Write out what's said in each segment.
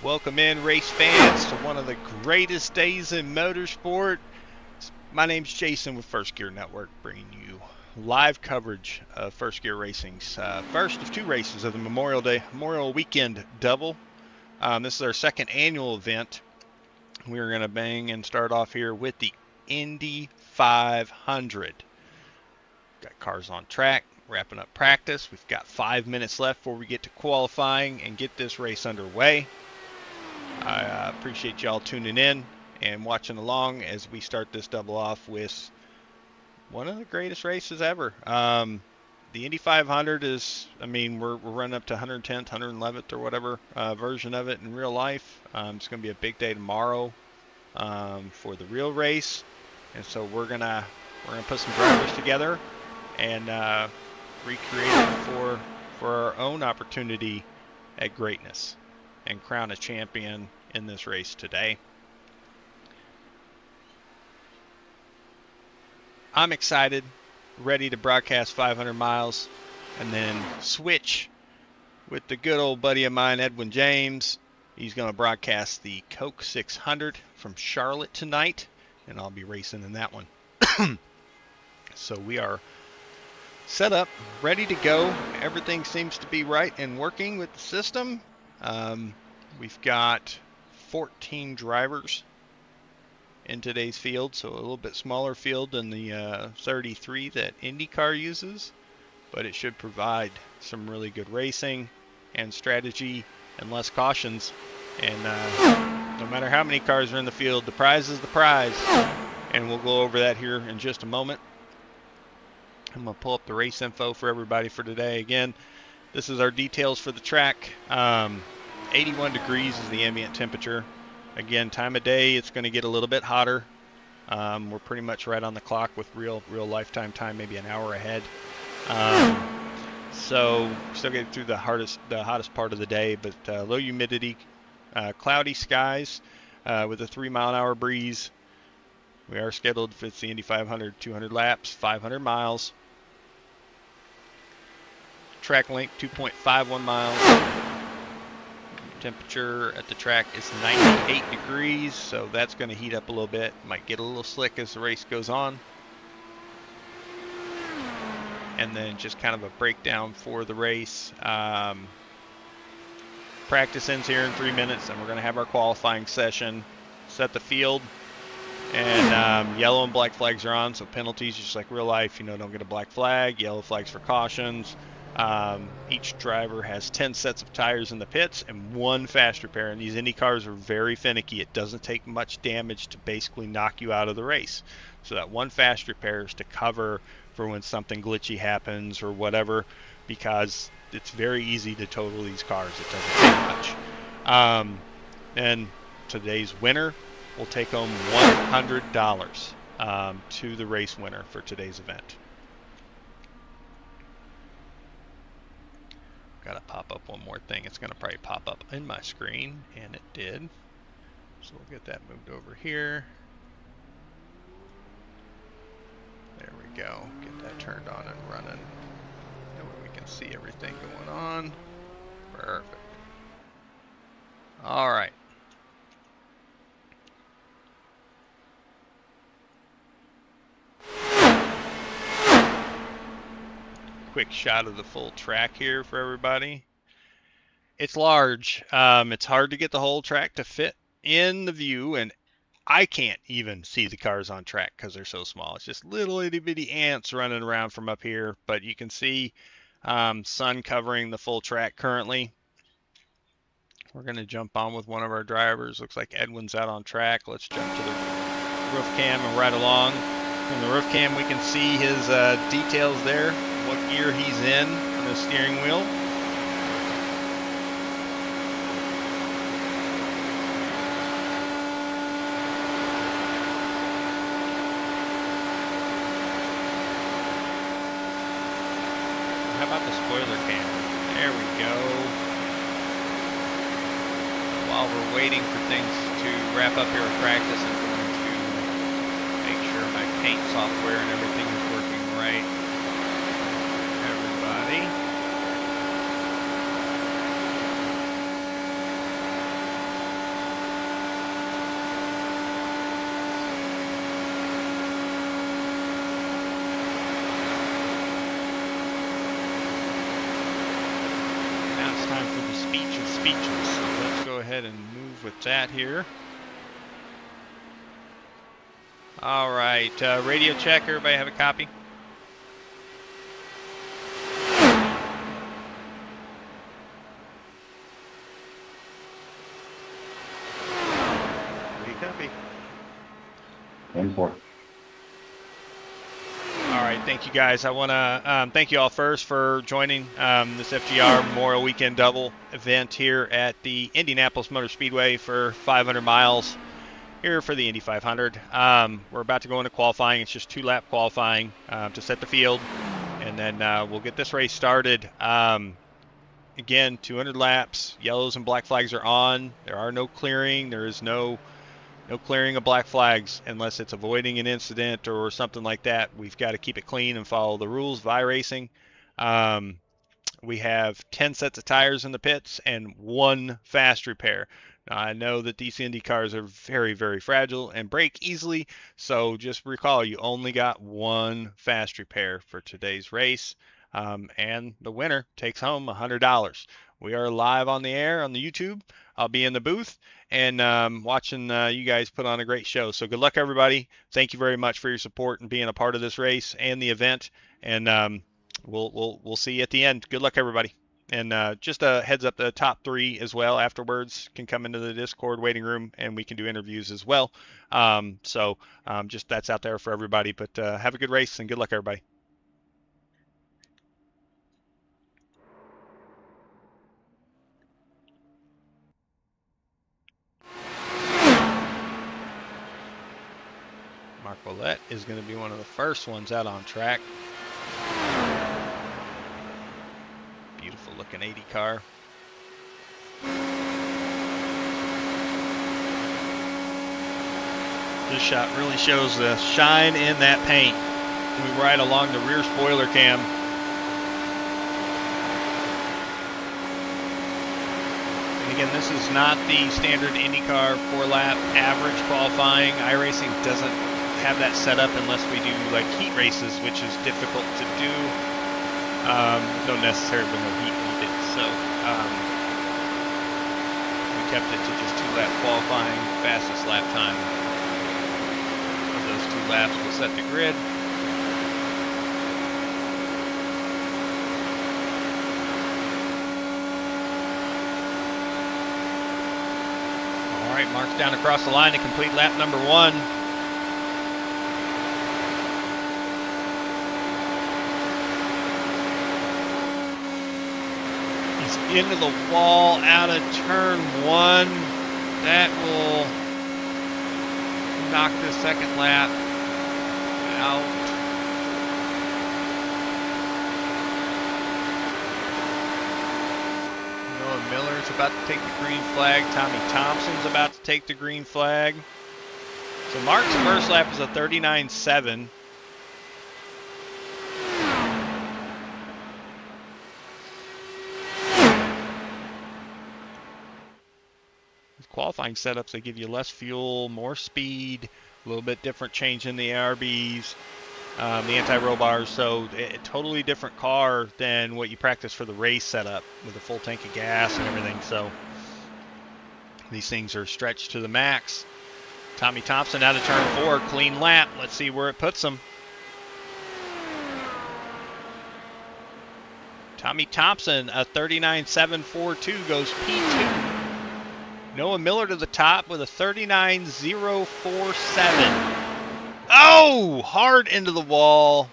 Welcome in, race fans, to one of the greatest days in motorsport. My name's Jason with First Gear Network, bringing you live coverage of First Gear Racing's first of two races of the Memorial Weekend double. This is our second annual event. We're going to bang and start off here with the Indy 500. Got cars on track, wrapping up practice. We've got 5 minutes left before we get to qualifying and get this race underway. I appreciate y'all tuning in and watching along as we start this double off with one of the greatest races ever. The Indy 500 is, we're running up to 110th, 111th or whatever version of it in real life. It's going to be a big day tomorrow for the real race, and so we're gonna put some drivers together and recreate it for our own opportunity at greatness and crown a champion in this race today. I'm excited, ready to broadcast 500 miles and then switch with the good old buddy of mine, Edwin James. He's going to broadcast the Coke 600 from Charlotte tonight, and I'll be racing in that one. So we are set up, ready to go. Everything seems to be right and working with the system. We've got 14 drivers in today's field, so a little bit smaller field than the 33 that IndyCar uses, but it should provide some really good racing and strategy and less cautions. And no matter how many cars are in the field, the prize is the prize, and we'll go over that here in just a moment. I'm going to pull up the race info for everybody for today. Again, this is our details for the track. 81 degrees is the ambient temperature. Again, time of day, it's going to get a little bit hotter. We're pretty much right on the clock with real lifetime time, maybe an hour ahead. So still getting through the hottest part of the day, but low humidity, cloudy skies with a 3-mile-an-hour breeze. We are scheduled, if it's the Indy 500, 200 laps, 500 miles. Track length 2.51 miles. Temperature at the track is 98 degrees, so that's going to heat up a little bit. Might get a little slick as the race goes on. And then just kind of a breakdown for the race. Practice ends here in 3 minutes, and we're going to have our qualifying session. Set the field, and yellow and black flags are on, so penalties, just like real life, don't get a black flag. Yellow flags for cautions. Each driver has 10 sets of tires in the pits and 1 fast repair, and these Indy cars are very finicky. It doesn't take much damage to basically knock you out of the race. So that 1 fast repair is to cover for when something glitchy happens or whatever, because it's very easy to total these cars. It doesn't take much. And today's winner will take home $100 to the race winner for today's event. Got to pop up one more thing. It's going to probably pop up in my screen, and it did. So we'll get that moved over here. There we go. Get that turned on and running. That way we can see everything going on. Perfect. All right. Quick shot of the full track here for everybody. It's large. It's hard to get the whole track to fit in the view, and I can't even see the cars on track because they're so small. It's just little itty bitty ants running around from up here, but you can see sun covering the full track currently. We're going to jump on with one of our drivers. Looks like Edwin's out on track. Let's jump to the roof cam and ride along. From the roof cam, we can see his details there, what gear he's in on the steering wheel. How about the spoiler cam? There we go. While we're waiting for things to wrap up here at practice, I'm going to make sure my paint software and everything is working right. Everybody. speechless. So let's go ahead and move with that here. All right, radio check. Everybody have a copy? Copy. Import. All right, thank you guys. I want to thank you all first for joining this FGR Memorial Weekend Double event here at the Indianapolis Motor Speedway for 500 miles here for the Indy 500. We're about to go into qualifying. It's just 2-lap qualifying to set the field, and then we'll get this race started. Again, 200 laps. Yellows and black flags are on. There are no clearing. There is no clearing of black flags unless it's avoiding an incident or something like that. We've got to keep it clean and follow the rules of iRacing. We have 10 sets of tires in the pits and 1 fast repair. Now, I know that these Indy cars are very, very fragile and break easily, so just recall you only got 1 fast repair for today's race, and the winner takes home $100. We are live on the air on the YouTube. I'll be in the booth and watching you guys put on a great show. So good luck, everybody. Thank you very much for your support and being a part of this race and the event. And we'll see you at the end. Good luck, everybody. And just a heads up, the top 3 as well afterwards can come into the Discord waiting room, and we can do interviews as well. Just that's out there for everybody. But have a good race and good luck, everybody. Mark Willett is going to be one of the first ones out on track. Beautiful looking 80 car. This shot really shows the shine in that paint. We ride along the rear spoiler cam. And again, this is not the standard IndyCar 4-lap average qualifying. iRacing doesn't have that set up unless we do like heat races, which is difficult to do. No necessary, but no heat needed. So we kept it to just 2-lap qualifying. Fastest lap time of those 2 laps will set the grid. All right, Mark's down across the line to complete lap number 1. Into the wall, out of turn 1. That will knock the second lap out. Noah Miller's about to take the green flag. Tommy Thompson's about to take the green flag. So Mark's first lap is a 39.7. Qualifying setups, they give you less fuel, more speed, a little bit different change in the ARBs, the anti-roll bars, so a totally different car than what you practice for the race setup with a full tank of gas and everything. So these things are stretched to the max. Tommy Thompson out of turn 4, clean lap. Let's see where it puts him. Tommy Thompson, a 39.742, goes P2. Noah Miller to the top with a 39.047. Oh, hard into the wall.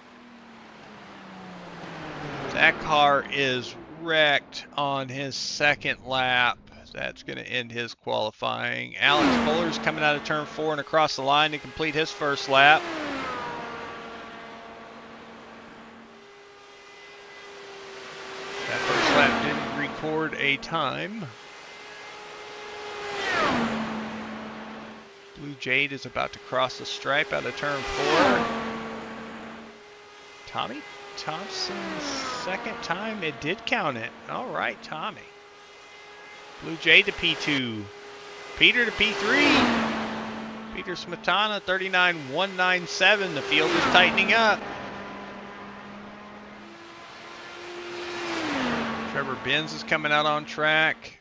That car is wrecked on his second lap. That's going to end his qualifying. Alex Fuller's coming out of turn 4 and across the line to complete his first lap. That first lap didn't record a time. Blue Jade is about to cross the stripe out of turn 4. Tommy Thompson's second time. It did count it. All right, Tommy. Blue Jade to P2. Peter to P3. Peter Smetana, 39.197. The field is tightening up. Trevor Benz is coming out on track.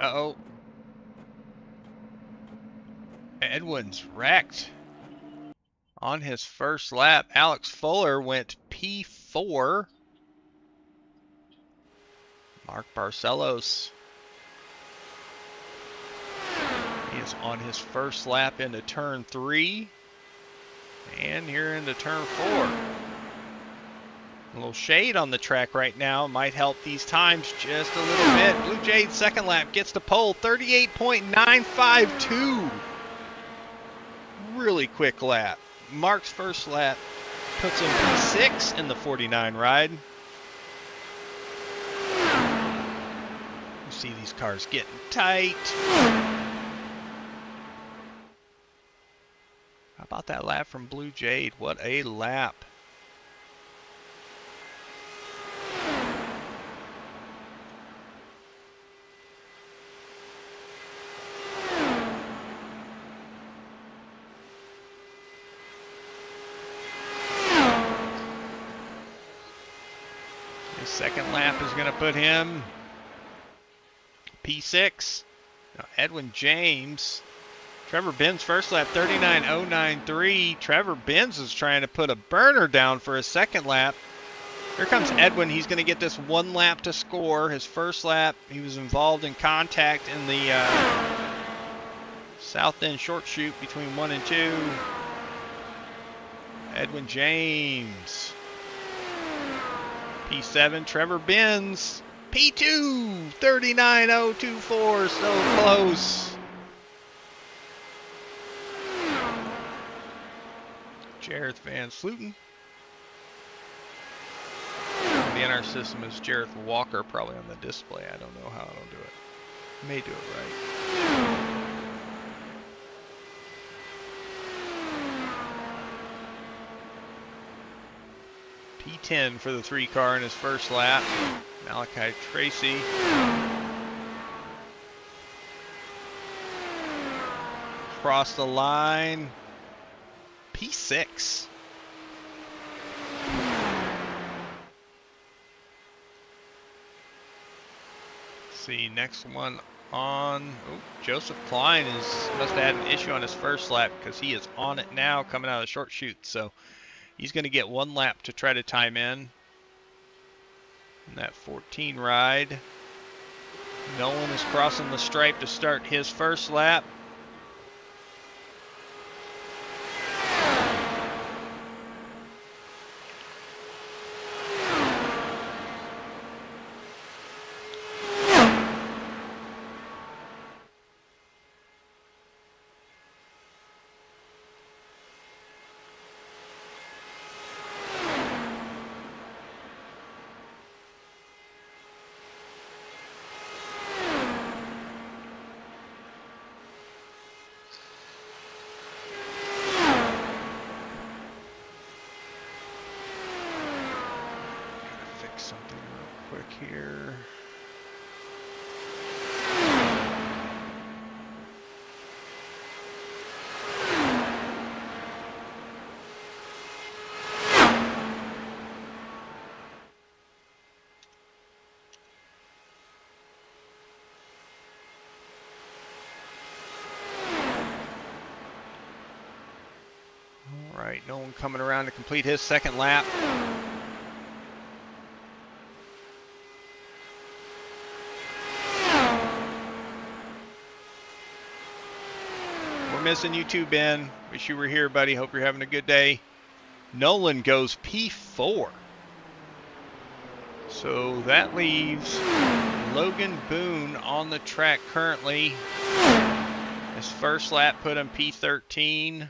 Uh-oh. Edwin's wrecked. On his first lap, Alex Fuller went P4. Mark Barcelos is on his first lap into turn 3. And here into turn 4. A little shade on the track right now might help these times just a little bit. Blue Jade's second lap gets to pole, 38.952. Really quick lap. Mark's first lap puts him P6 in the 49 ride. You see these cars getting tight. How about that lap from Blue Jade? What a lap. His second lap is going to put him P6. Now Edwin James, Trevor Benz first lap, 39.093. Trevor Benz is trying to put a burner down for his second lap. Here comes Edwin. He's going to get this one lap to score. His first lap, he was involved in contact in the south end short chute between 1 and 2. Edwin James. P7, Trevor Benz. P2, 39.024, so close. Jareth Van Sluten. The NR system is Jareth Walker probably on the display. I don't know how it'll do it. May do it right. P10 for the 3 car in his first lap. Malachi Tracy. Cross the line. P6. See, next one on. Oh, Joseph Klein must have had an issue on his first lap because he is on it now coming out of the short chute. So he's going to get 1 lap to try to time in that 14 ride. Nolan is crossing the stripe to start his first lap. Something real quick here. All right, Nolan coming around to complete his second lap. Missing you too, Ben. Wish you were here, buddy. Hope you're having a good day. Nolan goes P4. So that leaves Logan Boone on the track currently. His first lap put him P13.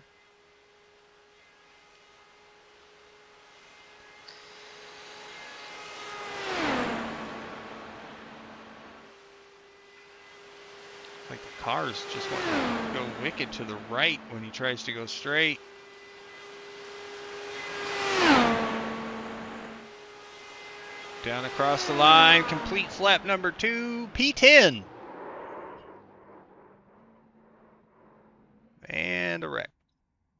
Like the cars just want to go wicked to the right when he tries to go straight. Down across the line, completes lap number 2, P10. And a wreck.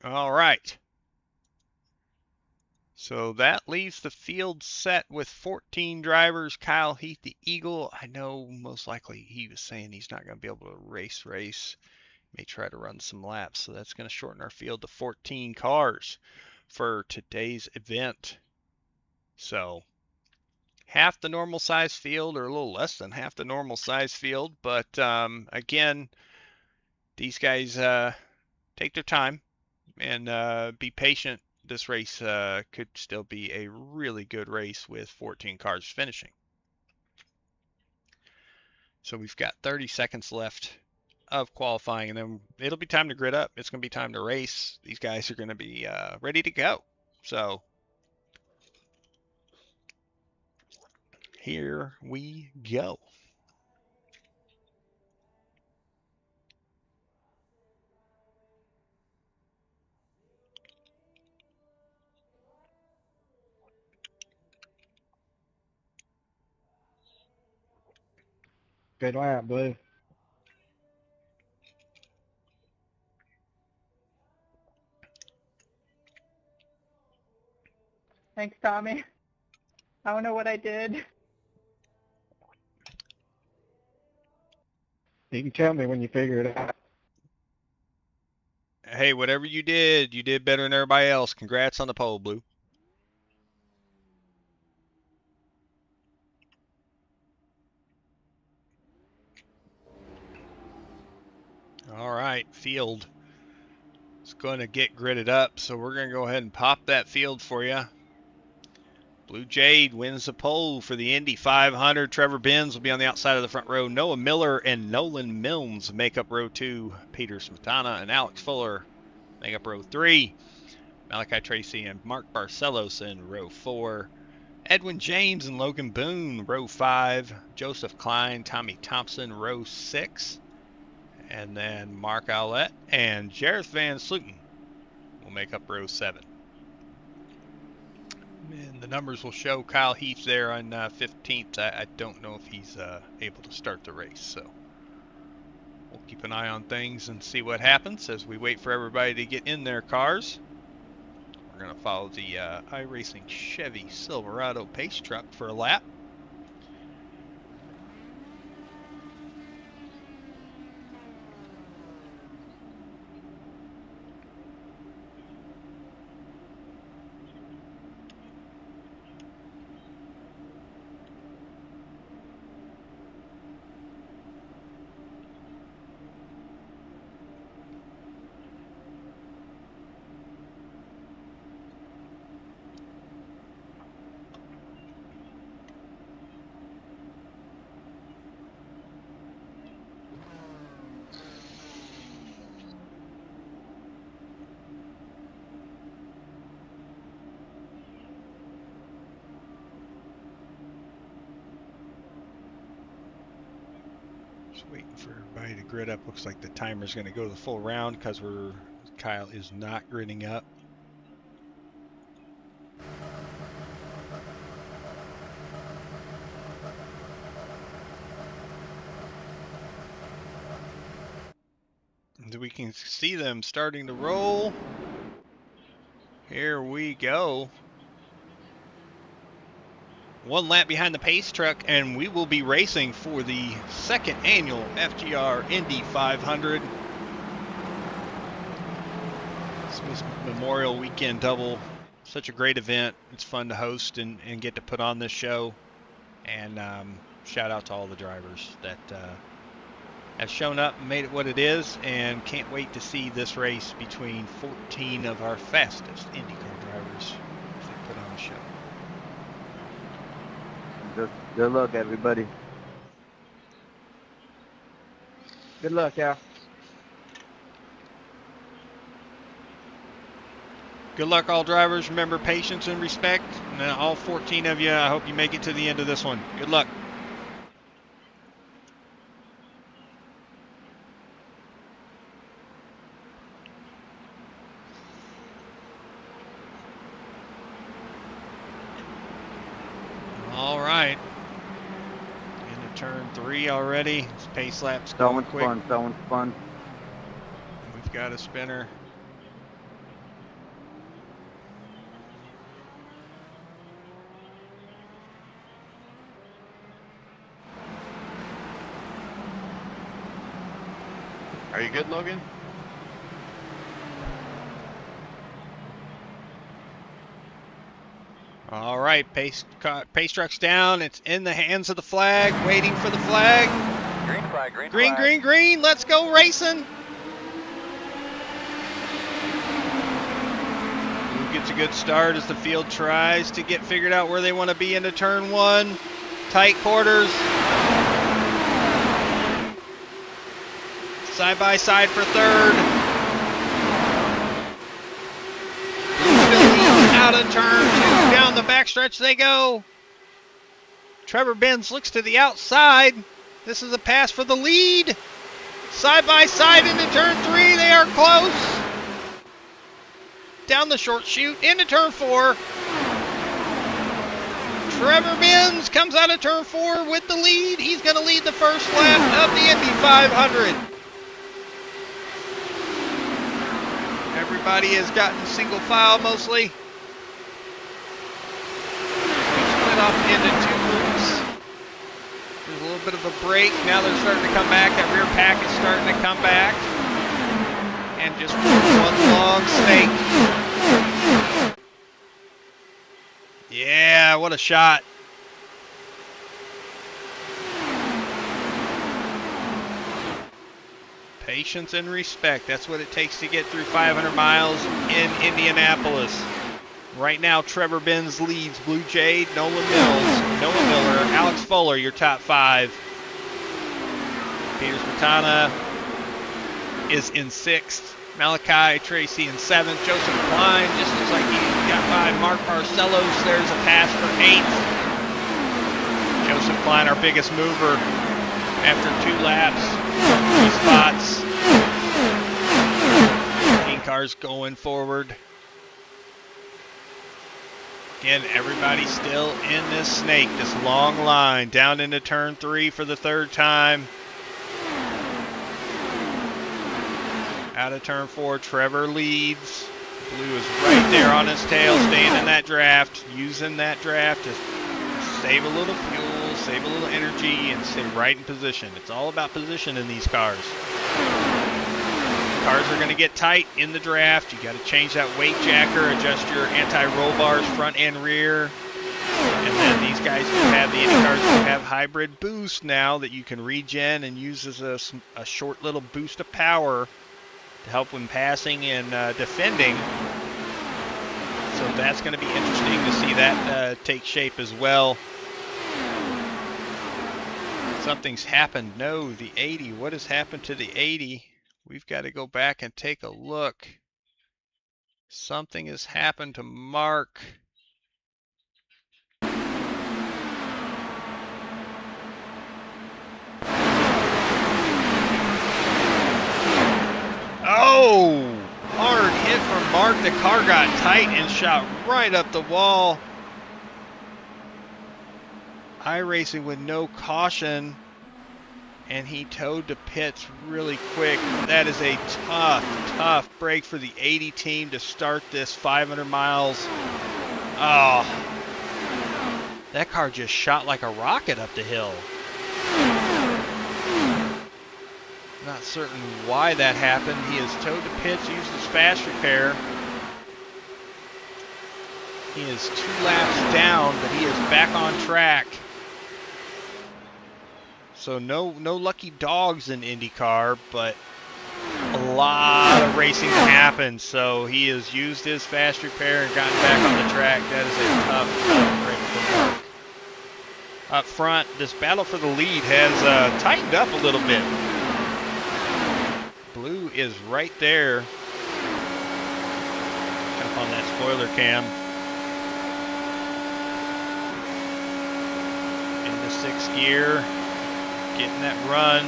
All right. So that leaves the field set with 14 drivers. Kyle Heath, the Eagle. I know most likely he was saying he's not going to be able to race. May try to run some laps. So that's going to shorten our field to 14 cars for today's event. So half the normal size field, or a little less than half the normal size field. But again, these guys take their time and be patient. This race could still be a really good race with 14 cars finishing. So we've got 30 seconds left of qualifying, and then it'll be time to grid up. It's going to be time to race. These guys are going to be ready to go. So here we go. Good lap, Blue. Thanks, Tommy. I don't know what I did. You can tell me when you figure it out. Hey, whatever you did better than everybody else. Congrats on the pole, Blue. All right, field. It's going to get gridded up, so we're going to go ahead and pop that field for you. Blue Jade wins the pole for the Indy 500. Trevor Benz will be on the outside of the front row. Noah Miller and Nolan Milnes make up row 2. Peter Smetana and Alex Fuller make up row 3. Malachi Tracy and Mark Barcelos in row 4. Edwin James and Logan Boone, row 5. Joseph Klein, Tommy Thompson, row 6. And then Mark Owlett and Jareth Van Sluten will make up row 7. And the numbers will show Kyle Heath there on 15th. I don't know if he's able to start the race, so we'll keep an eye on things and see what happens as we wait for everybody to get in their cars. We're going to follow the iRacing Chevy Silverado pace truck for a lap. Just waiting for everybody to grid up. Looks like the timer's going to go the full round because Kyle is not gridding up. And we can see them starting to roll. Here we go. One lap behind the pace truck, and we will be racing for the second annual FGR Indy 500. This was Memorial Weekend double. Such a great event. It's fun to host and get to put on this show. And shout out to all the drivers that have shown up and made it what it is, and can't wait to see this race between 14 of our fastest IndyCar drivers as they put on a show. Good luck, everybody. Good luck, Al. Good luck, all drivers. Remember patience and respect. And all 14 of you, I hope you make it to the end of this one. Good luck. All right. Into turn 3 already. This pace lap's going quick. That one's fun. We've got a spinner. you good, Logan? All right, pace truck's down. It's in the hands of the flag, waiting for the flag. Green flag, green Green, flag. green, green. Let's go racing. Blue gets a good start as the field tries to get figured out where they want to be into turn one. Tight quarters. Side by side for third. Out of turn two, down the backstretch they go. Trevor Benz looks to the outside. This is a pass for the lead. Side by side into turn three, they are close. Down the short chute, into turn four. Trevor Benz comes out of turn four with the lead. He's going to lead the first lap of the Indy 500. Everybody has gotten single file mostly. Off into two groups. There's a little bit of a break. Now they're starting to come back. That rear pack is starting to come back. And just one long snake. Yeah, what a shot. Patience and respect. That's what it takes to get through 500 miles in Indianapolis. Right now, Trevor Benz leads. Blue Jade, Nolan Mills, Noah Miller, Alex Fuller, your top five. Peter Smetana is in sixth. Malachi Tracy in seventh. Joseph Klein just looks like he got by Mark Barcelos. There's a pass for eighth. Joseph Klein, our biggest mover after 2 laps. 3 spots. 18 cars going forward. Again, everybody still in this snake, this long line, down into turn 3 for the third time. Out of turn 4, Trevor leads. Blue is right there on his tail, staying in that draft, using that draft to save a little fuel, save a little energy, and stay right in position. It's all about position in these cars. Cars are going to get tight in the draft. You got to change that weight jacker, adjust your anti-roll bars front and rear. And then these guys who have the Indy cars who have hybrid boost now that you can regen and use as a short little boost of power to help when passing and defending. So that's going to be interesting to see that take shape as well. Something's happened. No, the 80. What has happened to the 80? We've got to go back and take a look. Something has happened to Mark. Oh! Hard hit from Mark. The car got tight and shot right up the wall. iRacing with no caution. And he towed the pits really quick. That is a tough break for the 80 team to start this 500 miles. Oh, that car just shot like a rocket up the hill. Not certain why that happened. He has towed the pits, used his fast repair. He is 2 laps down, but he is back on track. So no lucky dogs in IndyCar, but a lot of racing happened. So he has used his fast repair and gotten back on the track. That is a tough break for Mark. Up front, this battle for the lead has tightened up a little bit. Blue is right there. Up on that spoiler cam. Into 6th gear. Getting that run.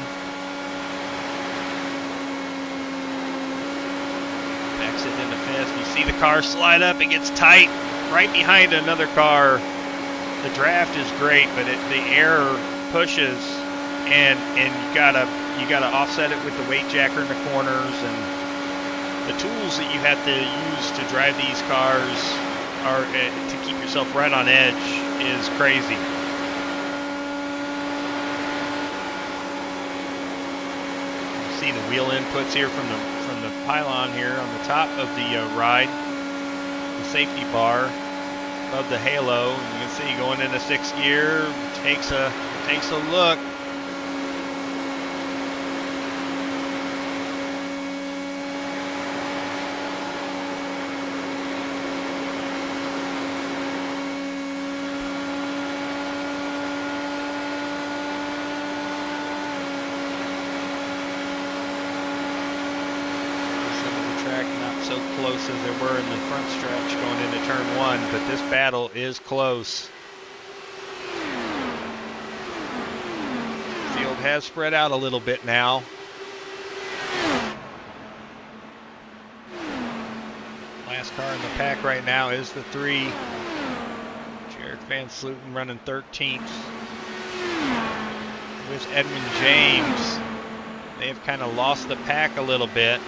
Backs it into 5th. You see the car slide up. It gets tight right behind another car. The draft is great, but the air pushes, and you gotta offset it with the weight jacker in the corners, and the tools that you have to use to drive these cars are to keep yourself right on edge is crazy. see the wheel inputs here from the pylon here on the top of the ride, the safety bar above the halo. And you can see going into 6th gear, takes a look. So close as they were in the front stretch going into turn 1, but this battle is close. Field has spread out a little bit now. Last car in the pack right now is the 3. Jared Van Sluten running 13th. With Edwin James, they have kind of lost the pack a little bit.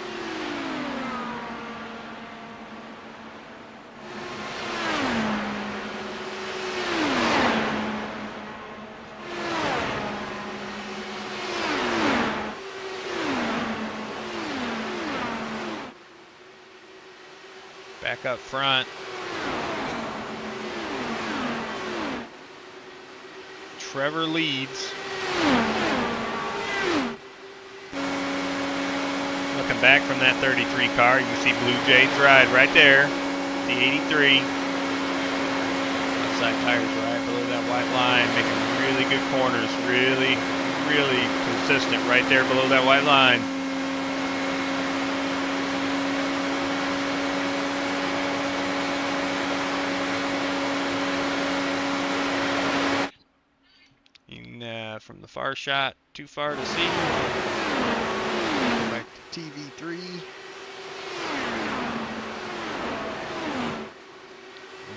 Back up front. Trevor leads. Looking back from that 33 car, you can see Blue Jays ride right there. The 83. Outside tires right below that white line, making really good corners. Really, really consistent right there below that white line. From the far shot, too far to see. Go back to TV3.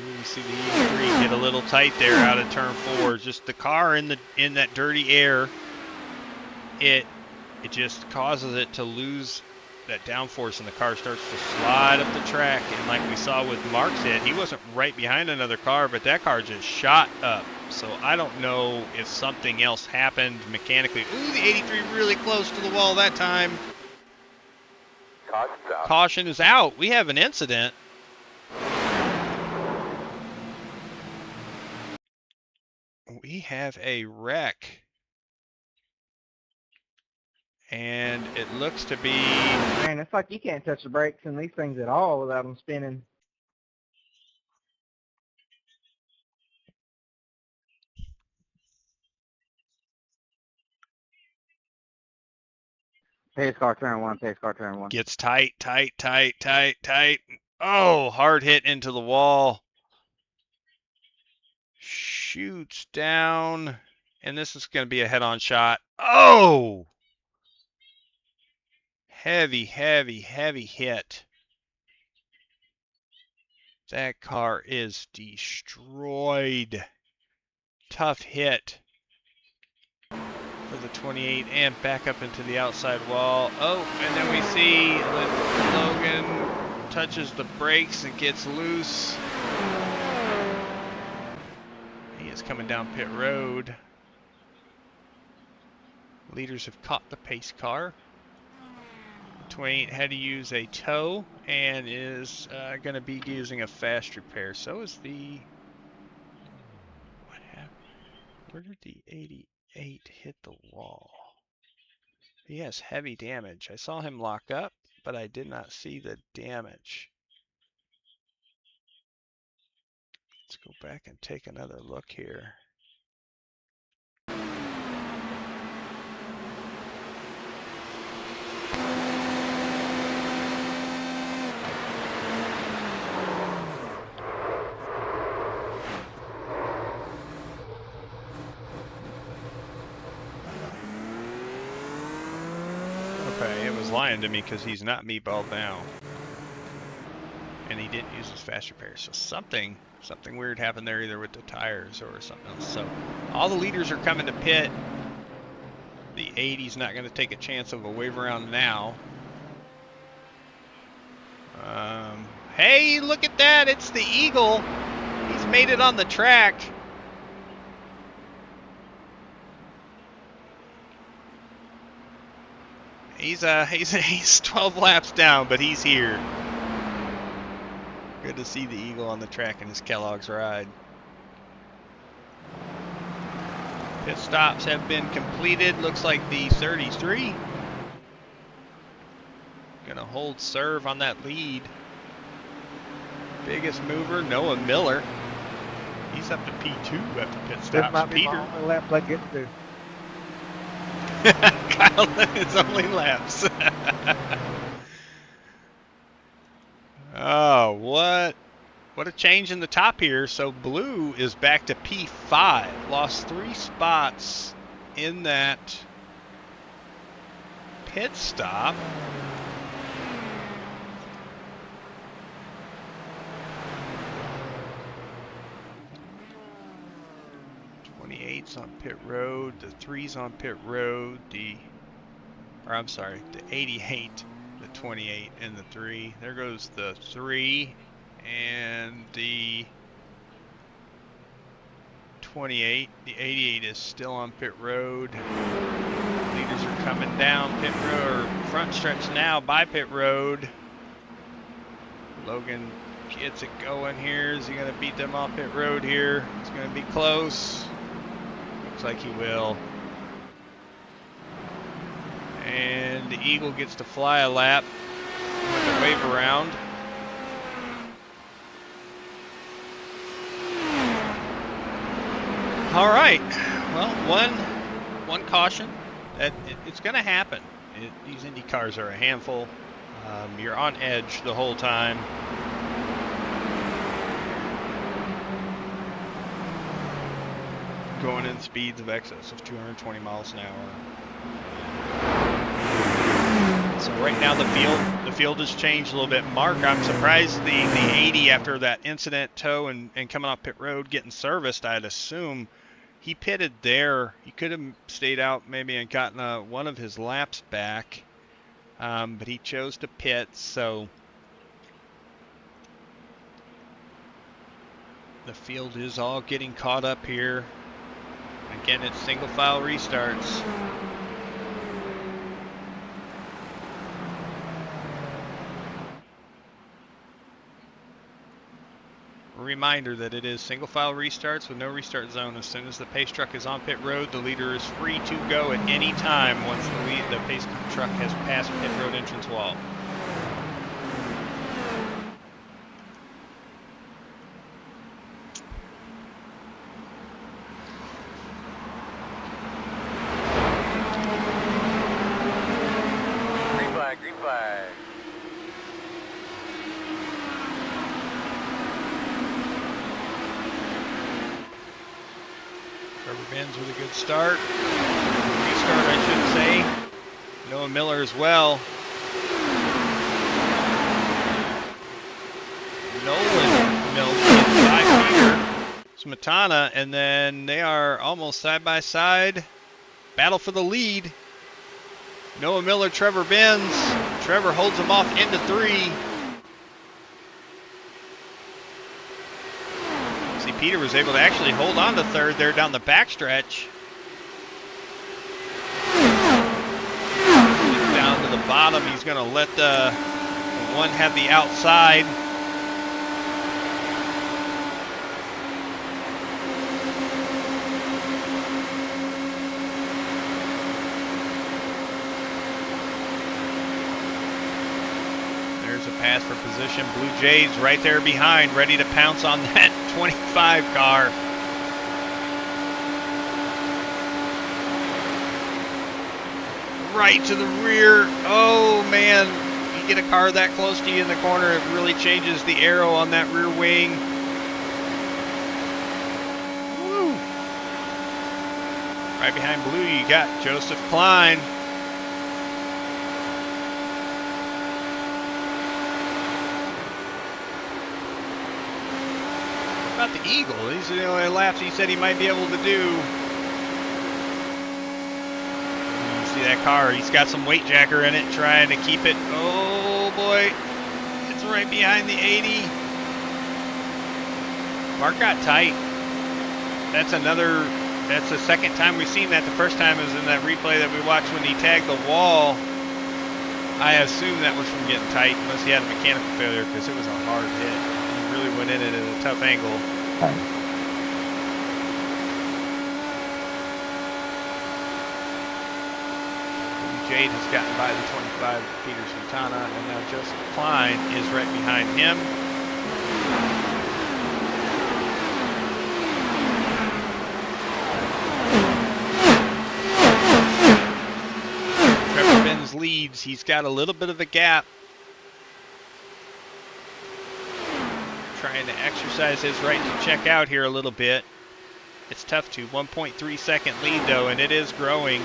You see the E3 get a little tight there out of turn 4. Just the car in that dirty air, it just causes it to lose that downforce, and the car starts to slide up the track. And like we saw with Mark's hit, he wasn't right behind another car, but that car just shot up. So I don't know if something else happened mechanically. Ooh, the 83 really close to the wall that time. Caution is out. We have an incident. We have a wreck. And it looks to be... Man, it's like you can't touch the brakes in these things at all without them spinning. Pace car turn 1, pace car turn 1. Gets tight. Oh, hard hit into the wall. Shoots down. And this is going to be a head-on shot. Oh! Heavy hit. That car is destroyed. Tough hit for the 28 and back up into the outside wall. Oh, and then we see Logan touches the brakes and gets loose. He is coming down pit road. Leaders have caught the pace car. 28 had to use a tow and is going to be using a fast repair. So is the... What happened? Where did the 88 hit the wall? He has heavy damage. I saw him lock up, but I did not see the damage. Let's go back and take another look here. Okay, it was lying to me because he's not meatballed now. And he didn't use his fast repair. So something weird happened there, either with the tires or something else. So all the leaders are coming to pit. The 80's not going to take a chance of a wave around now. Hey, look at that. It's the Eagle. He's made it on the track. he's 12 laps down, but he's here. Good to see the Eagle on the track in his Kellogg's ride. Pit stops have been completed. Looks like the 33 gonna hold serve on that lead. Biggest mover, Noah Miller. He's up to P2 after pit This stops. might be my Peter. only laps I get to. Kyle, it's only laps. Oh, what a change in the top here. So Blue is back to P5. Lost 3 spots in that pit stop. Eight's on pit road, the 3's on pit road, the 88, the 28, and the 3. There goes the 3, and the 28. The 88 is still on pit road. Leaders are coming down pit road, or front stretch now by pit road. Logan gets it going here. Is he going to beat them off pit road here? It's going to be close. Looks like he will. And the Eagle gets to fly a lap with a wave around. All right. Well, one caution. It's going to happen. These Indy cars are a handful. You're on edge the whole time. Going in speeds of excess of 220 miles an hour. So right now the field has changed a little bit. Mark, I'm surprised the 80 after that incident tow and coming off pit road getting serviced. I'd assume he pitted there. He could have stayed out maybe and gotten one of his laps back, but he chose to pit. So the field is all getting caught up here. Again, it's single file restarts. A reminder that it is single file restarts with no restart zone. As soon as the pace truck is on pit road, the leader is free to go at any time once the pace truck has passed pit road entrance wall. Green flag. Trevor Benz with a good start. Restart, I should say. Noah Miller as well. Nolan Mills by Peter Smetana, and then they are almost side by side. Battle for the lead. Noah Miller, Trevor Benz. Trevor holds him off into 3. See, Peter was able to actually hold on to 3rd there down the backstretch. Down to the bottom, he's going to let the one have the outside. Pass for position. Blue Jays right there behind, ready to pounce on that 25 car. Right to the rear. Oh man, you get a car that close to you in the corner, it really changes the aero on that rear wing. Woo. Right behind Blue, you got Joseph Klein. About the Eagle, these are the only laps he said he might be able to do. You see that car, he's got some weight jacker in it, trying to keep it. Oh boy, it's right behind the 80. Mark got tight. That's the second time we've seen that. The first time was in that replay that we watched when he tagged the wall. I assume that was from getting tight, unless he had a mechanical failure, because it was a hard hit. He really went in it at a tough angle. Jade has gotten by the 25 Peter Santana, and now Joseph Klein is right behind him. Trevor Benz leads. He's got a little bit of a gap. Trying to exercise his right to check out here a little bit. It's tough to. 1.3 second lead though, and it is growing.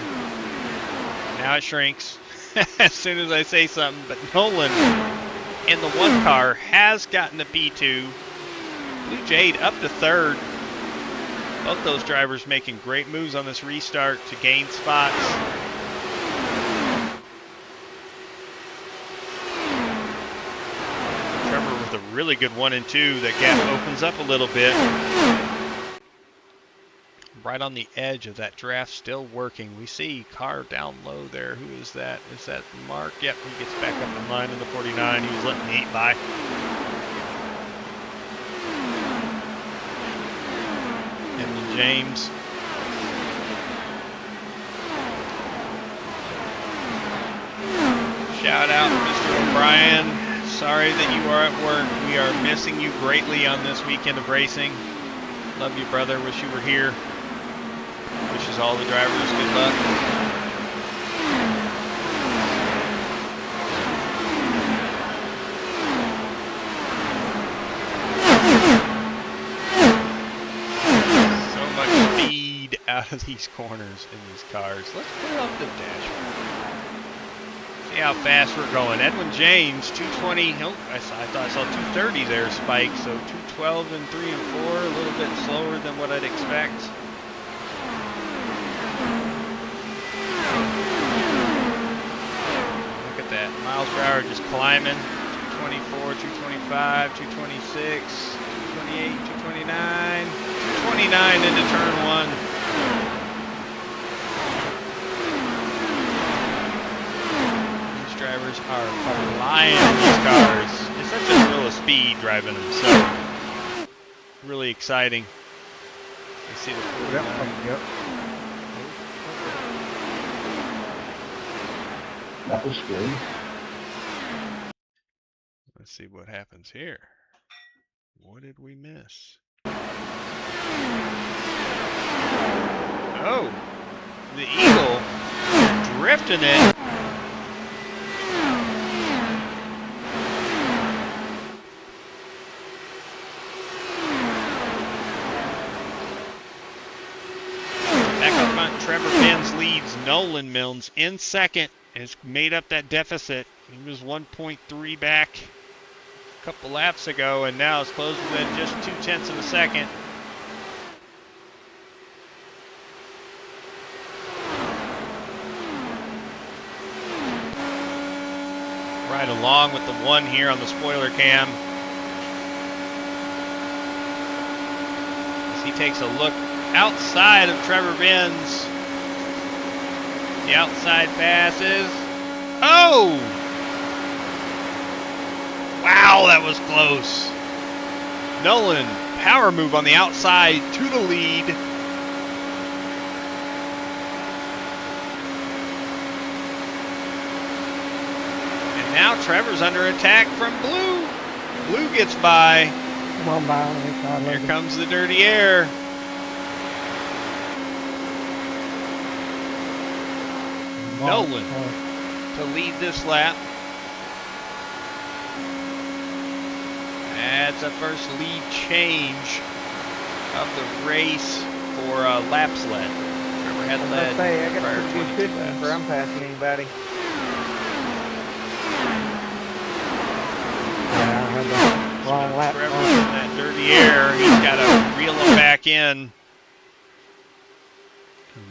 Now it shrinks as soon as I say something, but Nolan in the one car has gotten to P2. Blue Jade up to third. Both those drivers making great moves on this restart to gain spots. Trevor with a really good 1 and 2. That gap opens up a little bit. Right on the edge of that draft, still working. We see car down low there. Who is that? Is that Mark? Yep, he gets back up in line in the 49. He was letting the 8 by. And then James. Shout out Mr. O'Brien. Sorry that you are at work. We are missing you greatly on this weekend of racing. Love you, brother. Wish you were here. Wishes all the drivers good luck. So much speed out of these corners in these cars. Let's put it up the dashboard. See how fast we're going. Edwin James, 220. Oh, I thought I saw 230 there, Spike. So 212 and 3 and 4, a little bit slower than what I'd expect. That miles per hour just climbing. 224, 225, 226, 228, 229, 229 into turn 1. These drivers are flying these cars. It's such a thrill of speed driving them, so really exciting. You see the 49. Yep. That was good. Let's see what happens here. What did we miss? Oh, the Eagle drifting it. Back up front, Trevor Benz leads. Nolan Milnes in second. Has made up that deficit. He was 1.3 back a couple laps ago, and now it's closed within just 0.2 of a second. Right along with the 1 here on the spoiler cam. As he takes a look outside of Trevor Benz. The outside passes. Oh! Wow, that was close. Nolan, power move on the outside to the lead. And now Trevor's under attack from Blue. Blue gets by. Come on, by. Here comes the dirty air. Nolan to lead this lap. That's a first lead change of the race for lap sled. Trevor had led I got prior to do 22 50 laps. before I'm passing anybody. Yeah, I had the wrong lap. Trevor in that dirty air. He's got to reel him back in.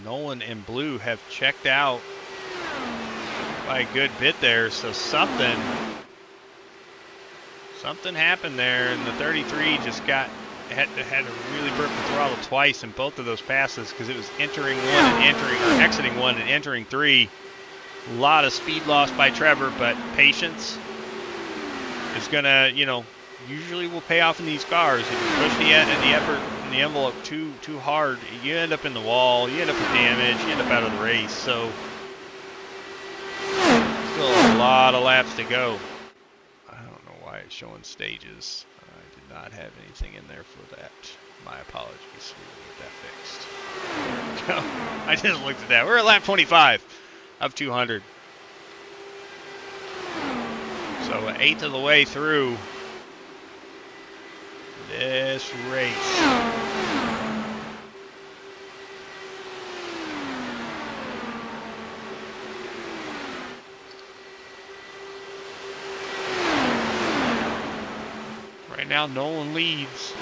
Nolan and Blue have checked out by a good bit there, so something happened there, and the 33 just had to really burp the throttle twice in both of those passes because it was entering 1 and entering, or exiting 1 and entering 3. A lot of speed loss by Trevor, but patience is gonna, usually will pay off in these cars. If you push the effort and the envelope too hard, you end up in the wall, you end up with damage, you end up out of the race. So still a lot of laps to go. I don't know why it's showing stages. I did not have anything in there for that. My apologies. We will get that fixed. I just looked at that. We're at lap 25 of 200. So an eighth of the way through this race. Right now, Nolan leads.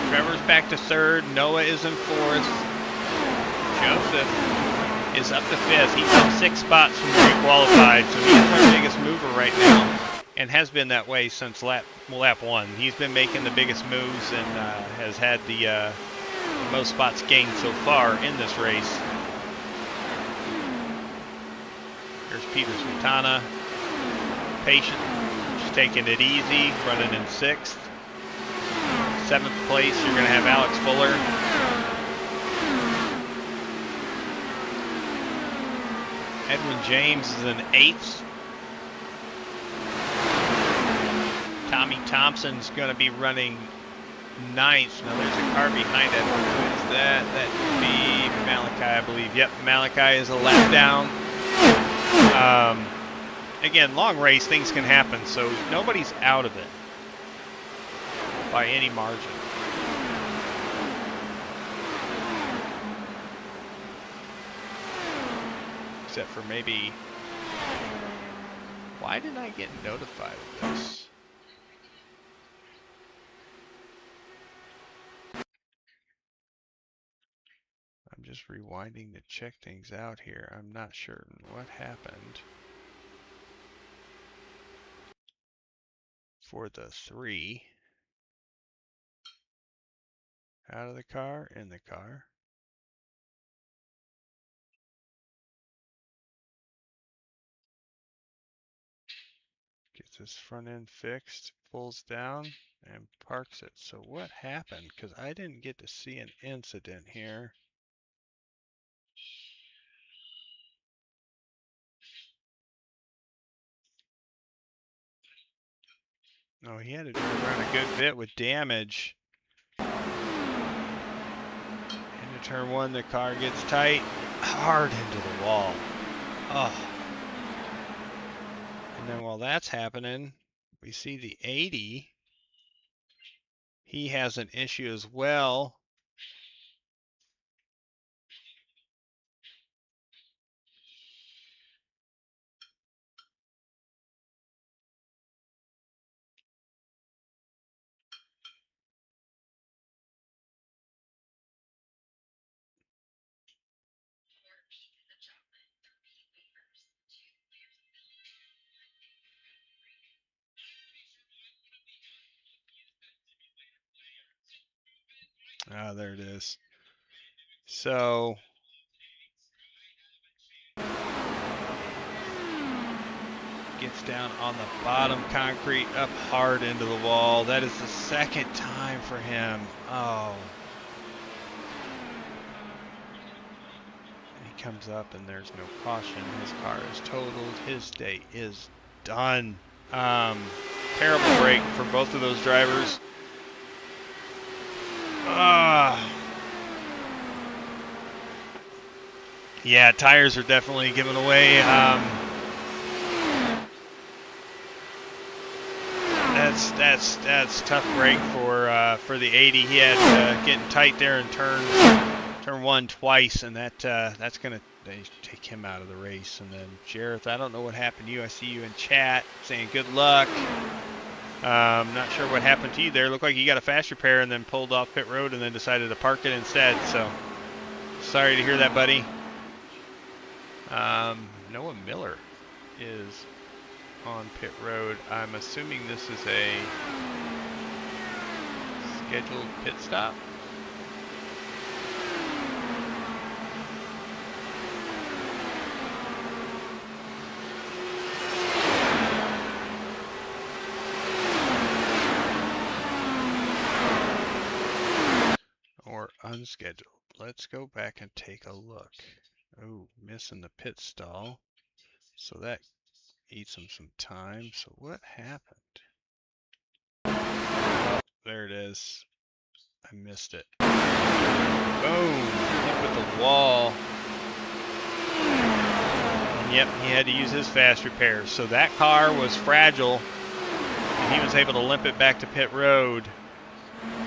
Trevor's back to third. Noah is in fourth. Joseph is up to fifth. He's up 6 spots from where he qualified, so he's our biggest mover right now, and has been that way since lap 1. He's been making the biggest moves and has had the most spots gained so far in this race. There's Peter Smetana, patient, just taking it easy, running in 6th. 7th place, you're going to have Alex Fuller. Edwin James is in 8th. Tommy Thompson's going to be running 9th. Now there's a car behind it. Who is that? That would be Malachi, I believe. Yep, Malachi is a lap down. Again, long race, things can happen, so nobody's out of it by any margin. Except for maybe, why didn't I get notified of this? I'm just rewinding to check things out here. I'm not sure what happened for the 3. Out of the car, in the car. Gets his front end fixed, pulls down, and parks it. So what happened? Because I didn't get to see an incident here. No, he had to drive around a good bit with damage. Into turn 1, the car gets tight, hard into the wall. Oh. And then while that's happening, we see the 80. He has an issue as well. Ah, there it is. So gets down on the bottom concrete, up hard into the wall. That is the 2nd time for him. Oh. And he comes up and there's no caution. His car is totaled. His day is done. Terrible break for both of those drivers. Yeah, tires are definitely giving away. That's tough break for the 80. He had getting tight there in turn 1 twice, and that's gonna take him out of the race. And then Jareth, I don't know what happened to you. I see you in chat saying good luck. Not sure what happened to you there. Looked like you got a fast repair and then pulled off pit road and then decided to park it instead. So sorry to hear that, buddy. Noah Miller is on pit road. I'm assuming this is a scheduled pit stop. unscheduled. Let's go back and take a look. Oh, missing the pit stall. So that eats him some time. So what happened? Oh, there it is. I missed it. Boom! Hit with the wall. And yep, he had to use his fast repair. So that car was fragile, and he was able to limp it back to pit road.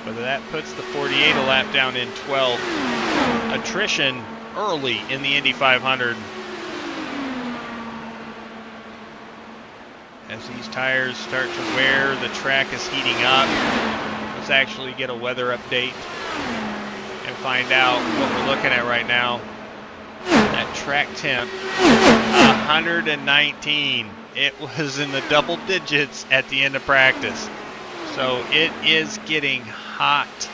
But that puts the 48 a lap down in 12th. Attrition early in the Indy 500. As these tires start to wear, the track is heating up. Let's actually get a weather update and find out what we're looking at right now. That track temp, 119. It was in the double digits at the end of practice. So it is getting hot.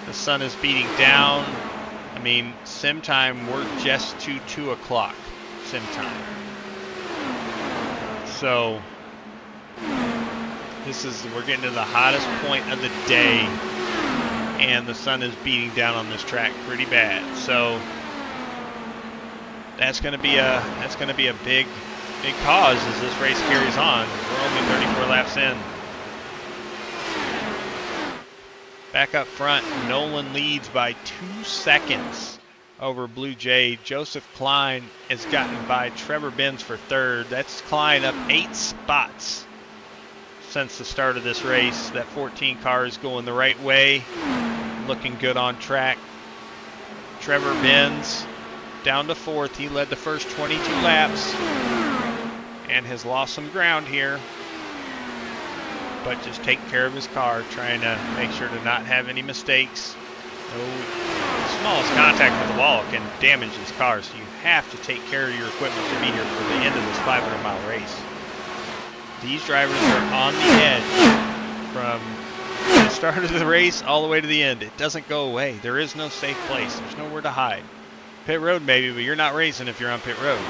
The sun is beating down. I mean, sim time, we're just to 2 o'clock sim time. So we're getting to the hottest point of the day, and the sun is beating down on this track pretty bad. So that's going to be a big cause as this race carries on. We're only 34 laps in. Back up front, Nolan leads by 2 seconds over Blue Jay. Joseph Klein has gotten by Trevor Benz for third. That's Klein up 8 spots since the start of this race. That 14 car is going the right way, looking good on track. Trevor Benz down to 4th. He led the first 22 laps and has lost some ground here, but just taking care of his car, trying to make sure to not have any mistakes. The smallest contact with the wall can damage this car, so you have to take care of your equipment to be here for the end of this 500-mile race. These drivers are on the edge from the start of the race all the way to the end. It doesn't go away. There is no safe place. There's nowhere to hide. Pit road maybe, but you're not racing if you're on pit road.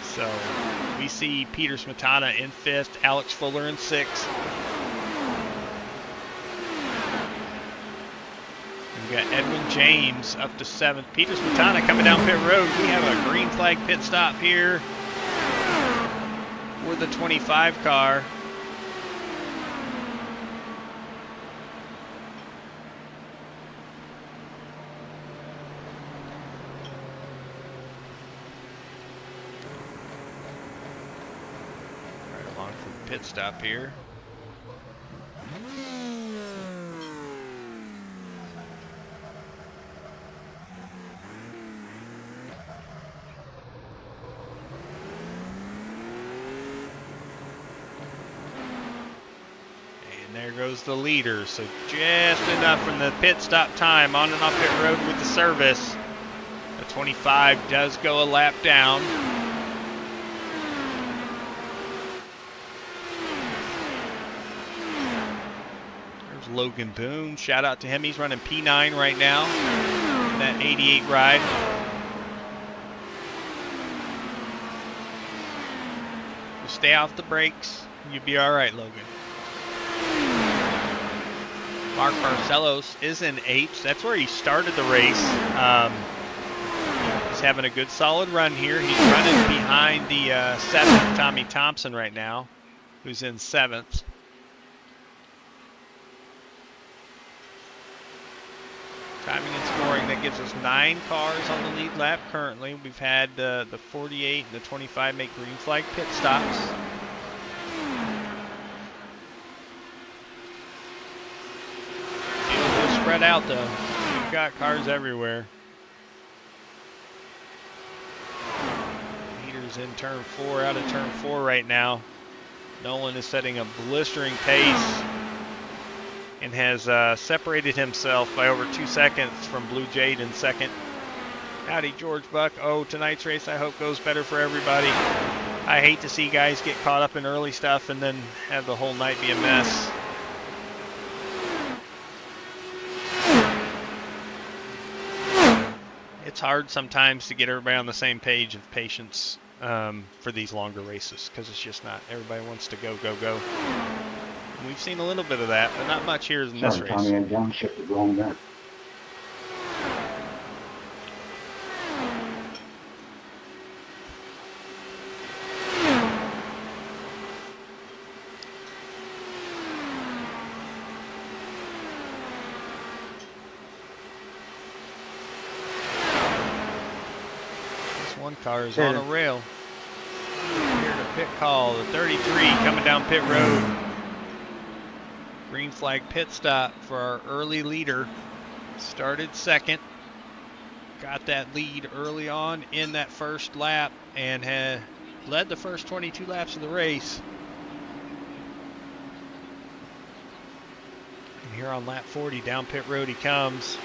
So we see Peter Smetana in 5th, Alex Fuller in 6th. We've got Edwin James up to 7th. Peter Smetana coming down pit road. We have a green flag pit stop here for the 25 car. Right along for the pit stop here. There goes the leader, so just enough from the pit stop time on and off pit road with the service. The 25 does go a lap down. There's Logan Boone. Shout out to him. He's running P9 right now in that 88 ride. Just stay off the brakes. You'll be all right, Logan. Mark Barcelos is in 8th. That's where he started the race. He's having a good solid run here. He's running behind the 7th, Tommy Thompson, right now, who's in 7th. Timing and scoring, that gives us 9 cars on the lead lap currently. We've had the 48 and the 25 make green flag pit stops. Spread out though. We've got cars everywhere. Leader's in turn 4, out of turn 4 right now. Nolan is setting a blistering pace and has separated himself by over 2 seconds from Blue Jade in 2nd. Howdy, George Buck. Oh, tonight's race I hope goes better for everybody. I hate to see guys get caught up in early stuff and then have the whole night be a mess. It's hard sometimes to get everybody on the same page of patience for these longer races, because it's just not, everybody wants to go. We've seen a little bit of that, but not much here in this Sorry, race. Tommy, I downshifted wrong there. This one car is on a rail. Here to pit call, the 33 coming down pit road. Green flag pit stop for our early leader. Started second. Got that lead early on in that first lap and had led the first 22 laps of the race. And here on lap 40, down pit road he comes.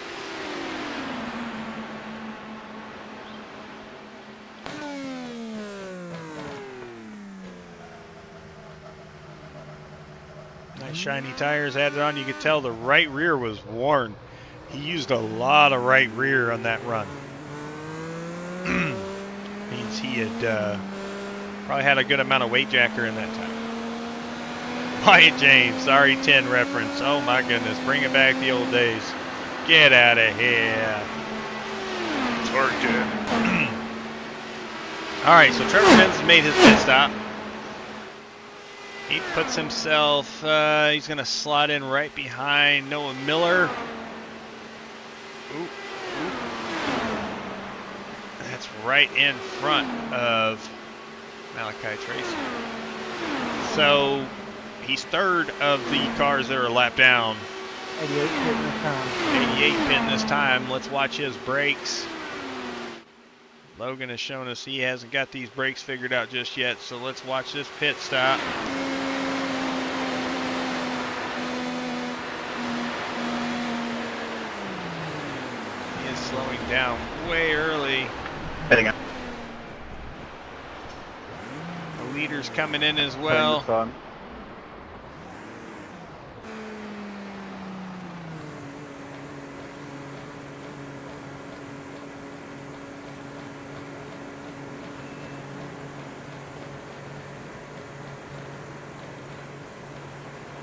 Nice shiny tires added on. You could tell the right rear was worn. He used a lot of right rear on that run. Means he had probably had a good amount of weight jacker in that time. Wyatt James, sorry 10 reference. Oh my goodness, bring it back the old days. Get out of here. Torque it. All right, so Trevor Benz has made his pit stop. He puts himself, he's going to slot in right behind Noah Miller. Ooh. That's right in front of Malachi Tracy. So he's third of the cars that are a lap down. 88 pitting this time. 88 pitting this time. Let's watch his brakes. Logan has shown us he hasn't got these brakes figured out just yet, so let's watch this pit stop. He is slowing down way early. Heading up. The leader's coming in as well.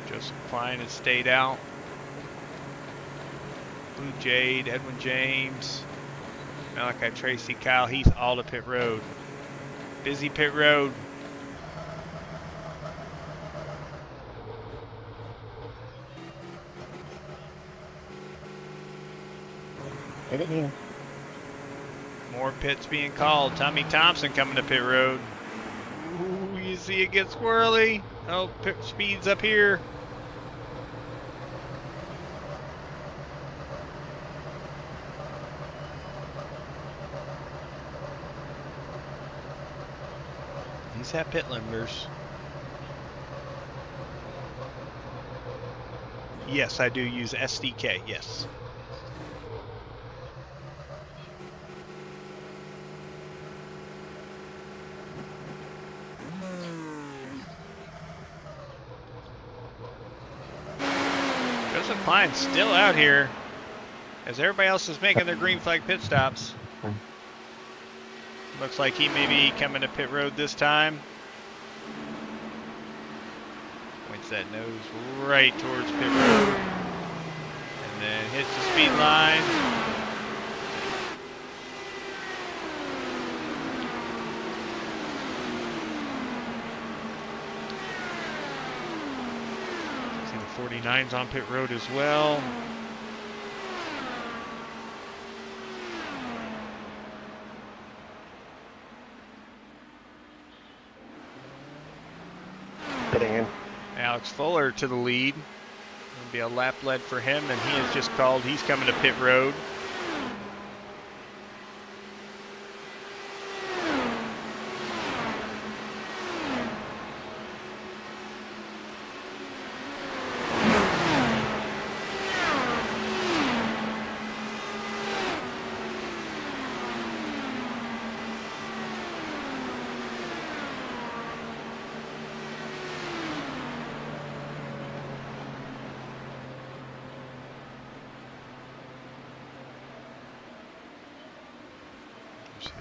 Joseph Klein has stayed out. Blue Jade, Edwin James, Malachi Tracy, Kyle Heath, all to pit road. Busy pit road. Hit it here. More pits being called. Tommy Thompson coming to pit road. Ooh, you see it get squirrely. Oh, pit speed's up here. He's had pit limiters. Yes, I do use SDK, yes. Joseph Klein's still out here as everybody else is making their green flag pit stops. Looks like he may be coming to pit road this time. Points that nose right towards pit road. And then hits the speed line. See the 49's on pit road as well. In. Alex Fuller to the lead. It'll be a lap lead for him, and he has just called. He's coming to pit road.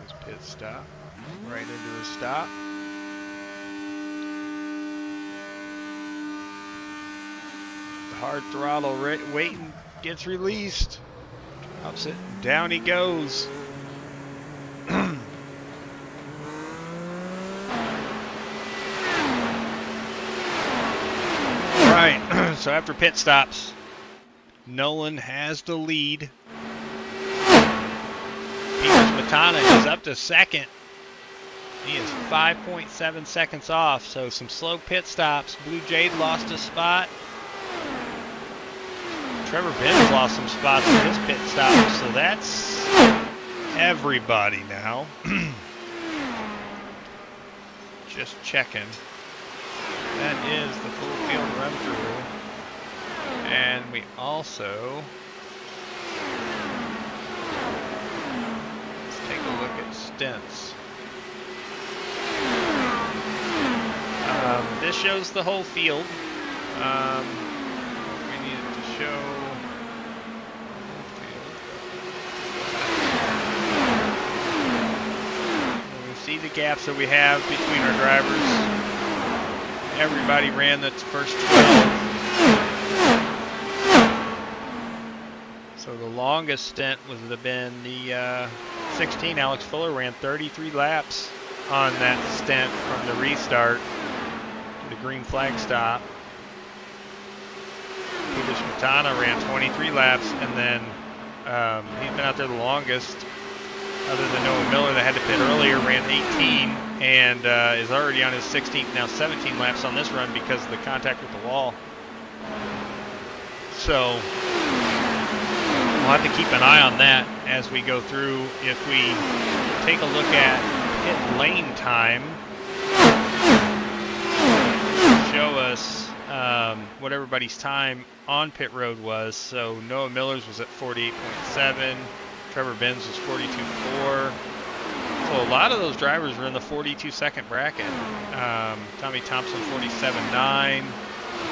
His pit stop, right into his stop. hard throttle, waiting, gets released. Drops it, down he goes. Right, so after pit stops, Nolan has the lead. Matana is up to second. He is 5.7 seconds off, so some slow pit stops. Blue Jade lost a spot. Trevor Benz lost some spots in his pit stop, so that's everybody now. Just checking. That is the full field run through. And we also take a look at stints. This shows the whole field. We need it to show we see the gaps that we have between our drivers. Everybody ran the first 12. So the longest stint would have been the 16. Alex Fuller ran 33 laps on that stint from the restart to the green flag stop. Peter Smetana ran 23 laps, and then he's been out there the longest, other than Noah Miller that had to pit earlier, ran 18 and is already on his 16th, now 17 laps on this run because of the contact with the wall. So we'll have to keep an eye on that as we go through. If we take a look at pit lane time, show us what everybody's time on pit road was. So Noah Miller's was at 48.7, Trevor Benz was 42.4. So a lot of those drivers were in the 42-second bracket. Tommy Thompson 47.9.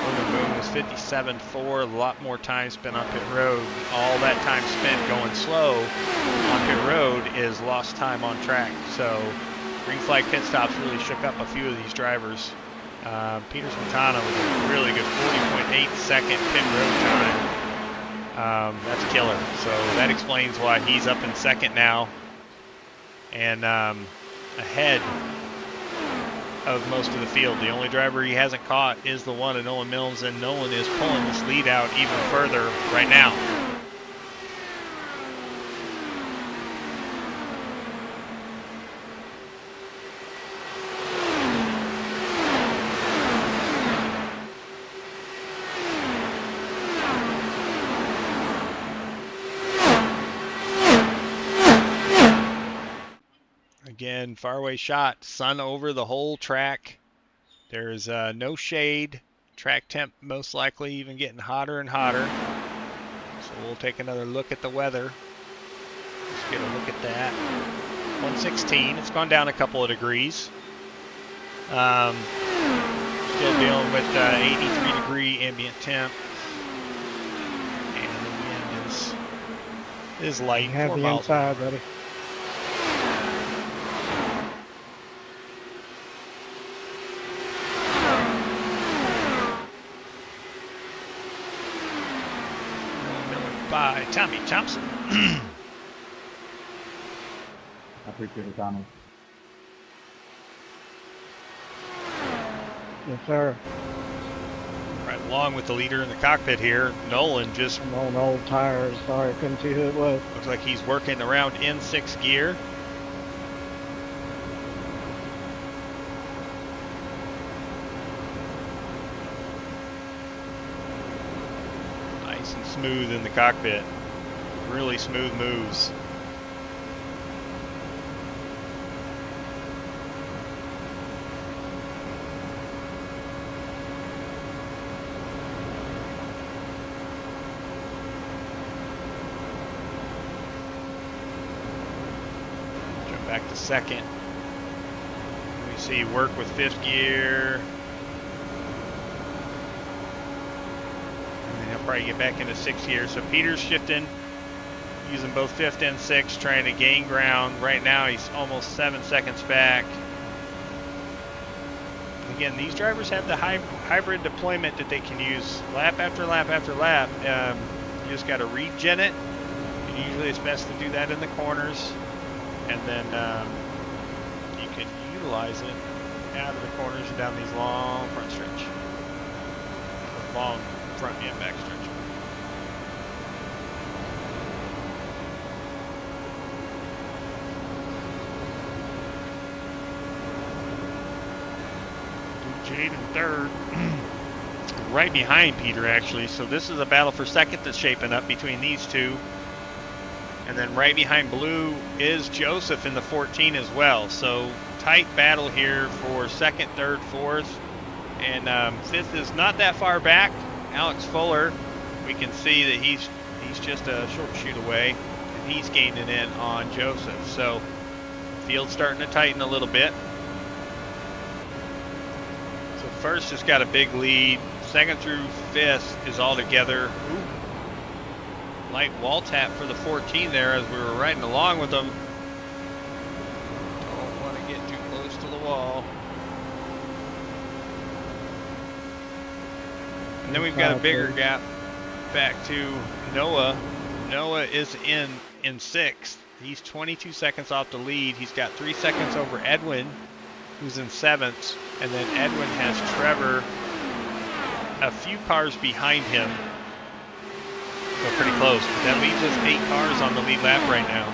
Logan Boone was 57.4. A lot more time spent on pit road. All that time spent going slow on pit road is lost time on track. So green flag pit stops really shook up a few of these drivers. Peter Smetana with a really good 40.8 second pit road time. That's killer. So that explains why he's up in second now and ahead of most of the field. The only driver he hasn't caught is the one of Nolan Mills, and Nolan is pulling this lead out even further right now. Again, faraway shot, sun over the whole track. There's no shade. Track temp most likely even getting hotter and hotter. So we'll take another look at the weather. Let's get a look at that. 116. It's gone down a couple of degrees. Still dealing with 83 degree ambient temp. And the wind is light. You have 4 the miles. inside, buddy. By Tommy Thompson. I appreciate it, Tommy. Yes, sir. Right along with the leader in the cockpit here, Nolan just I'm on old tires. Sorry, I couldn't see who it was. looks like he's working around in 6th gear. Nice and smooth in the cockpit. Really smooth moves. Jump back to 2nd. We see work with 5th gear. And then he'll probably get back into 6th gear. So Peter's shifting, using both 5th and 6th, trying to gain ground. Right now he's almost 7 seconds back. again, these drivers have the hybrid deployment that they can use lap after lap after lap. You just got to regen it. And usually it's best to do that in the corners. And then you can utilize it out of the corners and down these long front stretch. Or long front and back stretch. Jade in third. Right behind Peter, actually. So this is a battle for second that's shaping up between these two. And then right behind Blue is Joseph in the 14 as well. So tight battle here for second, third, fourth. And fifth is not that far back. Alex Fuller, we can see that he's just a short shoot away. And he's gaining in on Joseph. So field's starting to tighten a little bit. So first has got a big lead. Second through fifth is all together. Ooh. Light wall tap for the 14 there as we were riding along with them. Don't want to get too close to the wall. And then we've got a bigger gap back to Noah. Noah is in sixth. He's 22 seconds off the lead. He's got 3 seconds over Edwin, who's in seventh. And then Edwin has Trevor a few cars behind him. So pretty close. But that leaves us 8 cars on the lead lap right now.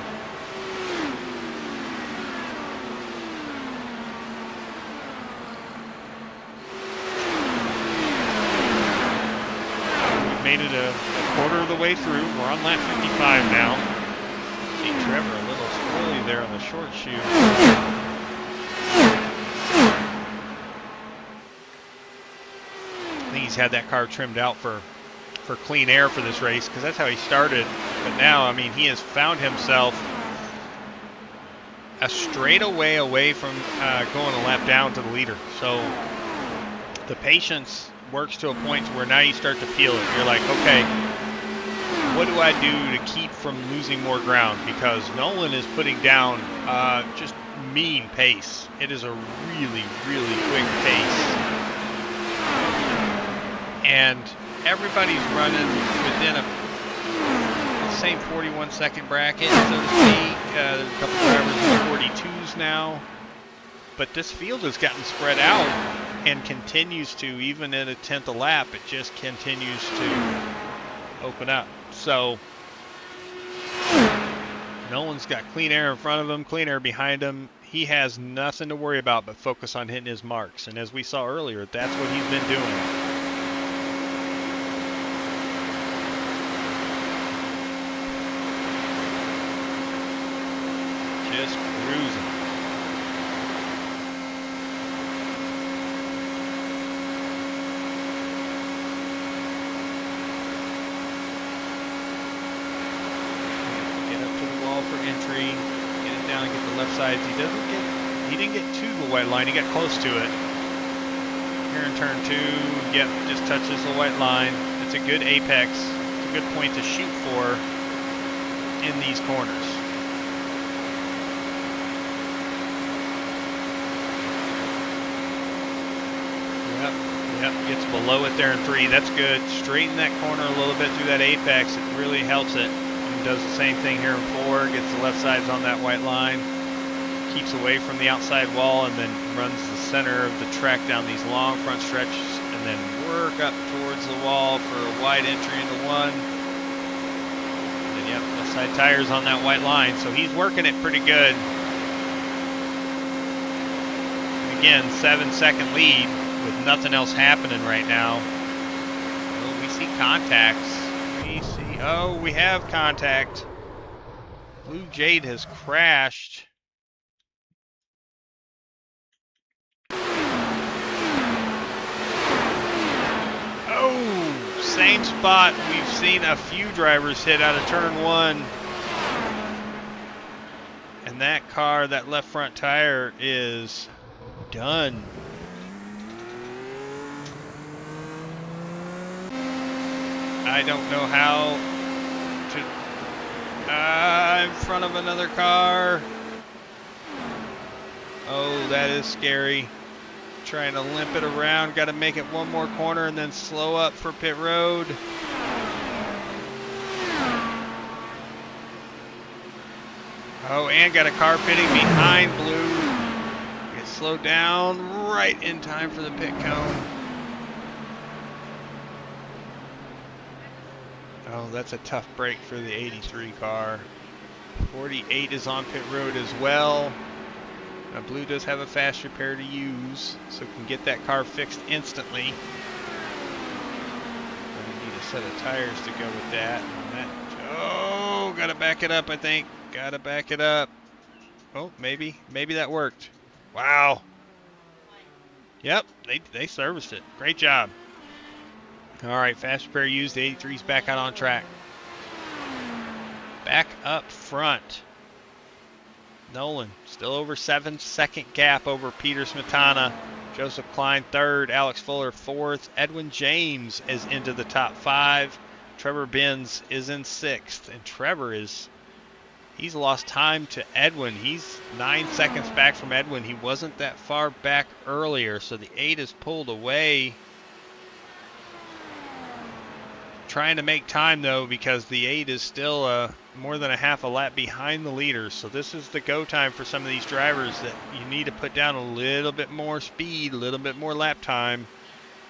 We've made it a quarter of the way through. We're on lap 55 now. See Trevor a little squirrely there on the short shoot. I think he's had that car trimmed out for clean air for this race, because that's how he started. But now, I mean, he has found himself a straightaway away from going a lap down to the leader. So the patience works to a point where now you start to feel it. You're like, okay, what do I do to keep from losing more ground? Because Nolan is putting down just mean pace. It is a really, really quick pace. And everybody's running within the same 41-second bracket, so to speak. There's a couple drivers in the 42s now. But this field has gotten spread out and continues to, even at a 10th a lap, it just continues to open up. So no one's got clean air in front of him, clean air behind him. He has nothing to worry about but focus on hitting his marks. And as we saw earlier, that's what he's been doing. Just cruising. Get up to the wall for entry. Get it down and get the left sides. He didn't get to the white line. He got close to it. Here in turn 2, yep, just touches the white line. It's a good apex. It's a good point to shoot for in these corners. Yep, gets below it there in 3. That's good. Straighten that corner a little bit through that apex. It really helps it. And does the same thing here in 4. Gets the left sides on that white line. Keeps away from the outside wall and then runs the center of the track down these long front stretches and then work up towards the wall for a wide entry into 1. And then, yep, left side tires on that white line. So he's working it pretty good. And again, 7-second lead. With nothing else happening right now. Oh, we see contacts. We have contact. Blue Jade has crashed. Oh, same spot we've seen a few drivers hit out of turn 1. And that car, that left front tire is done. I don't know how to... in front of another car. Oh, that is scary. trying to limp it around. Got to make it one more corner and then slow up for pit road. Oh, and got a car pitting behind Blue. Get slowed down right in time for the pit cone. Oh, that's a tough break for the 83 car. 48 is on pit road as well. Now, Blue does have a fast repair to use, so can get that car fixed instantly. Gonna need a set of tires to go with that. Oh, gotta back it up, I think. Gotta back it up. Oh, maybe that worked. Wow. Yep, they serviced it. Great job. All right, fast repair used. The 83's back out on track. Back up front. Nolan still over 7-second gap over Peter Smetana. Joseph Klein third. Alex Fuller fourth. Edwin James is into the top 5. Trevor Benz is in 6th. And Trevor he's lost time to Edwin. He's 9 seconds back from Edwin. He wasn't that far back earlier, so the 8 is pulled away. Trying to make time, though, because the 8 is still more than a half a lap behind the leader. So this is the go time for some of these drivers that you need to put down a little bit more speed, a little bit more lap time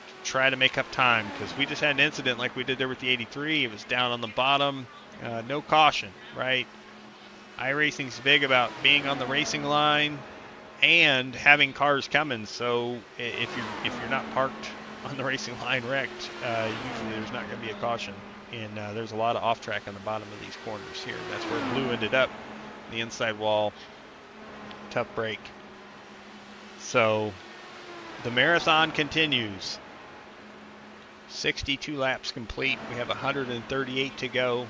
to try to make up time. Because we just had an incident like we did there with the 83. It was down on the bottom. No caution, right? iRacing's big about being on the racing line and having cars coming. So if you're not parked on the racing line wrecked, usually there's not going to be a caution. And there's a lot of off track on the bottom of these corners here. That's where Blue ended up, the inside wall. Tough break. So the marathon continues. 62 laps complete. We have 138 to go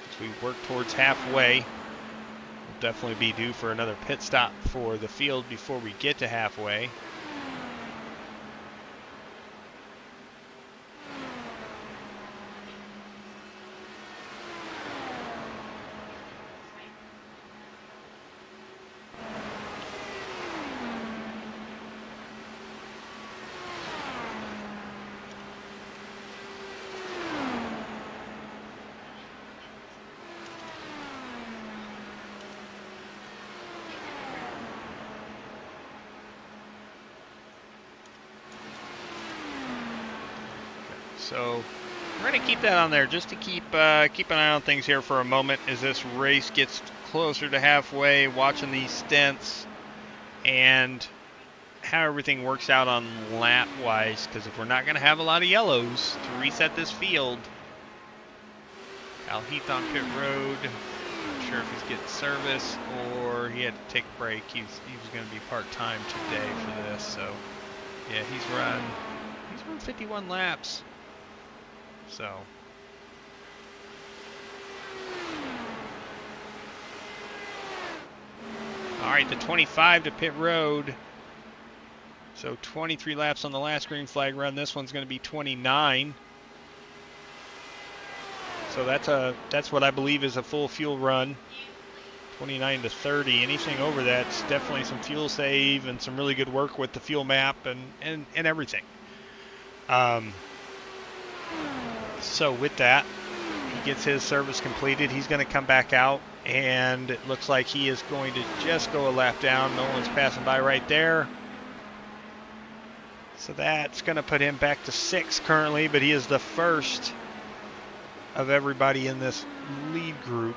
as we work towards halfway. We'll definitely be due for another pit stop for the field before we get to halfway. So we're going to keep that on there just to keep an eye on things here for a moment as this race gets closer to halfway, watching these stints and how everything works out on lap-wise, because if we're not going to have a lot of yellows to reset this field. Al Heath on pit road. Not sure if he's getting service or he had to take a break. He was going to be part-time today for this. So, yeah, he's run 51 laps. So, all right, the 25 to pit road. So 23 laps on the last green flag run. This one's going to be 29. So that's what I believe is a full fuel run. 29 to 30. Anything over that's definitely some fuel save and some really good work with the fuel map and everything. So with that, he gets his service completed. He's going to come back out, and it looks like he is going to just go a lap down. No one's passing by right there. So that's going to put him back to 6th currently, but he is the first of everybody in this lead group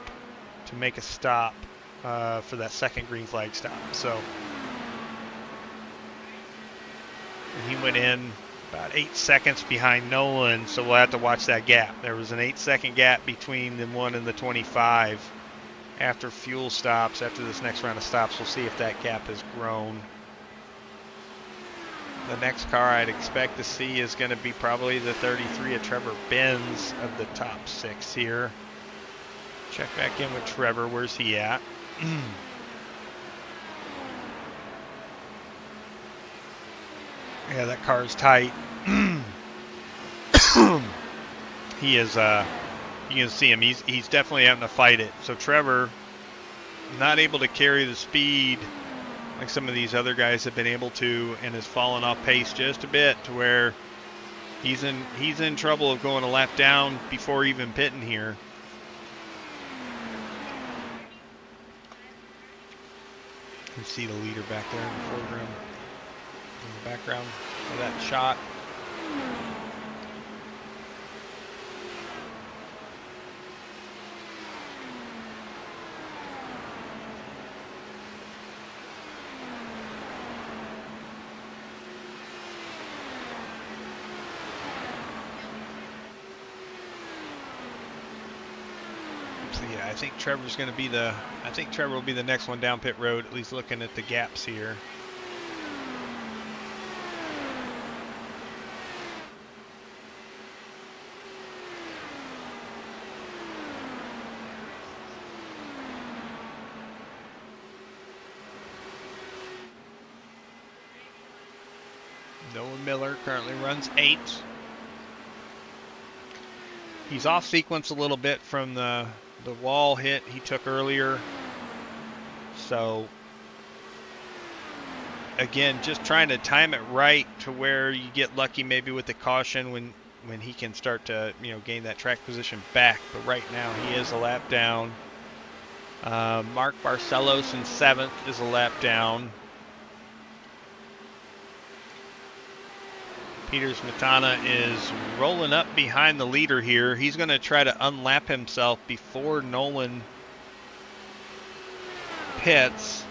to make a stop for that second green flag stop. So and he went in about 8 seconds behind Nolan, so we'll have to watch that gap. There was an 8-second gap between the 1 and the 25. After fuel stops, after this next round of stops, we'll see if that gap has grown. The next car I'd expect to see is going to be probably the 33 of Trevor Benz of the top 6 here. Check back in with Trevor. Where's he at? Yeah, that car is tight. He is, you can see him. He's definitely having to fight it. So Trevor, not able to carry the speed like some of these other guys have been able to, and has fallen off pace just a bit to where he's in trouble of going a lap down before even pitting here. You can see the leader back there in the foreground, in the background of that shot. Yeah, I think Trevor's going to be I think Trevor will be the next one down pit road, at least looking at the gaps here. Noah Miller currently runs 8th. He's off sequence a little bit from the wall hit he took earlier. So again, just trying to time it right to where you get lucky maybe with the caution when he can start to, you know, gain that track position back. But right now he is a lap down. Mark Barcelos in 7th is a lap down. Peter Smetana is rolling up behind the leader here. He's going to try to unlap himself before Nolan pits,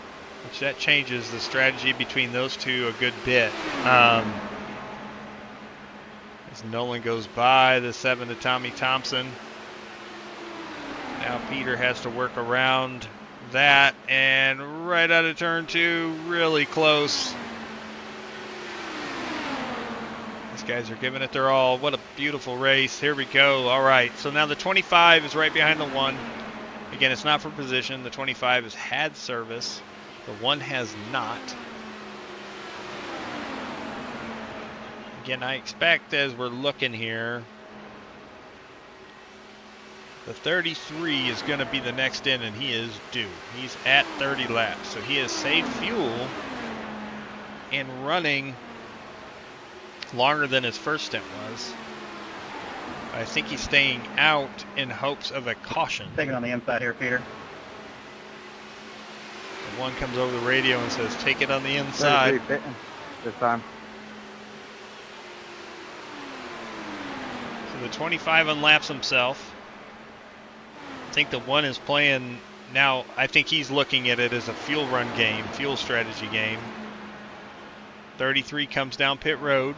which that changes the strategy between those two a good bit. As Nolan goes by the 7 to Tommy Thompson. Now Peter has to work around that, and right out of turn 2, really close. Guys are giving it their all. What a beautiful race. Here we go. All right, so now the 25 is right behind the 1. Again, it's not for position. The 25 has had service. The 1 has not. Again, I expect as we're looking here, the 33 is going to be the next in, and he is due. He's at 30 laps, so he has saved fuel and running longer than his first stint was. I think he's staying out in hopes of a caution. Taking on the inside here, Peter. The 1 comes over the radio and says, take it on the inside. This time. So the 25 unlaps himself. I think the 1 is playing now. I think he's looking at it as a fuel run game, fuel strategy game. 33 comes down pit road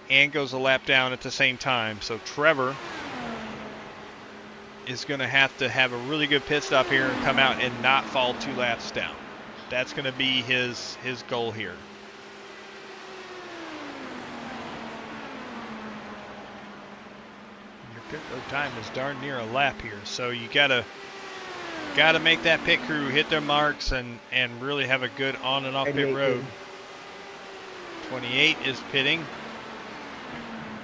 and goes a lap down at the same time. So Trevor is going to have a really good pit stop here and come out and not fall 2 laps down. That's going to be his goal here. Your pit road time is darn near a lap here, so you gotta make that pit crew hit their marks and really have a good on and off pit road. 28 is pitting.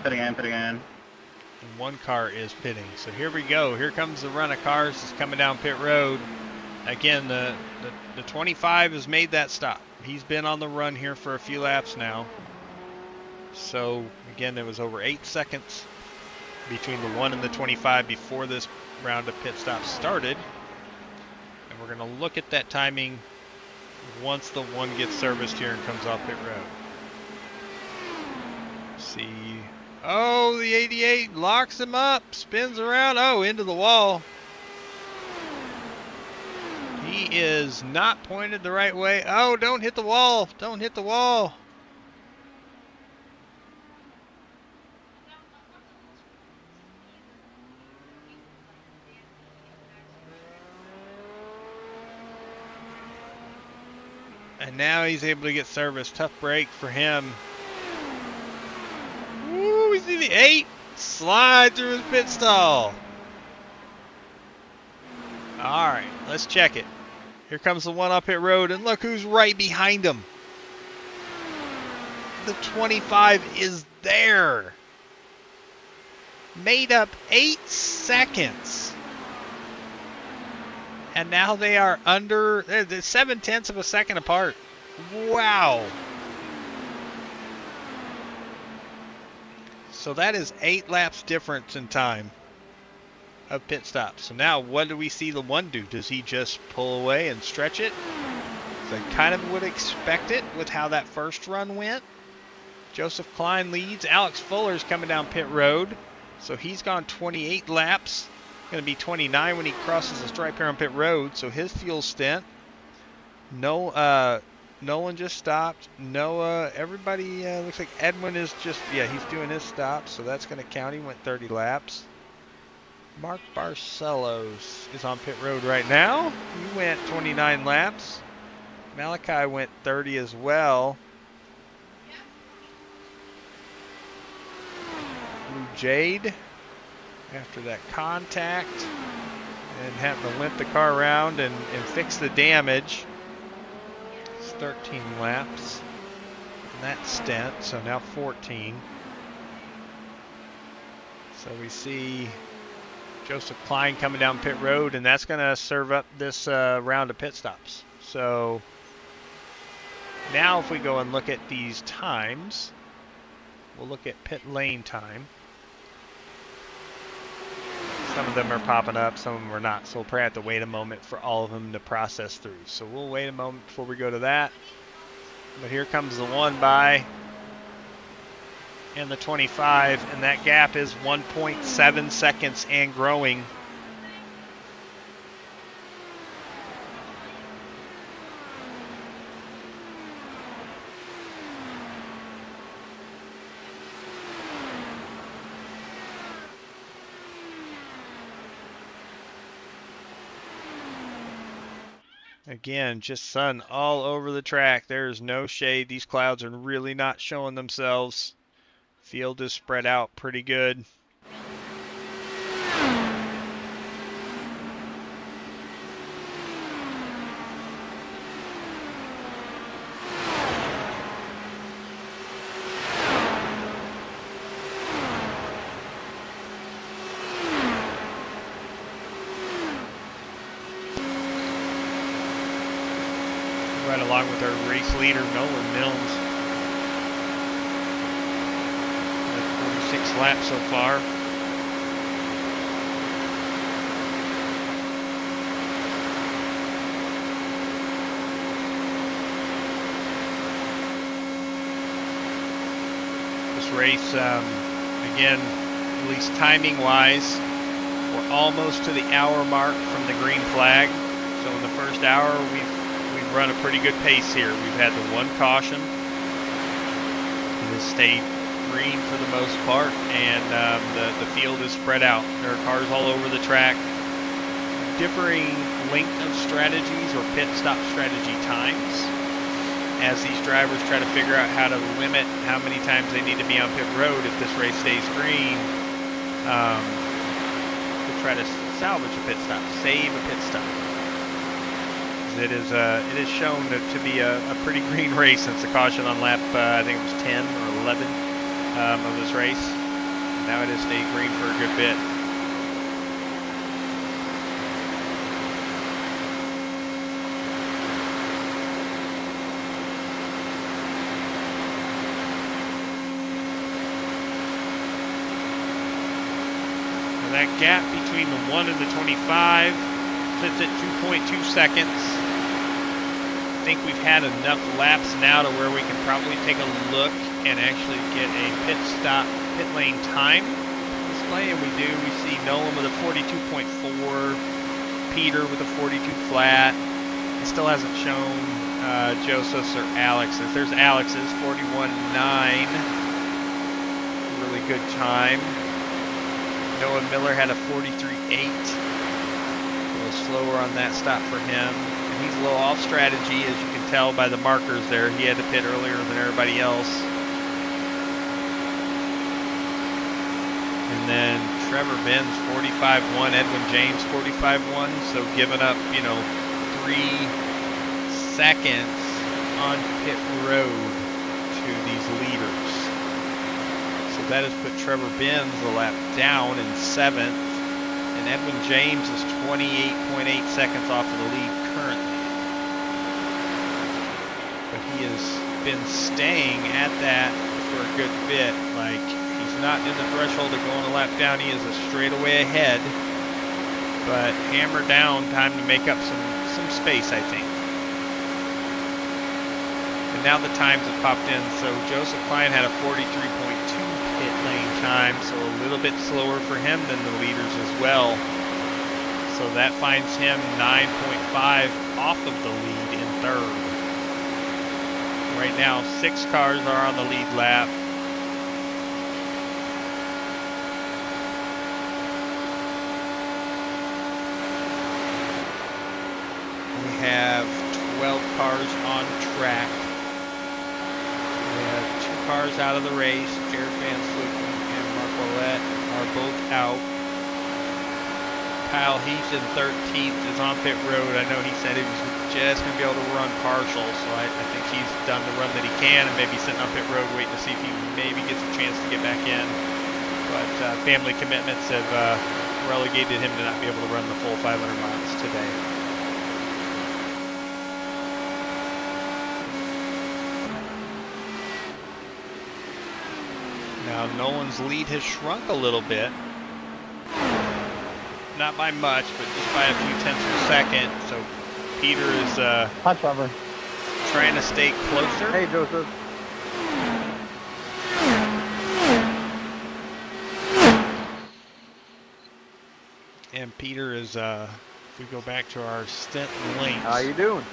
Pitting in. And 1 car is pitting. So here we go. Here comes the run of cars. It's coming down pit road. Again, the 25 has made that stop. He's been on the run here for a few laps now. So again, there was over 8 seconds between the 1 and the 25 before this round of pit stops started. And we're going to look at that timing once the 1 gets serviced here and comes off pit road. See. Oh, the 88 locks him up, spins around. Oh, into the wall. He is not pointed the right way. Oh, don't hit the wall. Don't hit the wall. And now he's able to get service. Tough break for him. Woo, we see the 8 slide through his pit stall. All right, let's check it. Here comes the 1 up pit road, and look who's right behind him. The 25 is there. Made up 8 seconds. And now they are under, they're 0.7 of a second apart. Wow. So that is 8 laps difference in time of pit stops. So now what do we see the one do? Does he just pull away and stretch it? So I kind of would expect it with how that first run went. Joseph Klein leads. Alex Fuller's coming down pit road. So he's gone 28 laps. Going to be 29 when he crosses the stripe here on pit road. So his fuel stint. Nolan just stopped. Noah, everybody looks like Edwin is just, he's doing his stop. So that's going to count. He went 30 laps. Mark Barcelos is on pit road right now. He went 29 laps. Malachi went 30 as well. Blue Jade, after that contact and having to limp the car around and fix the damage. It's 13 laps in that stint, so now 14. So we see Joseph Klein coming down pit road, and that's going to serve up this round of pit stops. So now if we go and look at these times, we'll look at pit lane time. Some of them are popping up, some of them are not, so we'll probably have to wait a moment for all of them to process through. So we'll wait a moment before we go to that. But here comes the one by and the 25, and that gap is 1.7 seconds and growing. Again, just sun all over the track. There's no shade. These clouds are really not showing themselves. Field is spread out pretty good. Right along with our race leader, Nolan Mills. 46 laps so far. This race, again, at least timing-wise, we're almost to the hour mark from the green flag. So in the first hour, we've run a pretty good pace here. We've had the one caution. It has stayed green for the most part, and the field is spread out. There are cars all over the track. Differing length of strategies or pit stop strategy times as these drivers try to figure out how to limit how many times they need to be on pit road if this race stays green. To try to salvage a pit stop, save a pit stop. It is shown to be a pretty green race since the caution on lap, I think it was 10 or 11 of this race. Now it has stayed green for a good bit. And that gap between the 1 and the 25 sits at 2.2 seconds. I think we've had enough laps now to where we can probably take a look and actually get a pit stop, pit lane time display, and we do. We see Nolan with a 42.4, Peter with a 42 flat. It still hasn't shown Joseph's or Alex's. There's Alex's 41.9, really good time. Noah Miller had a 43.8, a little slower on that stop for him. He's a little off strategy, as you can tell by the markers there. He had to pit earlier than everybody else. And then Trevor Benz, 45.1, Edwin James, 45.1. So giving up, 3 seconds on pit road to these leaders. So that has put Trevor Benz a lap down in 7th. And Edwin James is 28.8 seconds off of the lead currently. But he has been staying at that for a good bit. Like, he's not in the threshold of going a lap down. He is a straightaway ahead. But hammer down, time to make up some space, I think. And now the times have popped in. So Joseph Klein had a 43.2 pit lane time, so a little bit slower for him than the leaders as well. So that finds him 9.5 off of the lead in third. Right now, 6 cars are on the lead lap. We have 12 cars on track. We have 2 cars out of the race. Jared Van Fluken and Mark Willett are both out. Kyle Heath in 13th is on pit road. I know he said he was just going to be able to run partial, so I think he's done the run that he can and maybe sitting on pit road waiting to see if he maybe gets a chance to get back in. But family commitments have relegated him to not be able to run the full 500 miles today. Now Nolan's lead has shrunk a little bit. Not by much, but just by a few tenths of a second. So Peter is Hi, Trevor. trying to stay closer. Hey, Joseph. And Peter is, if we go back to our stint lengths. How you doing?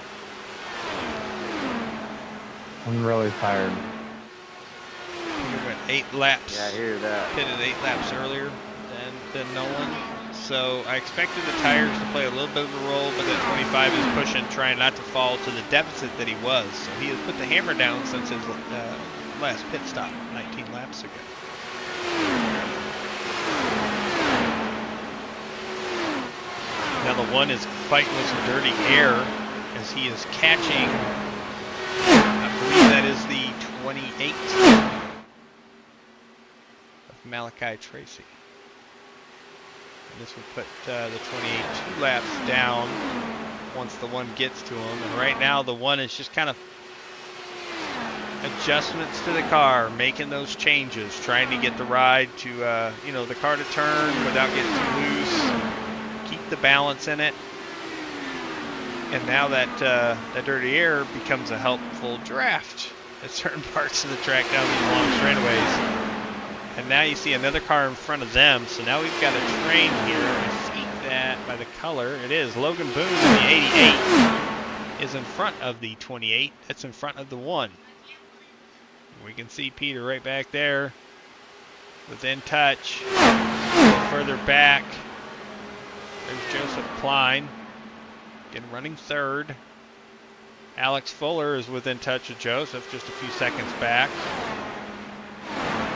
I'm really tired. Peter went 8 laps. Yeah, I hear that. Pitted 8 laps earlier than Nolan. So I expected the tires to play a little bit of a role, but that 25 is pushing, trying not to fall to the deficit that he was. So he has put the hammer down since his last pit stop 19 laps ago. Now the 1 is fighting with some dirty air as he is catching, I believe that is the 28 of Malachi Tracy. This would put the 28 2 laps down once the 1 gets to him. And right now the 1 is just kind of adjustments to the car, making those changes, trying to get the ride to, the car to turn without getting too loose, keep the balance in it. And now that dirty air becomes a helpful draft at certain parts of the track down these long straightaways. And now you see another car in front of them, so now we've got a train here. I see that by the color. It is Logan Boone in the 88 is in front of the 28. That's in front of the 1. We can see Peter right back there within touch. Further back, there's Joseph Klein again running third. Alex Fuller is within touch of Joseph, just a few seconds back.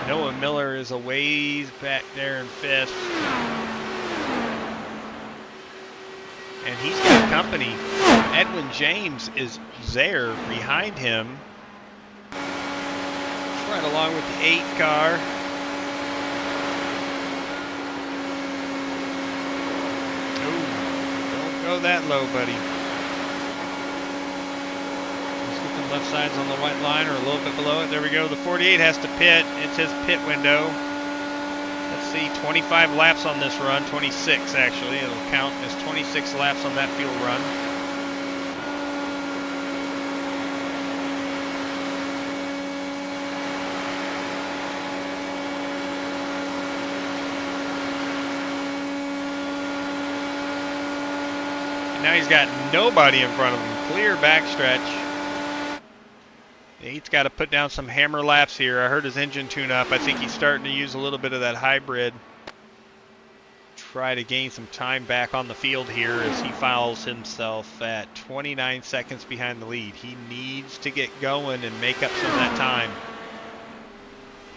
Noah Miller is a ways back there in 5th. And he's got company. Edwin James is there behind him. He's right along with the 8 car. Oh, don't go that low, buddy. Left side's on the white line or a little bit below it. There we go. The 48 has to pit. It's his pit window. Let's see, 25 laps on this run. 26 actually. It'll count as 26 laps on that field run. And now he's got nobody in front of him. Clear backstretch. He's got to put down some hammer laps here. I heard his engine tune up. I think he's starting to use a little bit of that hybrid. Try to gain some time back on the field here as he files himself at 29 seconds behind the lead. He needs to get going and make up some of that time.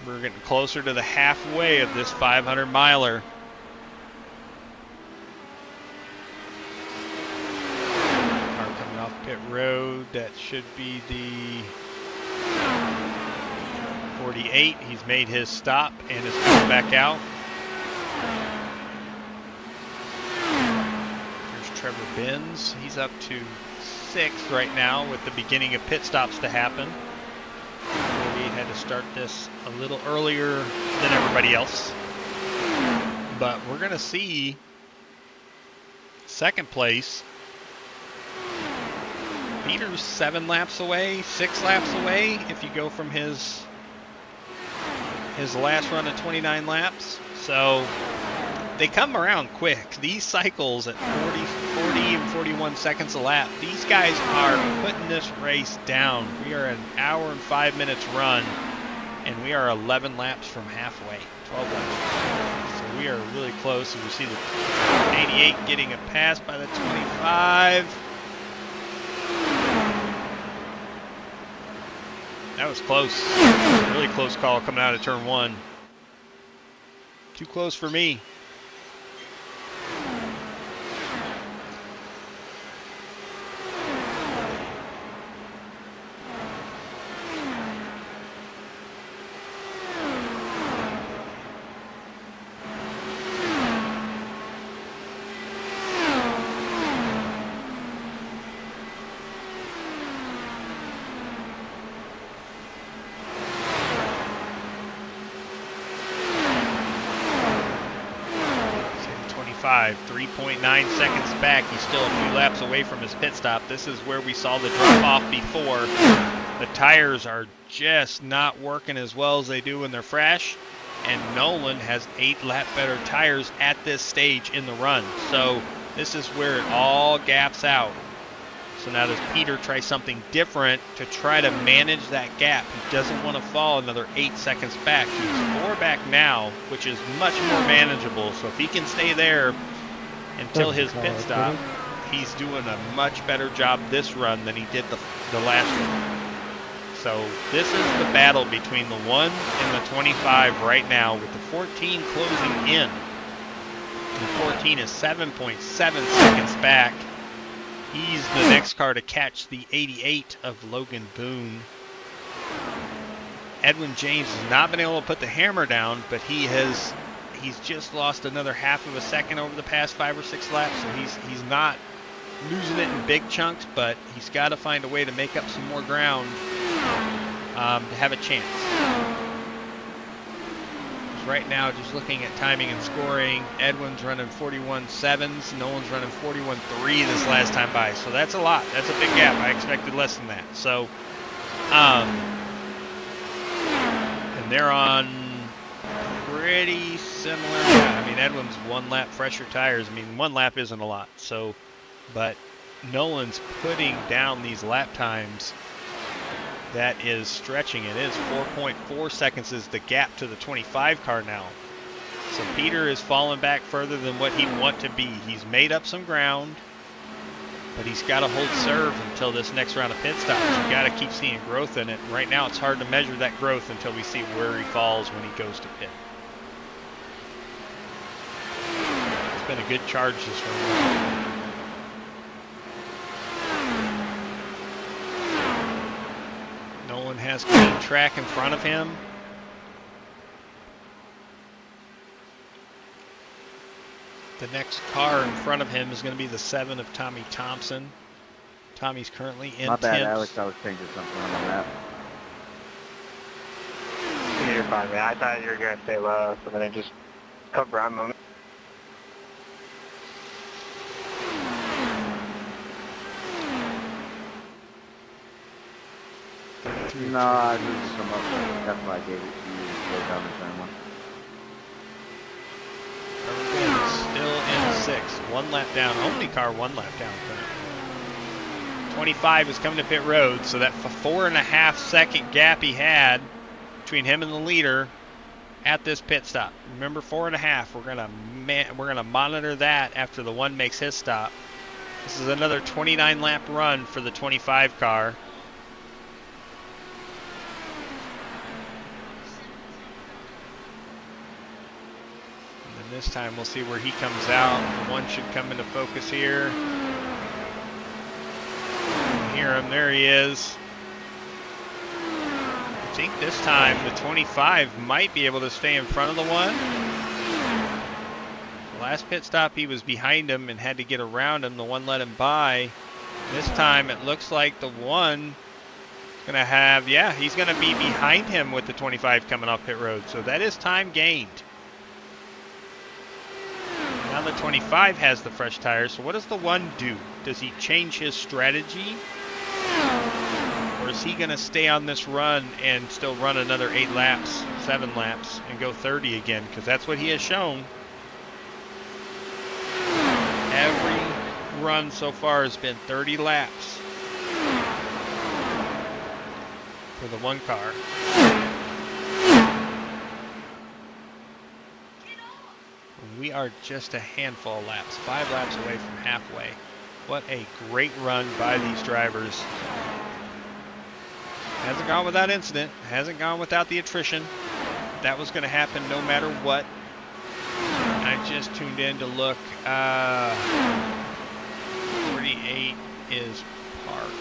We're getting closer to the halfway of this 500 miler. Car coming off pit road. That should be the 48. He's made his stop and is coming back out. There's Trevor Benz. He's up to 6th right now with the beginning of pit stops to happen. We had to start this a little earlier than everybody else. But we're going to see second place. Peter's 7 laps away, 6 laps away if you go from his last run of 29 laps. So they come around quick. These cycles at 40 and 41 seconds a lap, these guys are putting this race down. We are an hour and 5 minutes run, and we are 11 laps from halfway, 12 laps. So we are really close. And you see the 88 getting a pass by the 25. That was close. Really close call coming out of turn 1. Too close for me. Five, 3.9 seconds back. He's still a few laps away from his pit stop. This is where we saw the drop off before. The tires are just not working as well as they do when they're fresh, and Nolan has 8 lap better tires at this stage in the run. So this is where it all gaps out. So now does Peter try something different to try to manage that gap? He doesn't want to fall another 8 seconds back. He's 4 back now, which is much more manageable. So if he can stay there until his pit stop, he's doing a much better job this run than he did the last run. So this is the battle between the 1 and the 25 right now, with the 14 closing in. The 14 is 7.7 seconds back. He's the next car to catch the 88 of Logan Boone. Edwin James has not been able to put the hammer down, but he's just lost another half of a second over the past 5 or 6 laps, so he's not losing it in big chunks, but he's got to find a way to make up some more ground to have a chance. Right now, just looking at timing and scoring, Edwin's running 41.7s, Nolan's running 41.3 this last time by. So that's a lot. That's a big gap. I expected less than that. So, and they're on pretty similar. I mean, Edwin's 1 lap fresher tires. I mean, 1 lap isn't a lot. So, but Nolan's putting down these lap times. That is stretching it. It is 4.4 seconds is the gap to the 25 car now. So Peter is falling back further than what he'd want to be. He's made up some ground, but he's got to hold serve until this next round of pit stops. You've got to keep seeing growth in it. Right now it's hard to measure that growth until we see where he falls when he goes to pit. It's been a good charge this run. Nolan has clean track in front of him. The next car in front of him is going to be the 7 of Tommy Thompson. Tommy's currently in 10th. My bad, Alex. I was changing something on the map. You're fine, man. I thought you were going to stay low, so then just cover on moment. No, I moved some up. That's why I gave it to you to slow down the turn 1. Still in 6th. 1 lap down. Only car 1 lap down currently. 25 is coming to pit road, so that 4.5 second gap he had between him and the leader at this pit stop. Remember, 4.5. We're gonna monitor that after the 1 makes his stop. This is another 29 lap run for the 25 car. This time we'll see where he comes out. The 1 should come into focus here. Hear him, there he is. I think this time the 25 might be able to stay in front of the 1. The last pit stop he was behind him and had to get around him. The one let him by. This time it looks like the one is going to have, yeah, he's going to be behind him with the 25 coming off pit road. So that is time gained. Now the 25 has the fresh tires. So what does the one do? Does he change his strategy? Or is he going to stay on this run and still run another 8 laps, 7 laps, and go 30 again? Because that's what he has shown. Every run so far has been 30 laps for the one car. We are just a handful of laps, 5 laps away from halfway. What a great run by these drivers. Hasn't gone without incident, hasn't gone without the attrition. That was going to happen no matter what. I just tuned in to look. 48 is parked.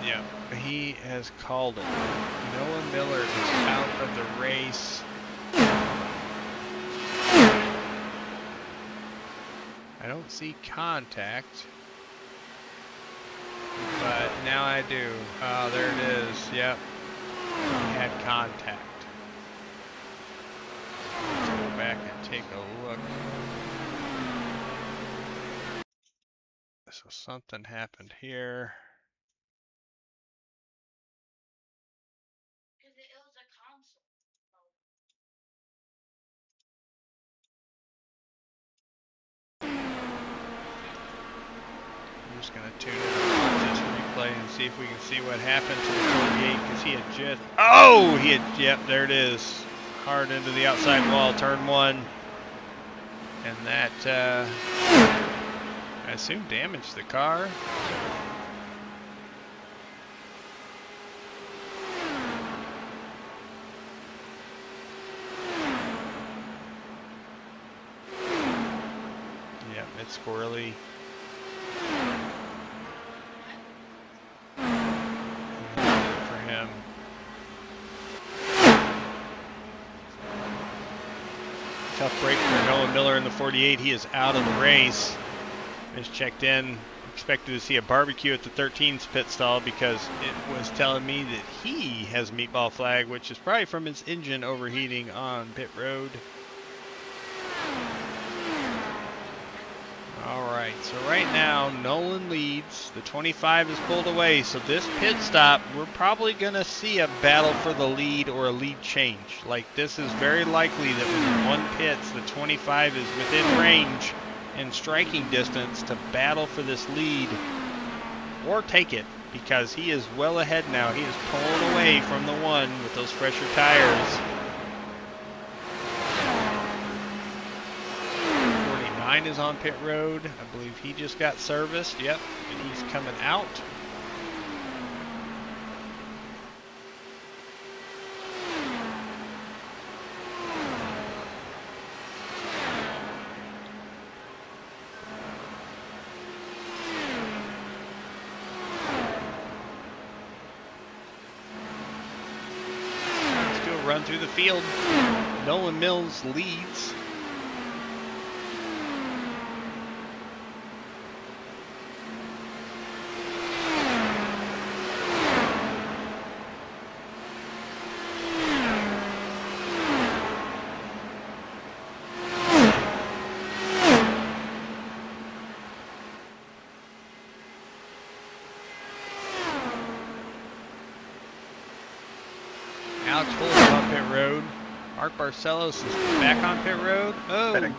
Yeah, he has called it. Noah Miller is out of the race. I don't see contact, but now I do. Oh, there it is. Yep, he had contact. Let's go back and take a look. So something happened here. I'm just going to tune in and watch this replay and see if we can see what happened to the 48, because he had just, oh, he had, yep, there it is. Hard into the outside wall, turn 1. And that, I assume damaged the car. Yep, it's squirrely. For him. Tough break for Noah Miller in the 48. He is out of the race. Just checked in. Expected to see a barbecue at the 13's pit stall because it was telling me that he has a meatball flag, which is probably from his engine overheating on pit road. Alright, so right now Nolan leads. The 25 is pulled away, so this pit stop, we're probably going to see a battle for the lead or a lead change. Like, this is very likely that when one pits, the 25 is within range and striking distance to battle for this lead or take it, because he is well ahead now. He is pulling away from the one with those fresher tires. 49 is on pit road. I believe he just got serviced. Yep, and he's coming out. Let's do a run through the field. Nolan Mills leads. Alex Fuller is on pit road. Mark Barcelos is back on pit road. Oh.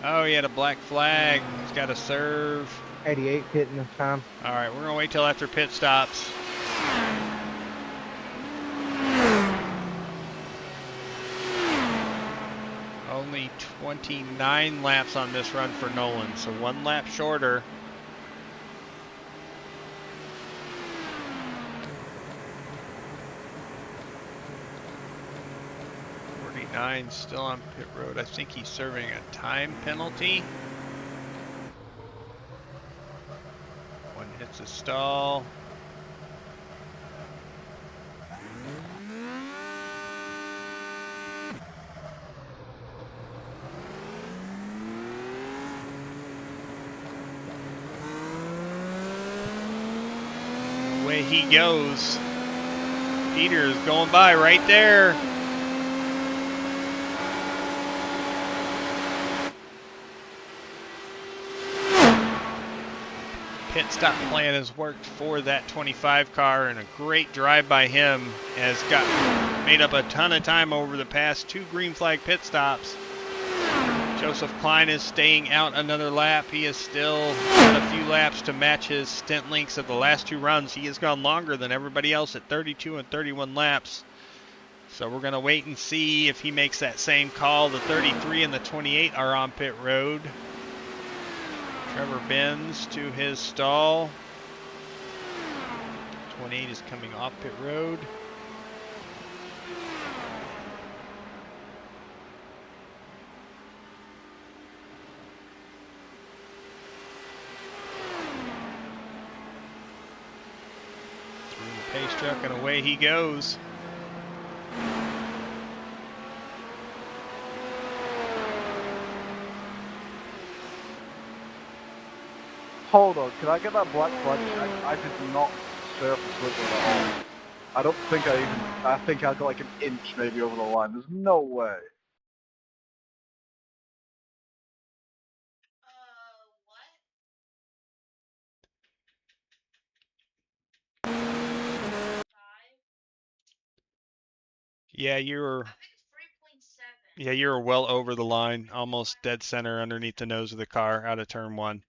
Oh, he had a black flag. He's got to serve. 88 pitting this time. All right, we're going to wait till after pit stops. Only 29 laps on this run for Nolan, so 1 lap shorter. Still on pit road. I think he's serving a time penalty. One hits a stall. away he goes. Peter's going by right there. Pit stop plan has worked for that 25 car, and a great drive by him has made up a ton of time over the past 2 green flag pit stops. Joseph Klein is staying out another lap. He has still got a few laps to match his stint lengths of the last 2 runs. He has gone longer than everybody else at 32 and 31 laps. So we're going to wait and see if he makes that same call. The 33 and the 28 are on pit road. Trevor Benz to his stall. 28 is coming off pit road. Through the pace truck and away he goes. Hold on, can I get that black flag check? I did not surface with it at all. I don't think I think I got like an inch maybe over the line. There's no way. Yeah, you were well over the line, almost dead center underneath the nose of the car out of turn 1.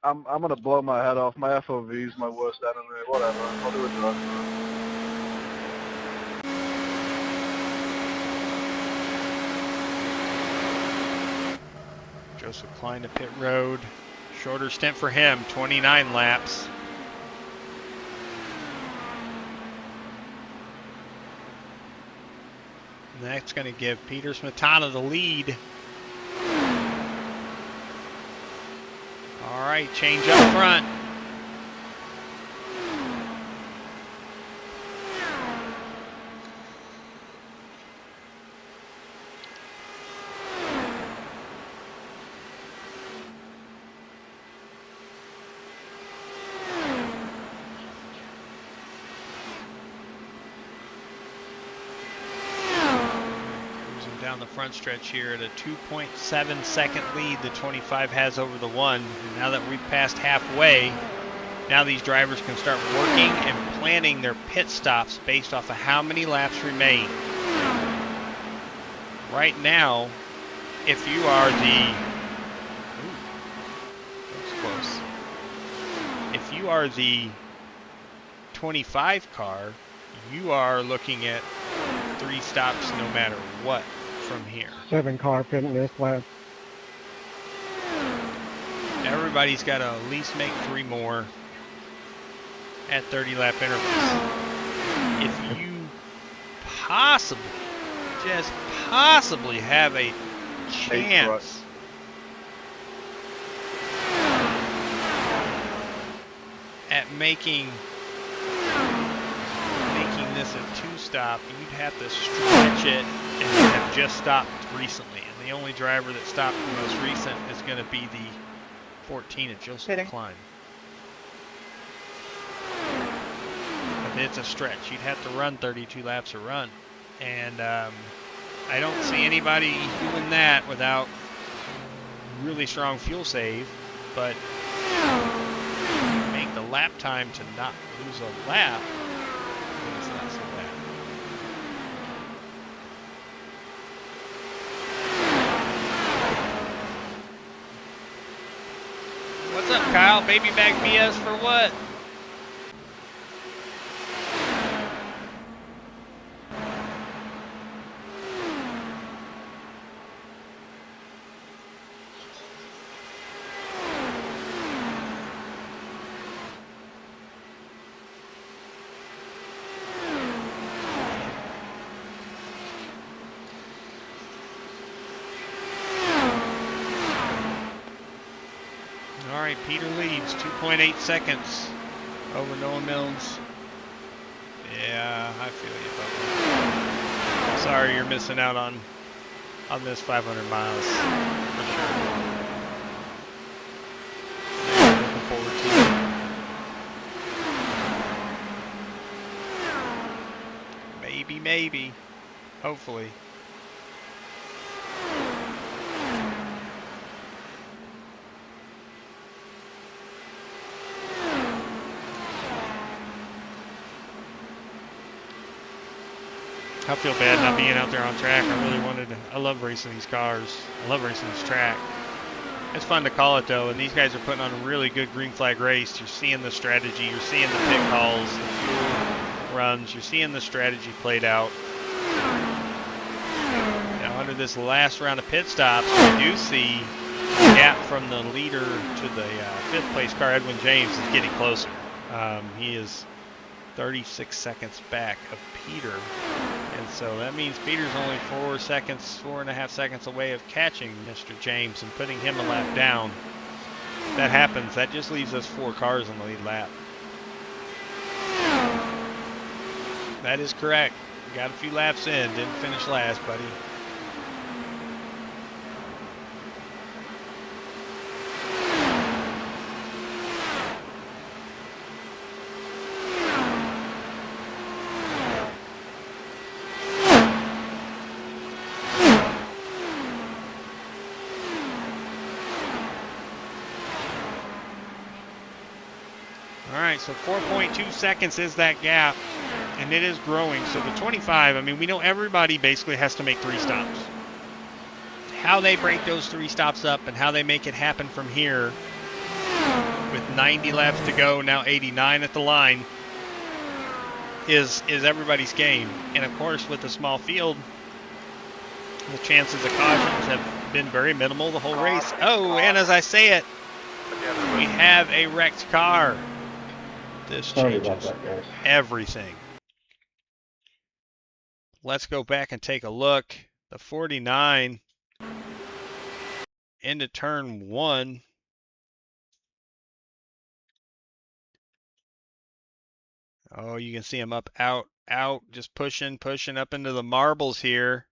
I'm gonna blow my head off. My FOV is my worst enemy. Whatever. I'll do it done. Joseph Klein to pit road. Shorter stint for him, 29 laps. And that's going to give Peter Smetana the lead. All right, change up front. Down the front stretch here at a 2.7 second lead the 25 has over the 1. And now that we've passed halfway, now these drivers can start working and planning their pit stops based off of how many laps remain. Right now, if you are that's close. If you are the 25 car, you are looking at 3 stops no matter what from here. 7 car pitting this lap. Everybody's got to at least make 3 more at 30 lap intervals. If you possibly, just possibly have a chance at making this a 2-stop, you'd have to stretch it and have just stopped recently. And the only driver that stopped the most recent is going to be the 14 at Joseph Klein. But it's a stretch. You'd have to run 32 laps a run. And I don't see anybody doing that without really strong fuel save. But make the lap time to not lose a lap. It's not so bad. What's up, Kyle? Baby back BS for what? Peter leads 2.8 seconds over Noah Mills. Yeah, I feel you, Bubba. Sorry you're missing out on this 500 miles for sure. Looking forward to it. Maybe. Hopefully. I feel bad not being out there on track. I really wanted to. I love racing these cars. I love racing this track. It's fun to call it though, and these guys are putting on a really good green flag race. You're seeing the strategy, you're seeing the pit calls, the fuel runs, you're seeing the strategy played out. Now under this last round of pit stops, we do see the gap from the leader to the fifth place car, Edwin James, is getting closer. He is 36 seconds back of Peter. And so that means Peter's only 4.5 seconds away of catching Mr. James and putting him a lap down. If that happens, that just leaves us 4 cars on the lead lap. That is correct. Got a few laps in, didn't finish last, buddy. So 4.2 seconds is that gap, and it is growing. So the 25, I mean, we know everybody basically has to make 3 stops. How they break those 3 stops up and how they make it happen from here with 90 laps to go, now 89 at the line, is everybody's game. And of course, with the small field, the chances of cautions have been very minimal the whole race. Oh, and as I say it, we have a wrecked car. This changes everything. Let's go back and take a look. The 49 into turn 1. Oh, you can see him up, out, just pushing up into the marbles here.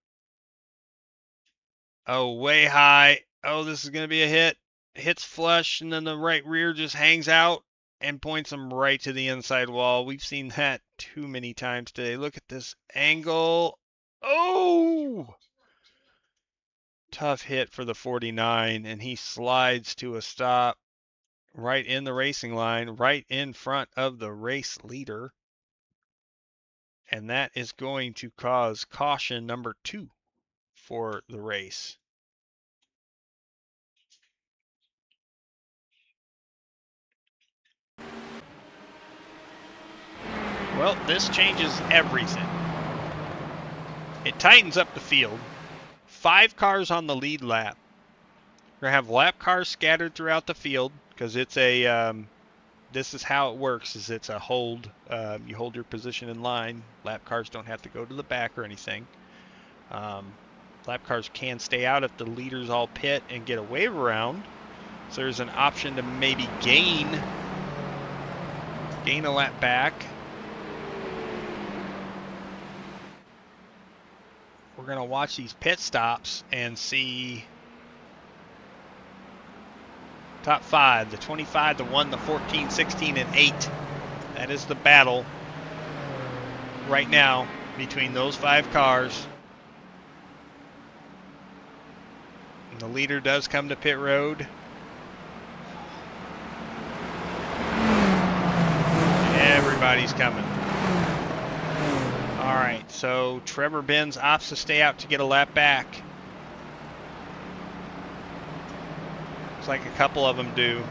Oh, way high. Oh, this is going to be a hit. Hits flush, and then the right rear just hangs out and points him right to the inside wall. We've seen that too many times today. Look at this angle. Oh! Tough hit for the 49, and he slides to a stop right in the racing line, right in front of the race leader. And that is going to cause caution number 2 for the race. Well, this changes everything. It tightens up the field. 5 cars on the lead lap. We're going to have lap cars scattered throughout the field because it's a, this is how it works, is it's a hold. You hold your position in line. Lap cars don't have to go to the back or anything. Lap cars can stay out if the leaders all pit and get a wave around. So there's an option to maybe gain a lap back. We're going to watch these pit stops and see top 5, the 25, the 1, the 14, 16, and 8. That is the battle right now between those 5 cars. And the leader does come to pit road. Everybody's coming. All right, so Trevor Benz opts to stay out to get a lap back. Looks like a couple of them do.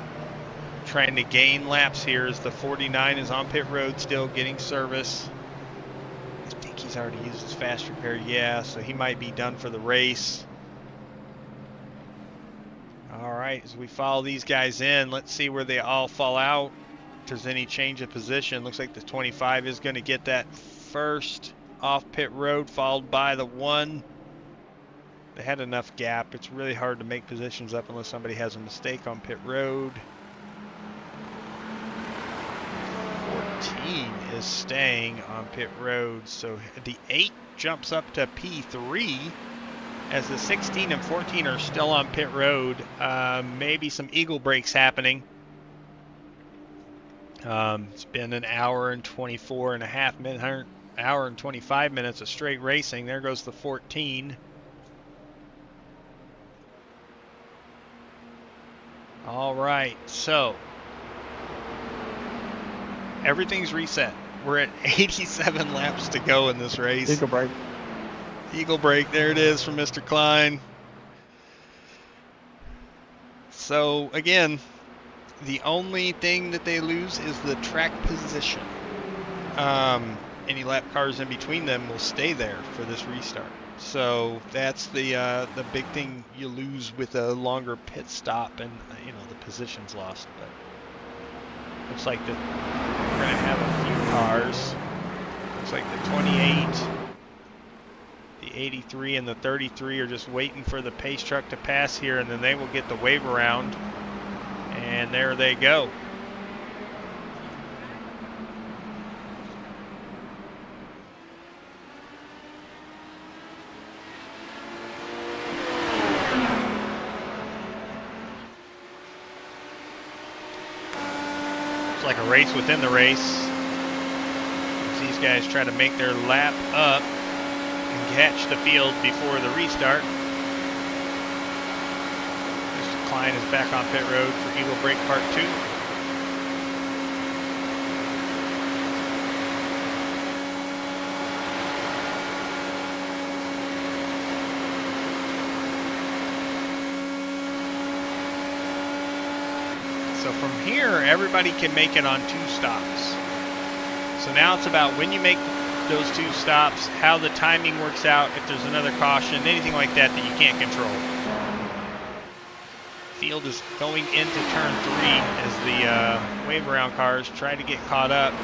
Trying to gain laps here as the 49 is on pit road still getting service. I think he's already used his fast repair. Yeah, so he might be done for the race. All right, as we follow these guys in, let's see where they all fall out. If there's any change of position, looks like the 25 is going to get that first off pit road, followed by the 1. They had enough gap. It's really hard to make positions up unless somebody has a mistake on pit road. 14 is staying on pit road, so the 8 jumps up to P3 as the 16 and 14 are still on pit road. Maybe some eagle breaks happening. It's been an hour and 24 and a half minutes, hour and 25 minutes of straight racing. There goes the 14. All right, so everything's reset. We're at 87 laps to go in this race. Eagle break. Eagle break, there it is from Mr. Klein. So again, the only thing that they lose is the track position. Any lap cars in between them will stay there for this restart. So that's the big thing you lose with a longer pit stop, and the position's lost. But looks like we're gonna have a few cars. Looks like the 28, the 83, and the 33 are just waiting for the pace truck to pass here, and then they will get the wave around. And there they go. It's like a race within the race. As these guys try to make their lap up and catch the field before the restart. Mr. Klein is back on pit road for Eagle Break Part 2. So from here, everybody can make it on 2 stops. So now it's about when you make those 2 stops, how the timing works out, if there's another caution, anything like that that you can't control. Field is going into turn 3 as the wave around cars try to get caught up.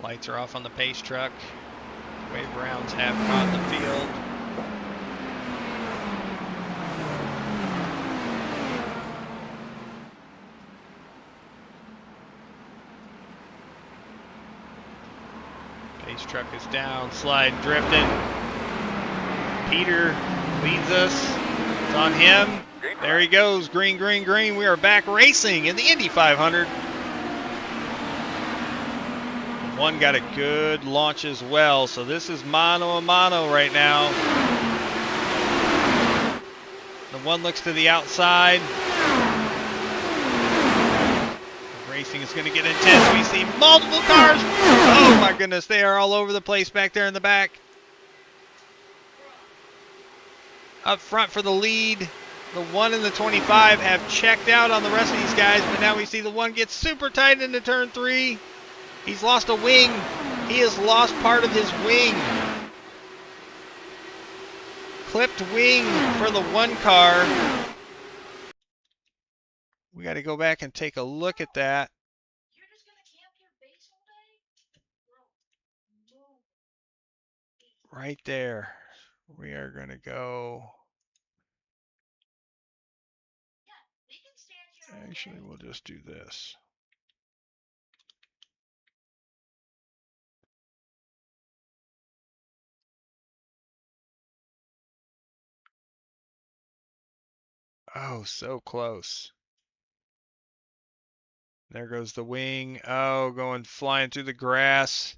Lights are off on the pace truck. Wave rounds have caught the field. Pace truck is down, slide drifting. Peter leads us. It's on him. There he goes. Green, green, green. We are back racing in the Indy 500. One got a good launch as well, so this is mano a mano right now. The one looks to the outside. The racing is going to get intense. We see multiple cars. Oh my goodness, they are all over the place back there in the back. Up front for the lead. The 1 and the 25 have checked out on the rest of these guys, but now we see the 1 get super tight into turn 3. He's lost a wing. He has lost part of his wing. Clipped wing for the 1 car. We got to go back and take a look at that. Right there. We are going to go. Actually, we'll just do this. Oh, so close. There goes the wing. Oh, going flying through the grass.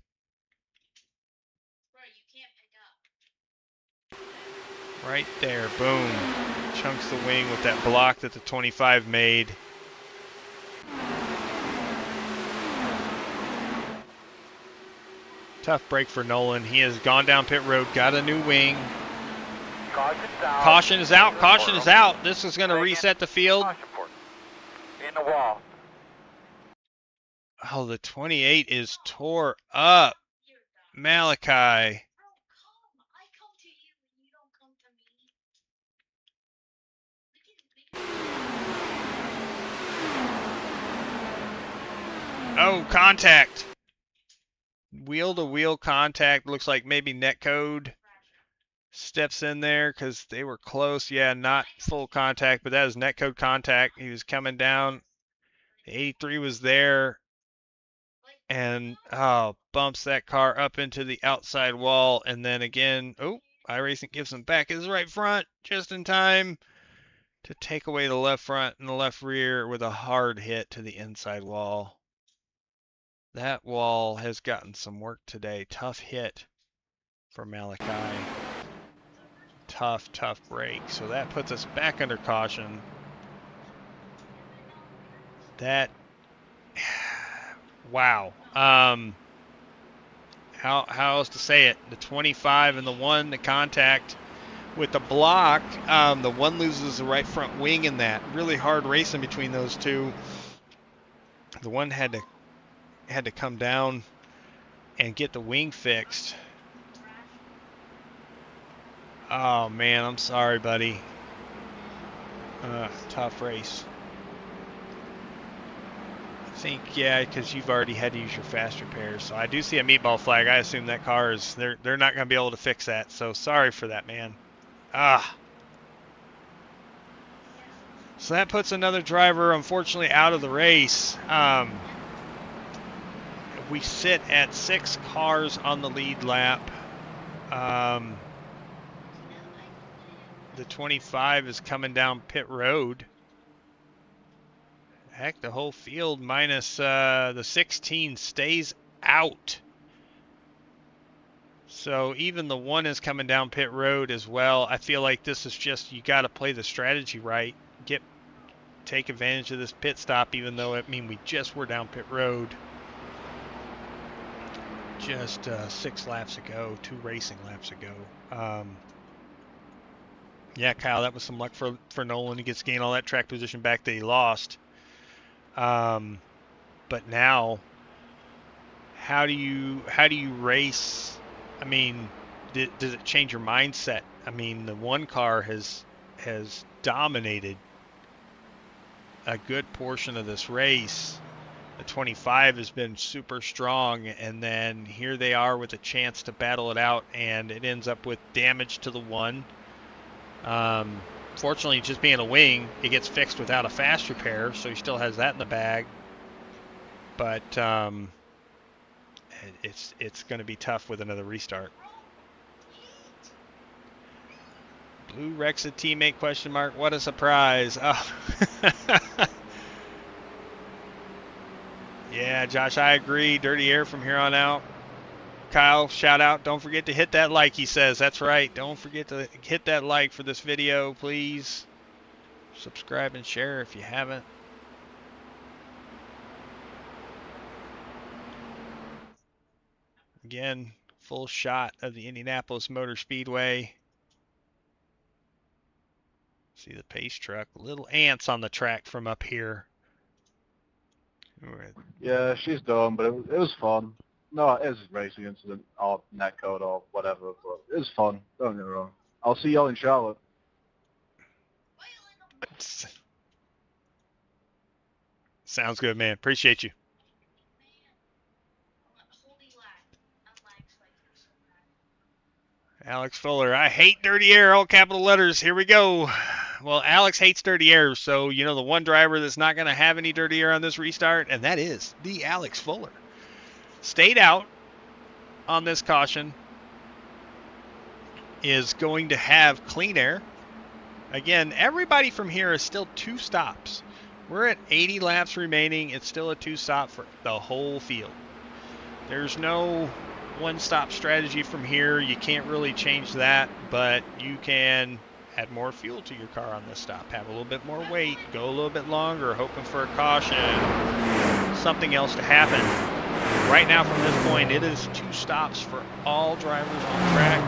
Right there, boom. Chunks the wing with that block that the 25 made. Tough break for Nolan. He has gone down pit road, got a new wing. Caution is out. Caution is out. This is going to reset the field. In the wall. Oh, the 28 is tore up. Malachi. Oh, contact. Wheel-to-wheel contact. Looks like maybe netcode steps in there because they were close. Yeah, not full contact, but that is netcode contact. He was coming down. The 83 was there and bumps that car up into the outside wall. And then again, iRacing gives him back his right front just in time to take away the left front and the left rear with a hard hit to the inside wall. That wall has gotten some work today. Tough hit for Malachi. Tough break. So that puts us back under caution. That, wow. How else to say it? The 25 and the 1, the contact with the block. The 1 loses the right front wing in that. Really hard racing between those two. The 1 had to come down and get the wing fixed. Oh man, I'm sorry, buddy. Tough race. I think, yeah, because you've already had to use your fast repairs. So I do see a meatball flag. I assume that car is, they're not going to be able to fix that. So sorry for that, man. So that puts another driver, unfortunately, out of the race. We sit at 6 cars on the lead lap. The 25 is coming down pit road. Heck, the whole field minus the 16 stays out. So even the 1 is coming down pit road as well. I feel like this is just, you got to play the strategy right. Take advantage of this pit stop, even though we just were down pit road just 6 laps ago, 2 racing laps ago. Yeah, Kyle, that was some luck for Nolan. He gets to gain all that track position back that he lost. But now, how do you race? I mean, does it change your mindset? I mean, the 1 car has dominated a good portion of this race. The 25 has been super strong, and then here they are with a chance to battle it out, and it ends up with damage to the 1. Fortunately, just being a wing, it gets fixed without a fast repair, so he still has that in the bag. But it's going to be tough with another restart. Blue Rexa teammate question mark. What a surprise. Oh. Yeah, Josh, I agree. Dirty air from here on out. Kyle, shout out. Don't forget to hit that like, he says. That's right. Don't forget to hit that like for this video, please. Subscribe and share if you haven't. Again, full shot of the Indianapolis Motor Speedway. See the pace truck. Little ants on the track from up here. Yeah, she's done, but it was fun. No, it was a racing incident or netcode or whatever, but it was fun. Don't get me wrong. I'll see y'all in Charlotte. Sounds good, man. Appreciate you. Alex Fuller, I hate dirty air, all capital letters. Here we go. Well, Alex hates dirty air, so you know the one driver that's not going to have any dirty air on this restart, and that is the Alex Fuller. Stayed out on this caution, is going to have clean air. Again, everybody from here is still 2 stops. We're at 80 laps remaining. It's still a 2-stop for the whole field. There's no one-stop strategy from here. You can't really change that, but you can add more fuel to your car on this stop, have a little bit more weight, go a little bit longer, hoping for a caution, something else to happen. Right now from this point, it is 2 stops for all drivers on track.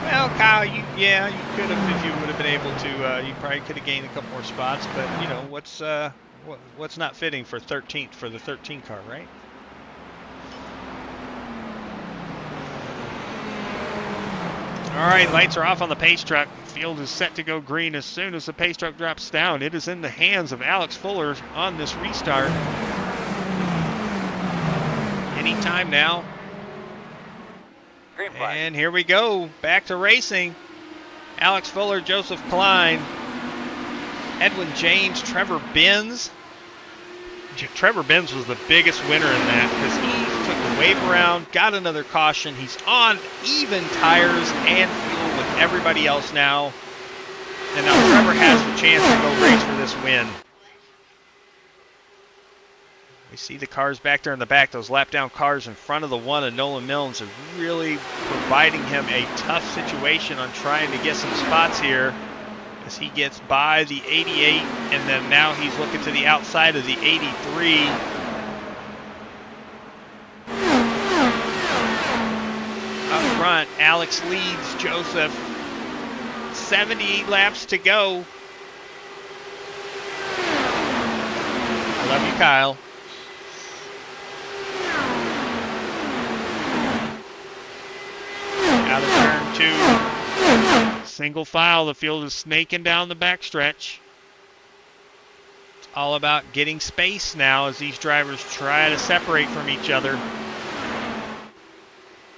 Well, Kyle, you could have if you would have been able to. You probably could have gained a couple more spots, but you know what's not fitting for 13th for the 13 car, right? All right, lights are off on the pace truck. Field is set to go green as soon as the pace truck drops down. It is in the hands of Alex Fuller on this restart. Anytime now. And here we go, back to racing. Alex Fuller, Joseph Klein, Edwin James, Trevor Benz. Trevor Benz was the biggest winner in that because he took the wave around, got another caution. He's on even tires and fuel with everybody else now. And now Trevor has the chance to go race for this win. We see the cars back there in the back. Those lap down cars in front of the one of Nolan Milnes are really providing him a tough situation on trying to get some spots here as he gets by the 88, and then now he's looking to the outside of the 83. Up front, Alex leads Joseph. 78 laps to go. I love you, Kyle. Out of turn 2. Single file, the field is snaking down the backstretch. It's all about getting space now as these drivers try to separate from each other.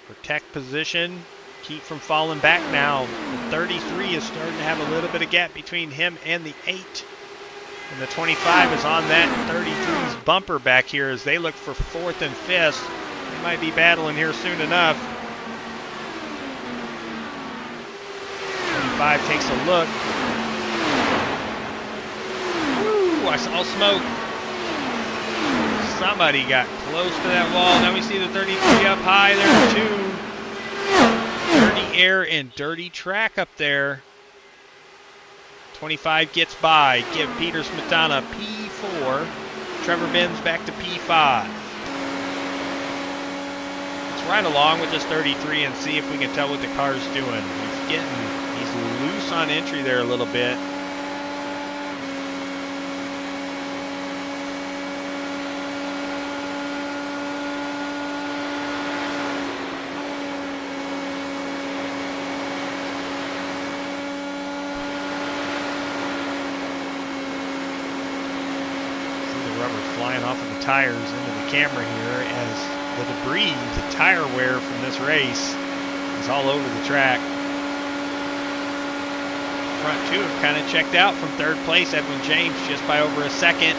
Protect position, keep from falling back now. The 33 is starting to have a little bit of gap between him and the 8. And the 25 is on that 33's bumper back here as they look for 4th and 5th. They might be battling here soon enough. 25 takes a look. Ooh, I saw smoke. Somebody got close to that wall. Now we see the 33 up high there too. Dirty air and dirty track up there. 25 gets by. Give Peter Smetana P4. Trevor Benz back to P5. Let's ride along with this 33 and see if we can tell what the car's doing. He's loose on entry there a little bit. Flying off of the tires into the camera here as the debris, the tire wear from this race is all over the track. Front 2 have kind of checked out from 3rd place. Edwin James just by over a second.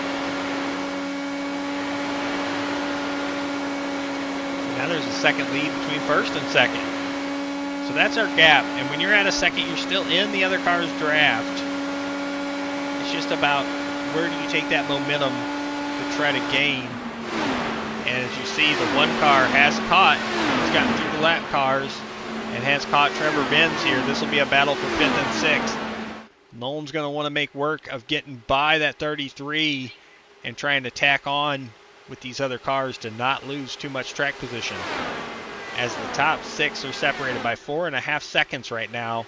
Now there's a second lead between 1st and 2nd. So that's our gap. And when you're at a 2nd, you're still in the other car's draft. It's just about where do you take that momentum to try to gain. And as you see, the one car has caught, he's gotten through the lap cars and has caught Trevor Benz here. This will be a battle for 5th and 6th. Nolan's going to want to make work of getting by that 33 and trying to tack on with these other cars to not lose too much track position. As the top 6 are separated by 4.5 seconds right now.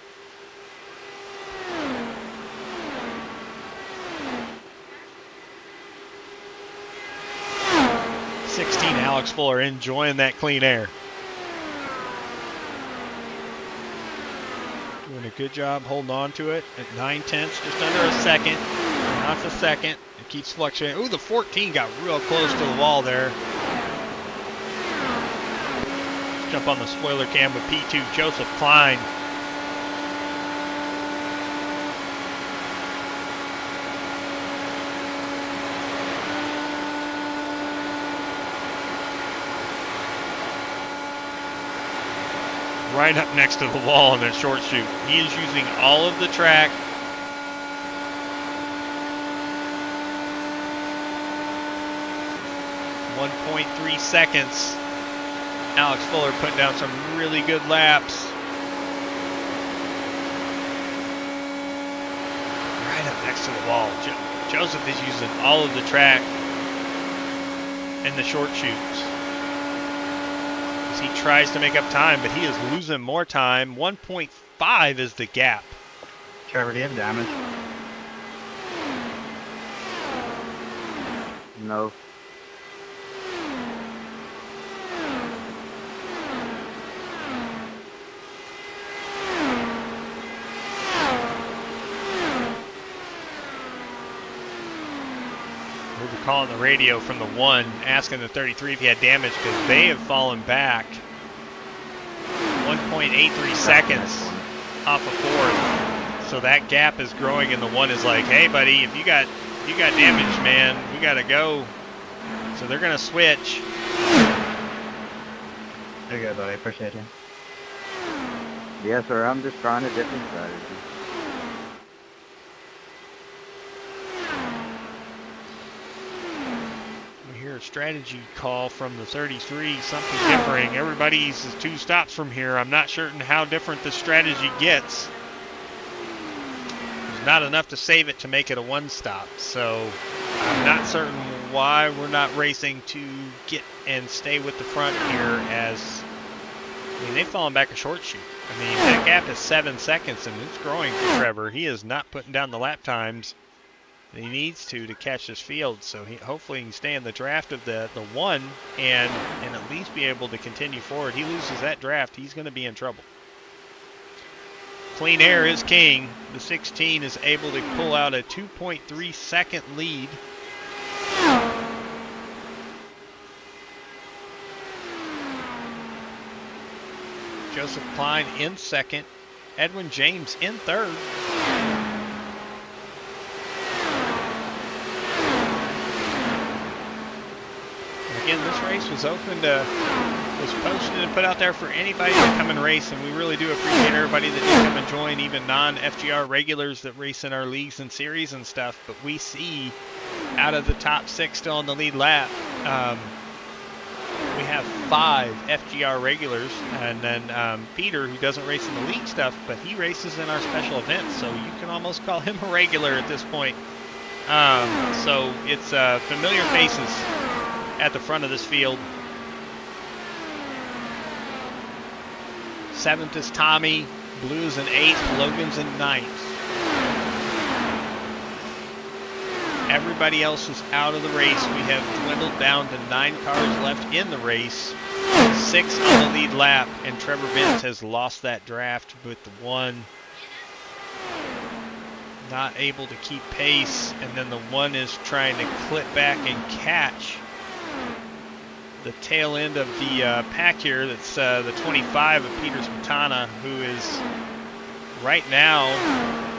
Alex Fuller enjoying that clean air. Doing a good job holding on to it at 9/10, just under a second. Now it's a second. It keeps fluctuating. Ooh, the 14 got real close to the wall there. Let's jump on the spoiler cam with P2, Joseph Klein. Right up next to the wall in that short chute. He is using all of the track. .3 seconds. Alex Fuller putting down some really good laps. Right up next to the wall. Joseph is using all of the track in the short chutes. He tries to make up time, but he is losing more time. 1.5 is the gap. Trevor, do you have damage? No. We're calling the radio from the 1, asking the 33 if he had damage because they have fallen back. 1.83 seconds off of 4th. So that gap is growing, and the one is like, hey, buddy, if you got damage, man, we got to go. So they're going to switch. There you go, buddy. Appreciate you. Yes, sir. I'm just trying a different strategy. We hear a strategy call from the 33, something differing. Everybody's 2 stops from here. I'm not certain how different the strategy gets. There's not enough to save it to make it a 1 stop, so I'm not certain why we're not racing to get and stay with the front here, as I mean, they've fallen back a short shoot. I mean, that gap is 7 seconds, and it's growing for Trevor. He is not putting down the lap times that he needs to catch this field, so hopefully he can stay in the draft of the 1 and at least be able to continue forward. He loses that draft, he's going to be in trouble. Clean air is king. The 16 is able to pull out a 2.3 second lead. Joseph Klein in second. Edwin James in third. Again, this race was posted and put out there for anybody to come and race, and we really do appreciate everybody that did come and join, even non-FGR regulars that race in our leagues and series and stuff. But we see out of the top 6 still on the lead lap, we have 5 FGR regulars, and then Peter, who doesn't race in the league stuff, but he races in our special events, so you can almost call him a regular at this point. So it's familiar faces at the front of this field. 7th is Tommy, Blue's in 8th, Logan's in 9th. Everybody else is out of the race. We have dwindled down to 9 cars left in the race, 6 on the lead lap, and Trevor Vince has lost that draft with the 1. Not able to keep pace, and then the 1 is trying to clip back and catch the tail end of the pack here. That's the 25 of Peter Smetana, who is right now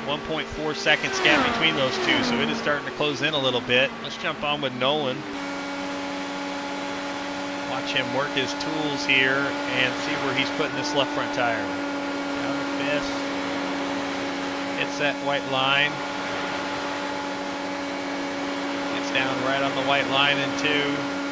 1.4 seconds gap between those 2, so it is starting to close in a little bit. Let's jump on with Nolan. Watch him work his tools here and see where he's putting this left front tire. Down the 5th. Hits that white line. Gets down right on the white line in 2.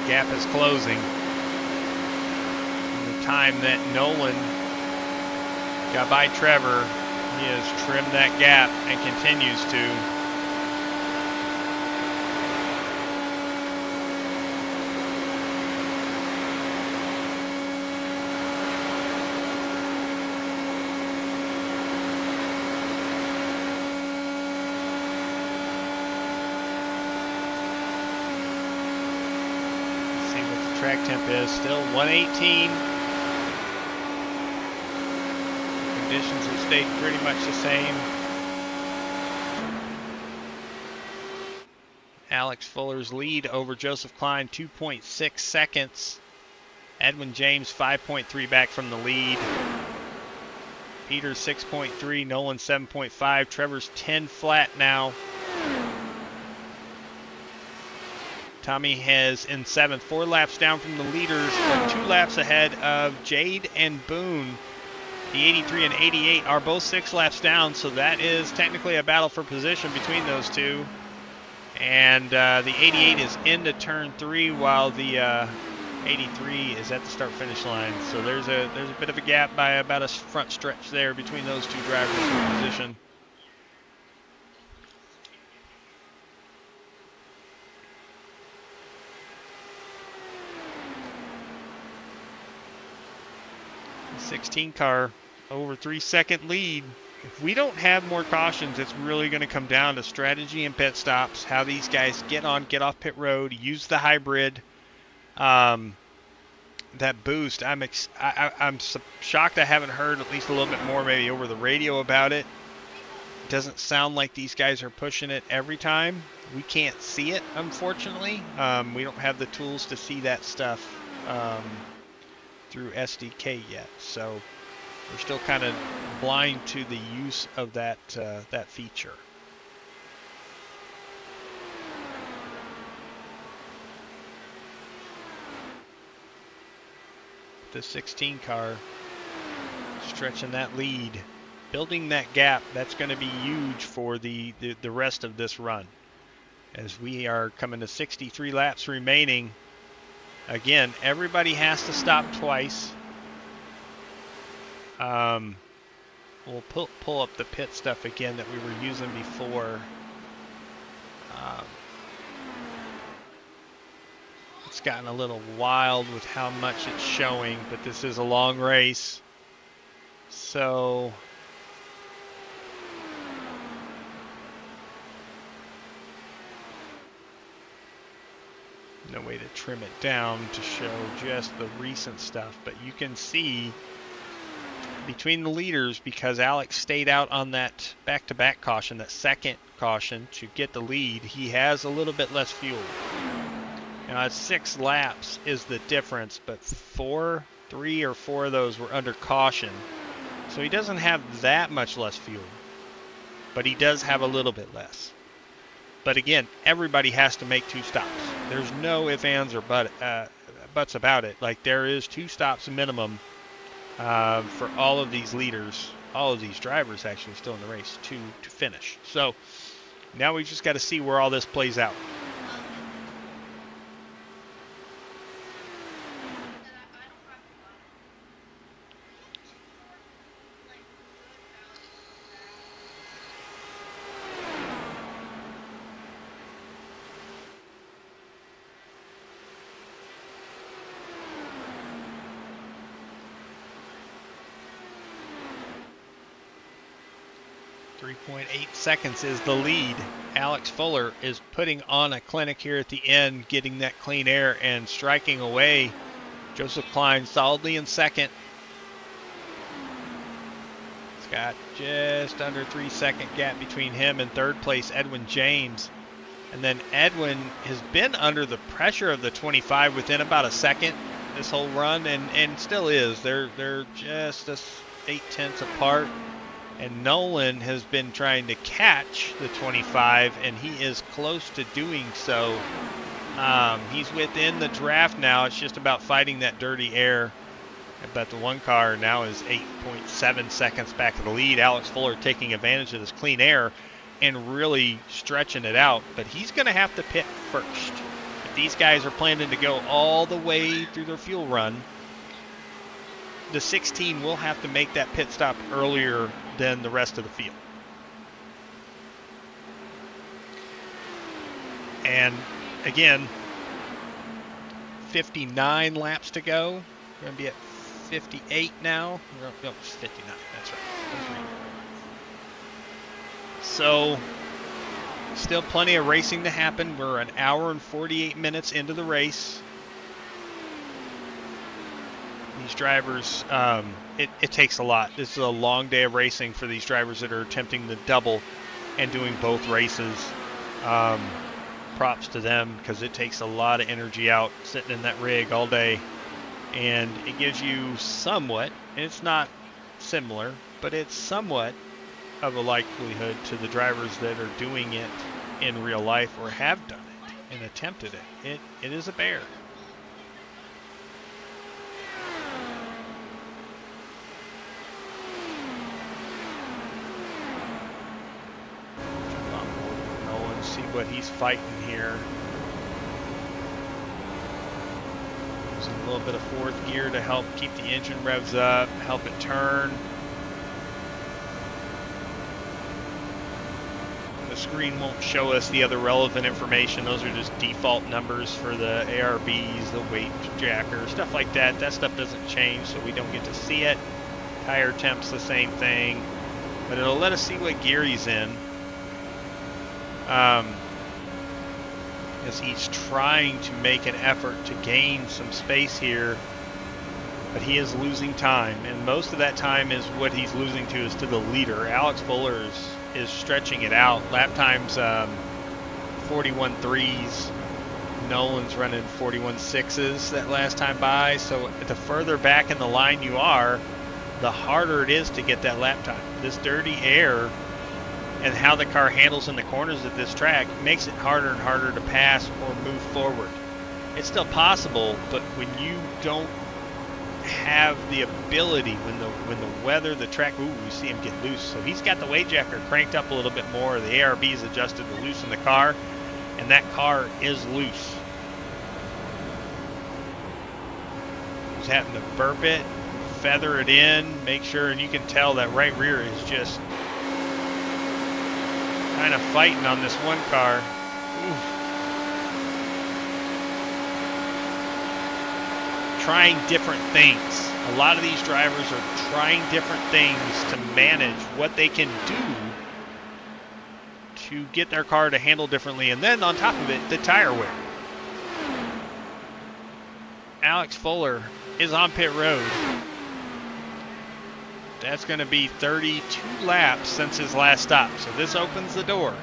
Gap is closing. And the time that Nolan got by Trevor, he has trimmed that gap and continues to. Track temp is still 118. Conditions have stayed pretty much the same. Alex Fuller's lead over Joseph Klein, 2.6 seconds. Edwin James, 5.3 back from the lead. Peter's 6.3, Nolan 7.5, Trevor's 10 flat now. Tommy has in 7th, 4 laps down from the leaders, but 2 laps ahead of Jade and Boone. The 83 and 88 are both 6 laps down, so that is technically a battle for position between those 2. And the 88 is into turn 3, while the 83 is at the start-finish line. So there's a bit of a gap by about a front stretch there between those 2 drivers in position. 16 car over 3-second lead. If we don't have more cautions, it's really going to come down to strategy and pit stops, how these guys get on, get off pit road, use the hybrid. That boost, I'm shocked I haven't heard at least a little bit more maybe over the radio about it. It doesn't sound like these guys are pushing it every time. We can't see it, unfortunately. We don't have the tools to see that stuff through SDK yet, so we're still kind of blind to the use of that that feature. The 16 car stretching that lead, building that gap. That's going to be huge for the rest of this run, as we are coming to 63 laps remaining. Again, everybody has to stop twice. We'll pull up the pit stuff again that we were using before. It's gotten a little wild with how much it's showing, but this is a long race. So no way to trim it down to show just the recent stuff, but you can see between the leaders, because Alex stayed out on that back-to-back caution, that second caution to get the lead, he has a little bit less fuel. Now, 6 laps is the difference, but 3 or 4 of those were under caution. So he doesn't have that much less fuel, but he does have a little bit less. But again, everybody has to make 2 stops. There's no ifs, ands, or buts about it. Like, there is 2 stops minimum for all of these leaders, all of these drivers actually still in the race to finish. So now we just got to see where all this plays out. .8 seconds is the lead. Alex Fuller is putting on a clinic here at the end, getting that clean air and striking away. Joseph Klein solidly in second. It's got just under 3-second gap between him and third place Edwin James. And then Edwin has been under the pressure of the 25 within about a second this whole run, and still is. They're just 0.8 apart. And Nolan has been trying to catch the 25, and he is close to doing so. He's within the draft now. It's just about fighting that dirty air. But the one car now is 8.7 seconds back of the lead. Alex Fuller taking advantage of this clean air and really stretching it out. But he's going to have to pit first. If these guys are planning to go all the way through their fuel run, the 16 will have to make that pit stop earlier than the rest of the field. And again, 59 laps to go. We're going to be at 58 now. No, it's 59. That's right. So still plenty of racing to happen. We're an hour and 48 minutes into the race. These drivers, it takes a lot. This is a long day of racing for these drivers that are attempting the double and doing both races. Props to them, because it takes a lot of energy out sitting in that rig all day. And it gives you somewhat, and it's not similar, but it's somewhat of a likelihood to the drivers that are doing it in real life or have done it and attempted it. It is a bear. See what he's fighting here. Using a little bit of fourth gear to help keep the engine revs up, help it turn. The screen won't show us the other relevant information. Those are just default numbers for the ARBs, the weight jacker, stuff like that. That stuff doesn't change, so we don't get to see it. Tire temp's the same thing, but it'll let us see what gear he's in. As he's trying to make an effort to gain some space here, but he is losing time, and most of that time is what he's losing to is to the leader. Alex Fuller is stretching it out. Lap times 41.3s. Nolan's running 41.6s that last time by, so the further back in the line you are, the harder it is to get that lap time. This dirty air and how the car handles in the corners of this track makes it harder and harder to pass or move forward. It's still possible, but when you don't have the ability, when the weather, the track, we see him get loose. So he's got the weight jacker cranked up a little bit more. The ARB is adjusted to loosen the car, and that car is loose. He's having to burp it, feather it in, make sure, and you can tell that right rear is just kind of fighting on this one car. Oof. Trying different things. A lot of these drivers are trying different things to manage what they can do to get their car to handle differently, and then on top of it, the tire wear. Alex Fuller is on pit road. That's going to be 32 laps since his last stop, so this opens the door.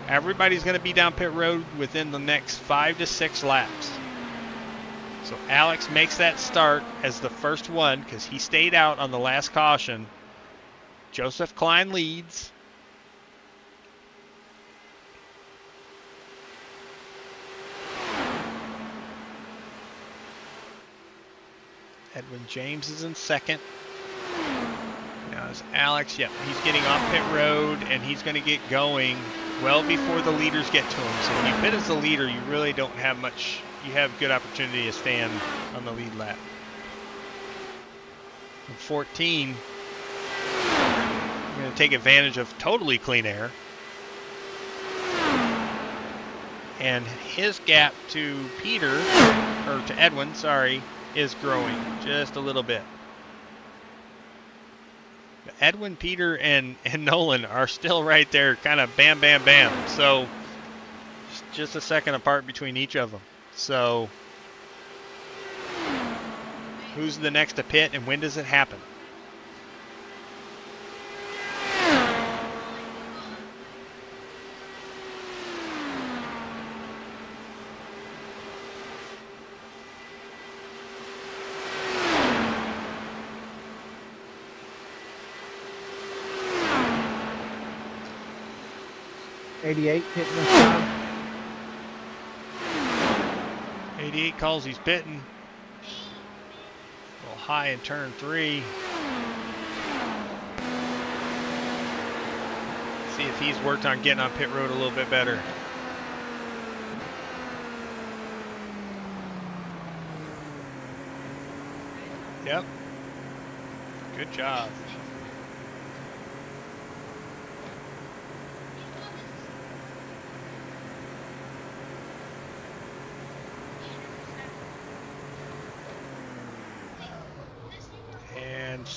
Everybody's going to be down pit road within the next 5 to 6 laps. So Alex makes that start as the first one because he stayed out on the last caution. Joseph Klein leads. Edwin James is in second. Now is Alex. Yep, he's getting off pit road and he's going to get going well before the leaders get to him. So when you pit as the leader, you really don't have much. You have good opportunity to stand on the lead lap. In 14, we're going to take advantage of totally clean air. And his gap to Peter, or to Edwin, sorry, is growing just a little bit. Edwin, Peter, and Nolan are still right there, kind of bam, bam, bam. So just a second apart between each of them. So who's the next to pit and when does it happen? '88 pitting this time. 88 calls he's pitting. A little high in turn 3. See if he's worked on getting on pit road a little bit better. Yep. Good job. And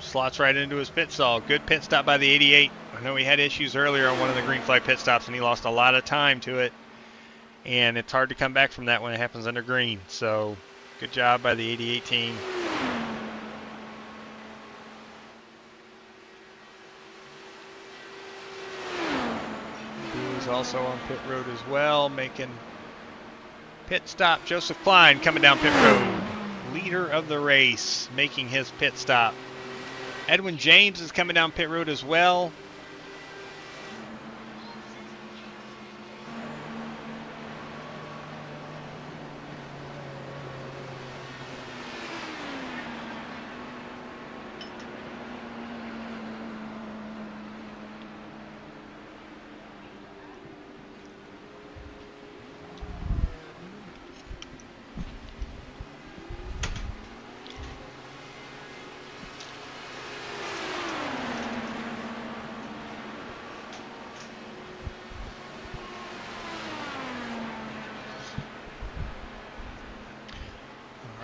slots right into his pit stall. Good pit stop by the 88. I know he had issues earlier on one of the green flag pit stops and he lost a lot of time to it. And it's hard to come back from that when it happens under green. So good job by the 88 team. Who's also on pit road as well, making pit stop. Joseph Klein coming down pit road. Leader of the race, making his pit stop. Edwin James is coming down pit road as well.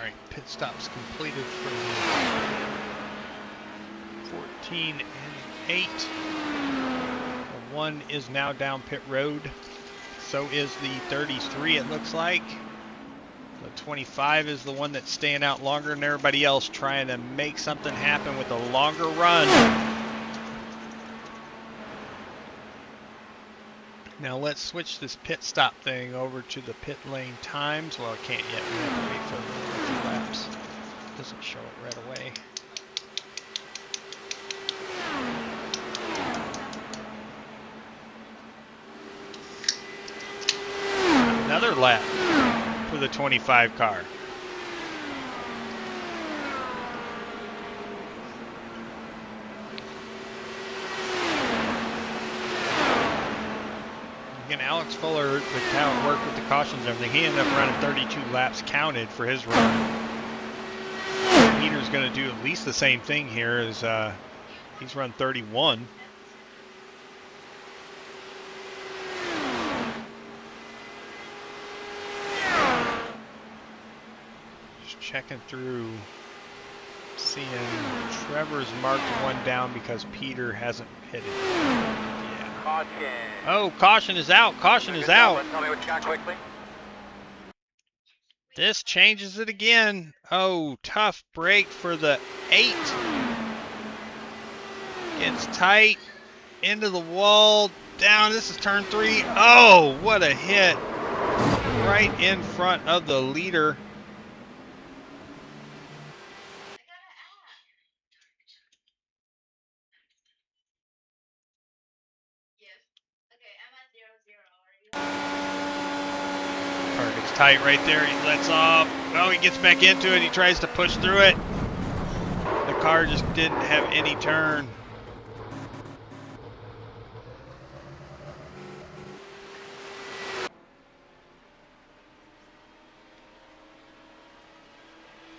right, pit stops completed for the 14 and 8. The 1 is now down pit road. So is the 33, it looks like. The 25 is the one that's staying out longer than everybody else, trying to make something happen with a longer run. Now let's switch this pit stop thing over to the pit lane times. Well, I can't yet. We have to wait for the laps. Doesn't show it right away. Another lap for the 25 car. Again, Alex Fuller, the count worked with the cautions and everything. He ended up running 32 laps counted for his run. Peter's going to do at least the same thing here as he's run 31. Just checking through, seeing Trevor's marked 1 down because Peter hasn't pitted. Caution. Oh, caution is out. Caution is out. Tell me what you got quickly. This changes it again. Oh, tough break for the 8. Gets tight. Into the wall. Down. This is turn 3. Oh, what a hit. Right in front of the leader. Car gets tight right there. He lets off. Oh, he gets back into it. He tries to push through it. The car just didn't have any turn.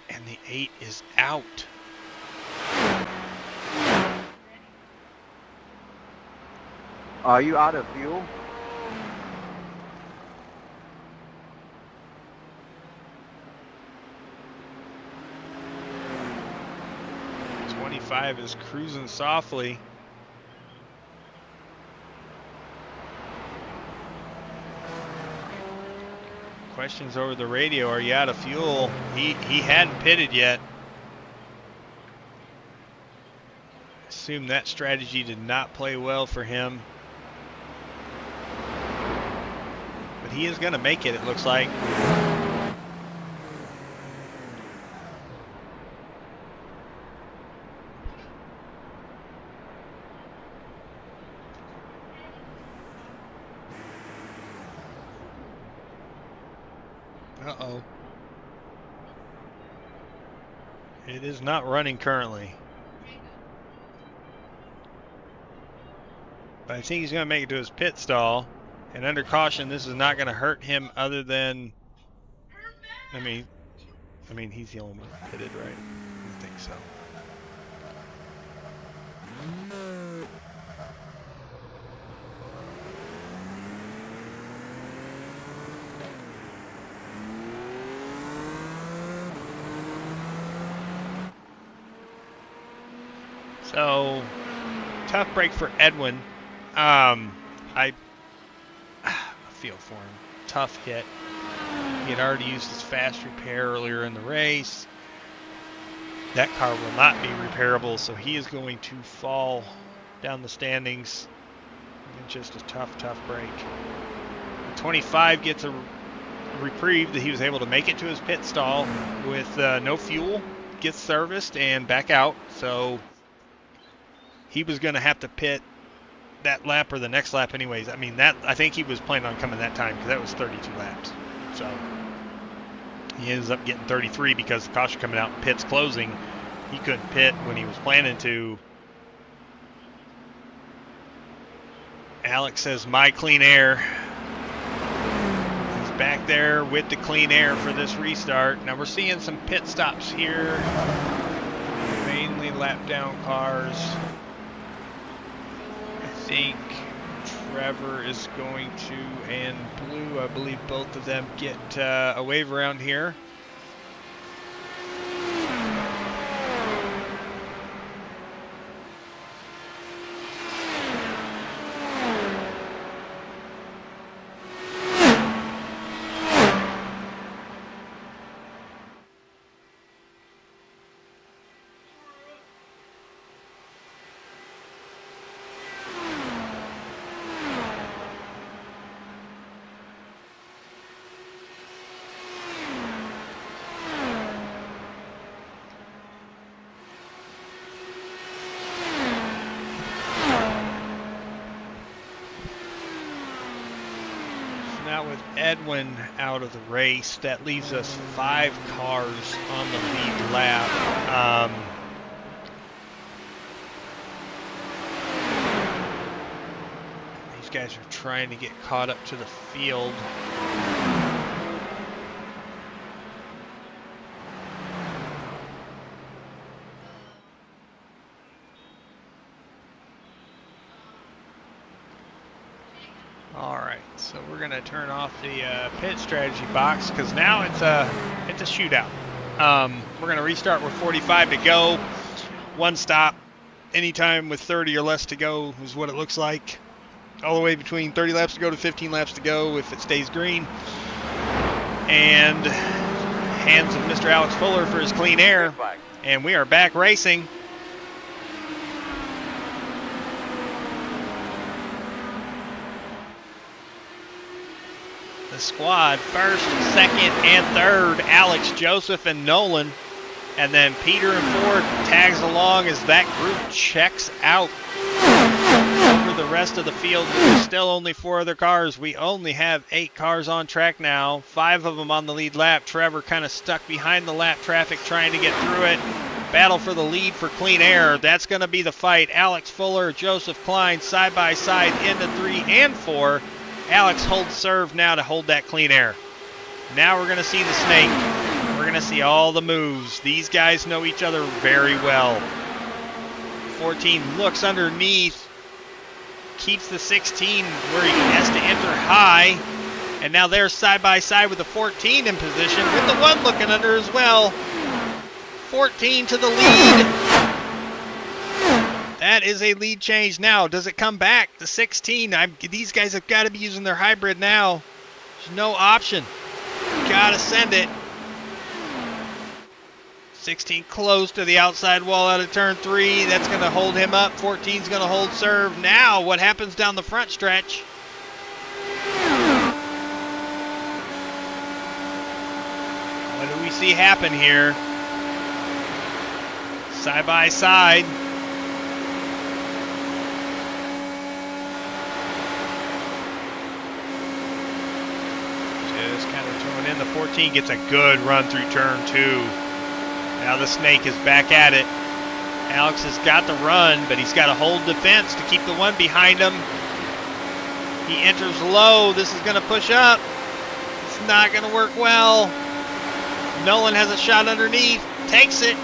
And the 8 is out. Are you out of fuel? Is cruising softly. Questions over the radio. Are you out of fuel? He hadn't pitted yet. Assume that strategy did not play well for him. But he is going to make it, it looks like. Uh-oh. It is not running currently. But I think he's going to make it to his pit stall. And under caution, this is not going to hurt him other than... I mean, he's the only one pitted, right? I think so. So, tough break for Edwin. I feel for him. Tough hit. He had already used his fast repair earlier in the race. That car will not be repairable, so he is going to fall down the standings. It's just a tough break. The 25 gets a reprieve that he was able to make it to his pit stall with no fuel, gets serviced, and back out. So he was going to have to pit that lap or the next lap anyways. I mean, I think he was planning on coming that time because that was 32 laps. So he ends up getting 33 because the caution coming out and pit's closing. He couldn't pit when he was planning to. Alex says, my clean air. He's back there with the clean air for this restart. Now we're seeing some pit stops here. Mainly lap down cars. I think Trevor is going to, and Blue, I believe both of them get a wave around here. Now with Edwin out of the race, that leaves us 5 cars on the lead lap. These guys are trying to get caught up to the field. All right, so we're gonna turn off the pit strategy box because now it's a shootout. We're gonna restart with 45 to go, 1 stop. Anytime with 30 or less to go is what it looks like. All the way between 30 laps to go to 15 laps to go if it stays green. And hands of Mr. Alex Fuller for his clean air. And we are back racing. The squad, first, second, and third, Alex, Joseph, and Nolan. And then Peter and Ford tags along as that group checks out. Over the rest of the field, there's still only 4 other cars. We only have 8 cars on track now, 5 of them on the lead lap. Trevor kind of stuck behind the lap traffic trying to get through it. Battle for the lead for clean air. That's going to be the fight. Alex Fuller, Joseph Klein side by side into 3 and 4. Alex holds serve now to hold that clean air. Now we're going to see the snake. We're going to see all the moves. These guys know each other very well. 14 looks underneath, keeps the 16 where he has to enter high, and now they're side by side with the 14 in position with the 1 looking under as well. 14 to the lead. That is a lead change now. Does it come back? The 16, these guys have got to be using their hybrid now. There's no option. Got to send it. 16 close to the outside wall out of turn 3. That's going to hold him up. 14's going to hold serve. Now, what happens down the front stretch? What do we see happen here? Side by side. Just kind of throwing in. The 14 gets a good run through turn 2. Now the snake is back at it. Alex has got the run, but he's got to hold defense to keep the 1 behind him. He enters low. This is going to push up. It's not going to work well. Nolan has a shot underneath. Takes it.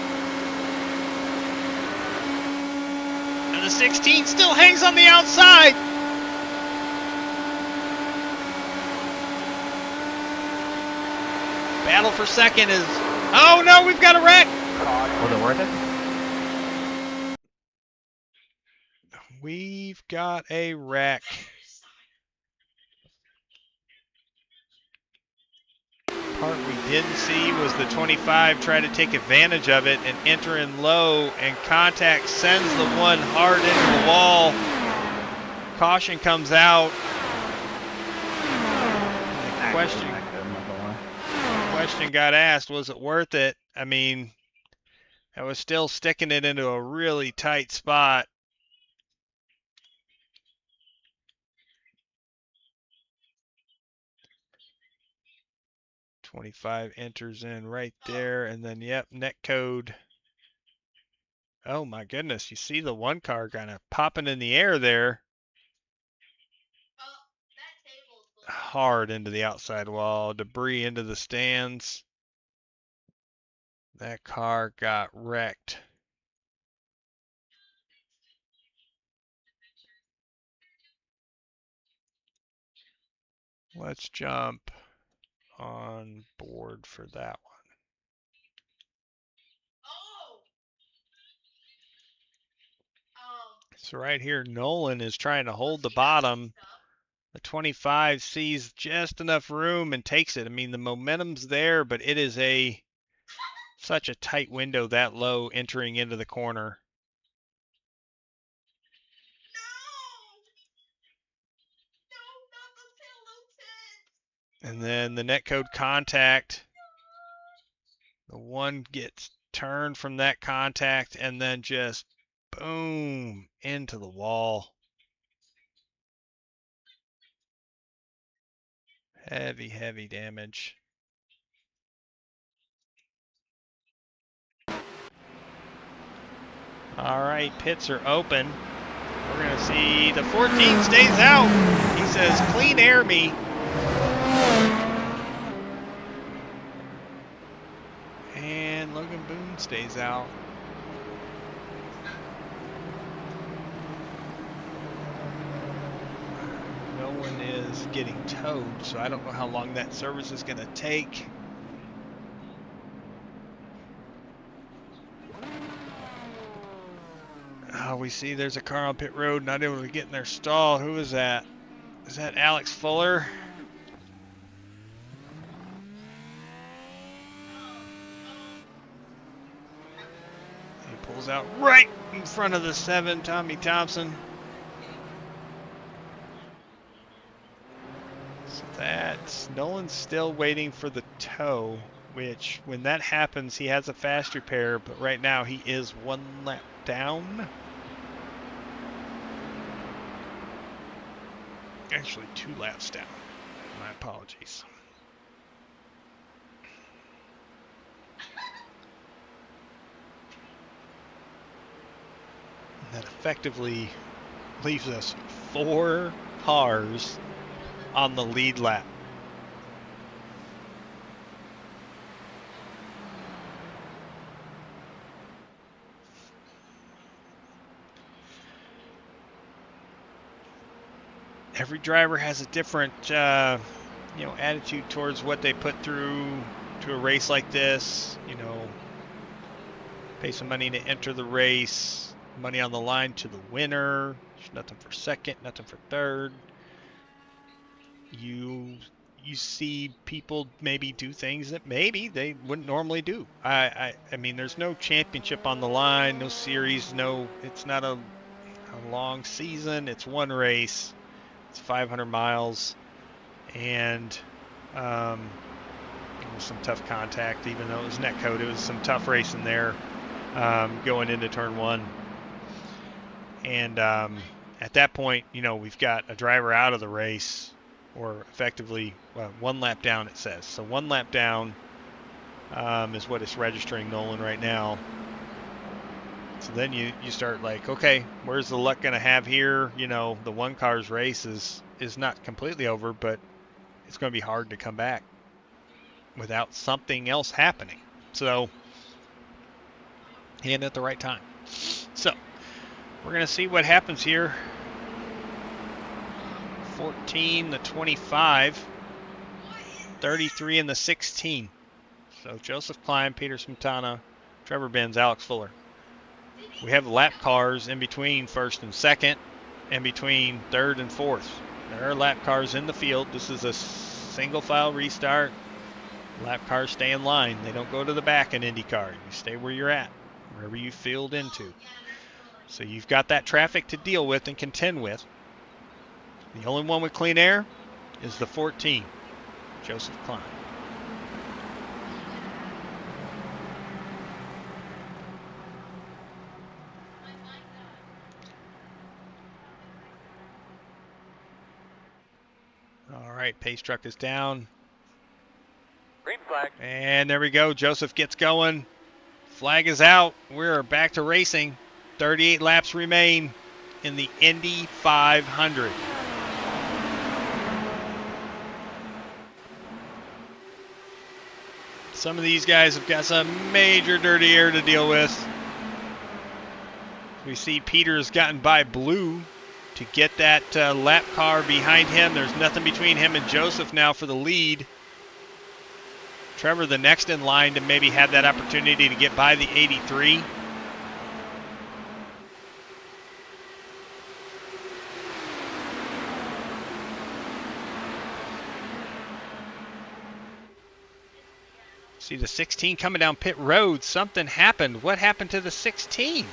And the 16 still hangs on the outside. Battle for second is... Oh no, we've got a wreck! Was it worth it? We've got a wreck. Part we didn't see was the 25 try to take advantage of it and enter in low, and contact sends the 1 hard into the wall. Caution comes out. The question got asked, was it worth it? I mean, I was still sticking it into a really tight spot. .25 enters in right there, and then yep, net code. Oh my goodness, you see the 1 car kind of popping in the air there. Hard into the outside wall, debris into the stands. That car got wrecked. Let's jump on board for that one. So right here, Nolan is trying to hold the bottom. The 25 sees just enough room and takes it. I mean, the momentum's there, but it is such a tight window that low entering into the corner. And then the netcode contact. The 1 gets turned from that contact and then just boom into the wall. Heavy, heavy damage. All right, pits are open. We're going to see the 14 stays out. He says, clean air me. And Logan Boone stays out. No one is getting towed, so I don't know how long that service is going to take. We see there's a car on pit road, not able to get in their stall. Who is that? Is that Alex Fuller? He pulls out right in front of the 7, Tommy Thompson. So that's Nolan's still waiting for the tow, which when that happens, he has a fast repair, but right now he is 1 lap down. Actually, 2 laps down. My apologies. That effectively leaves us 4 cars on the lead lap. Every driver has a different, attitude towards what they put through to a race like this. Pay some money to enter the race, money on the line to the winner. There's nothing for second, nothing for third. You see people maybe do things that maybe they wouldn't normally do. I mean, there's no championship on the line, no series, it's not a long season. It's one race. It's 500 miles, and it was some tough contact. Even though it was netcode, it was some tough racing there going into turn 1. And at that point, we've got a driver out of the race, or effectively 1 lap down, it says. So 1 lap down is what it's registering Nolan right now. So then you start like, okay, where's the luck going to have here? The 1 car's race is not completely over, but it's going to be hard to come back without something else happening. So he ended at the right time. So we're going to see what happens here. 14, the 25, 33, and the 16. So Joseph Klein, Peter Smetana, Trevor Benz, Alex Fuller. We have lap cars in between first and second, and between third and fourth. There are lap cars in the field. This is a single file restart. Lap cars stay in line. They don't go to the back in IndyCar. You stay where you're at, wherever you filled into. So you've got that traffic to deal with and contend with. The only one with clean air is the 14, Joseph Klein. All right, pace truck is down. Green flag. And there we go. Joseph gets going. Flag is out. We're back to racing. 38 laps remain in the Indy 500. Some of these guys have got some major dirty air to deal with. We see Peter's gotten by Blue to get that lap car behind him. There's nothing between him and Joseph now for the lead. Trevor, the next in line to maybe have that opportunity to get by the 83. See the 16 coming down pit road. Something happened. What happened to the 16?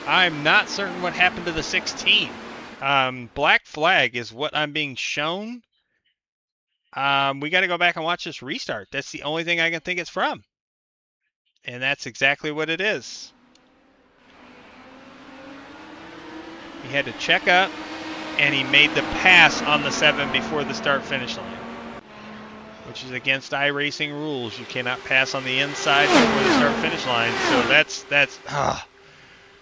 I'm not certain what happened to the 16. Black flag is what I'm being shown. We got to go back and watch this restart. That's the only thing I can think it's from. And that's exactly what it is. He had to check up, and he made the pass on the 7 before the start-finish line, which is against iRacing rules. You cannot pass on the inside before the start-finish line. So that's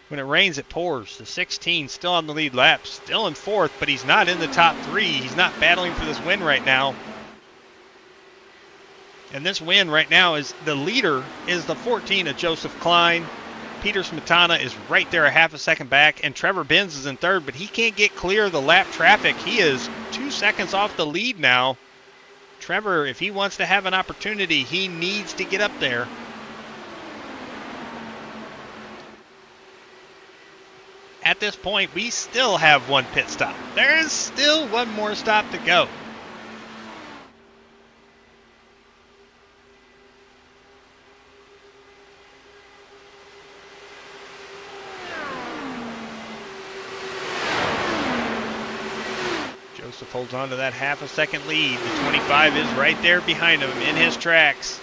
when it rains, it pours. The 16 still on the lead lap, still in 4th, but he's not in the top 3. He's not battling for this win right now. And this win right now is the leader is the 14 of Joseph Klein. Peter Smetana is right there a half a second back, and Trevor Benz is in 3rd, but he can't get clear of the lap traffic. He is 2 seconds off the lead now. Trevor, if he wants to have an opportunity, he needs to get up there. At this point, we still have 1 pit stop. There is still 1 more stop to go. Joseph holds on to that half a second lead. The 25 is right there behind him in his tracks.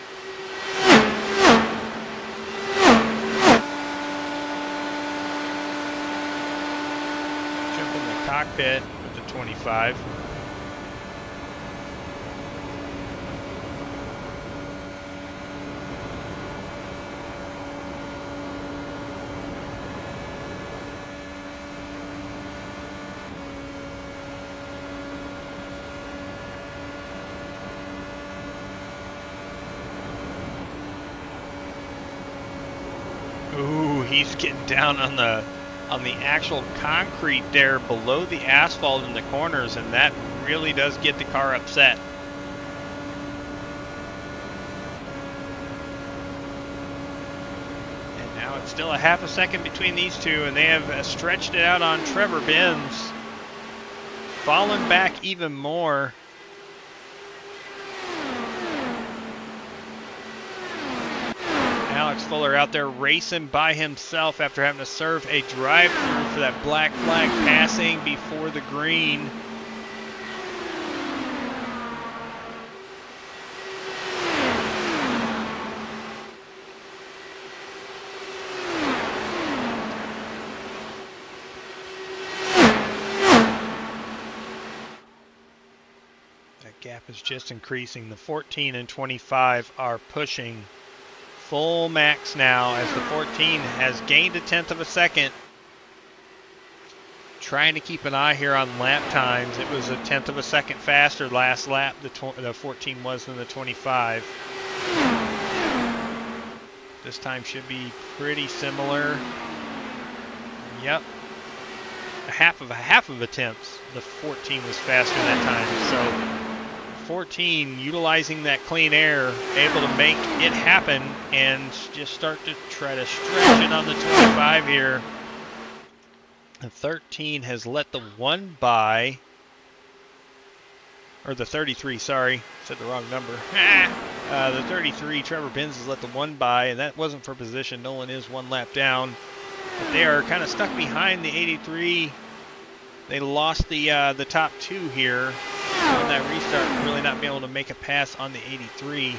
Jump in the cockpit with the 25. Ooh, he's getting down on the actual concrete there below the asphalt in the corners, and that really does get the car upset. And now it's still a half a second between these two, and they have stretched it out on Trevor Benz, fallen back even more. Alex Fuller out there racing by himself after having to serve a drive-through for that black flag passing before the green. That gap is just increasing. The 14 and 25 are pushing full max now as the 14 has gained 1/10 of a second. Trying to keep an eye here on lap times. It was 1/10 of a second faster last lap, the 14 was than the 25. This time should be pretty similar. Yep. A half of attempts. The 14 was faster that time. So 14 utilizing that clean air, able to make it happen and just start to try to stretch it on the 25 here. The 13 has let the 1 by, or the 33, sorry, said the wrong number. The 33, Trevor Benz, has let the 1 by, and that wasn't for position. Nolan is 1 lap down, but they are kind of stuck behind the 83. They lost the top 2 here. On that restart, really not being able to make a pass on the 83.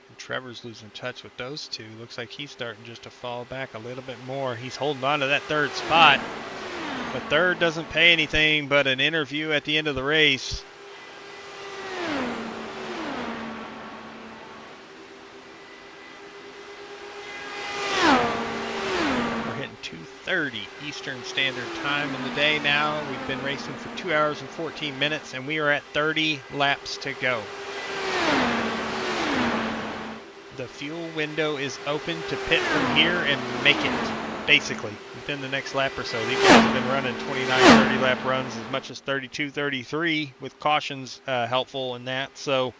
And Trevor's losing touch with those two. Looks like he's starting just to fall back a little bit more. He's holding on to that 3rd spot. But 3rd doesn't pay anything but an interview at the end of the race. We're hitting 2:30 Eastern Standard Time in the day now. We've been racing for 2 hours and 14 minutes, and we are at 30 laps to go. The fuel window is open to pit from here and make it, basically, within the next lap or so. These guys have been running 29, 30 lap runs, as much as 32, 33, with cautions helpful in that. So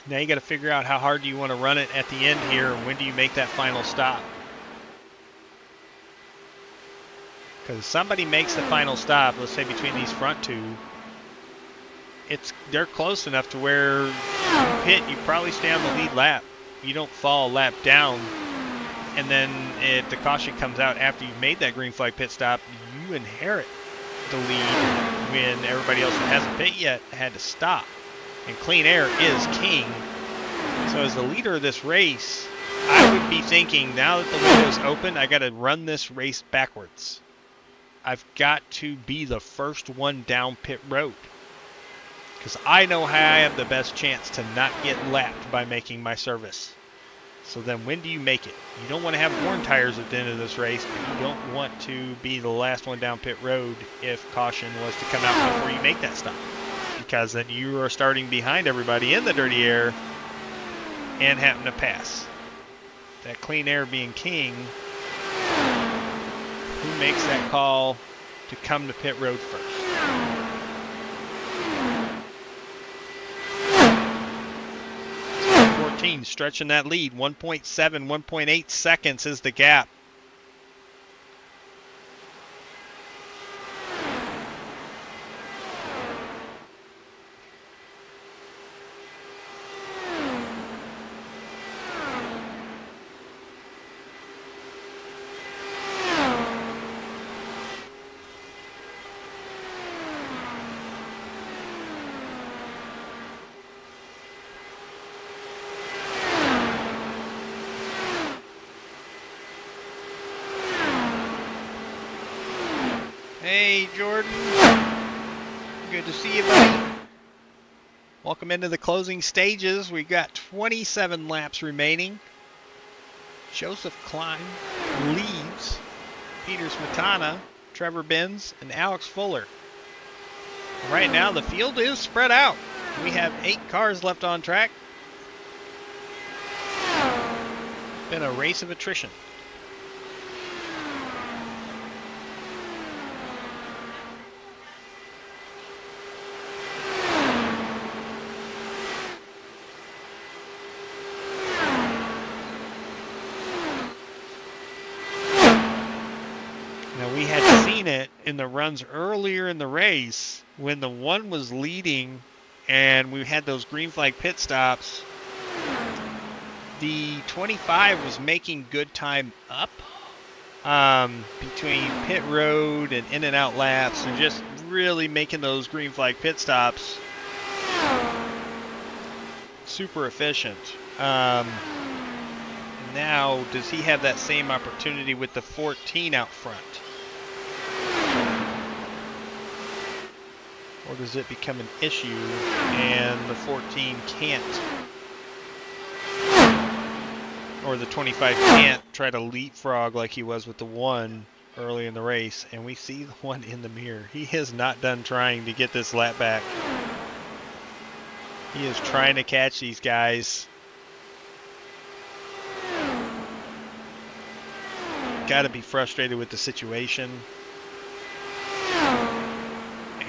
now you got to figure out how hard do you want to run it at the end here, and when do you make that final stop? Because if somebody makes the final stop, let's say between these front two, they're close enough to where you pit, you probably stay on the lead lap. You don't fall a lap down And then if the caution comes out after you've made that green flag pit stop, you inherit the lead when everybody else that hasn't pit yet had to stop. And clean air is king. So as the leader of this race, I would be thinking, now that the window's open, I got to run this race backwards. I've got to be the first one down pit road. Because I know how I have the best chance to not get lapped by making my service. So then when do you make it? You don't want to have worn tires at the end of this race, but you don't want to be the last one down pit road if caution was to come out before you make that stop. Because then you are starting behind everybody in the dirty air and happen to pass. That clean air being king, who makes that call to come to pit road first? 14 stretching that lead. 1.7, 1.8 seconds is the gap. Hey, Jordan. Good to see you, buddy. Welcome into the closing stages. We've got 27 laps remaining. Joseph Klein leads Peter Smetana, Trevor Benz, and Alex Fuller. Right now, the field is spread out. We have 8 cars left on track. Been a race of attrition. It in the runs earlier in the race when the one was leading and we had those green flag pit stops. The 25 was making good time up between pit road and in and out laps and just really making those green flag pit stops super efficient. Now does he have that same opportunity with the 14 out front? Or does it become an issue and the 14 can't, or the 25 can't try to leapfrog like he was with the 1 early in the race? And we see the 1 in the mirror. He is not done trying to get this lap back. He is trying to catch these guys. Got to be frustrated with the situation.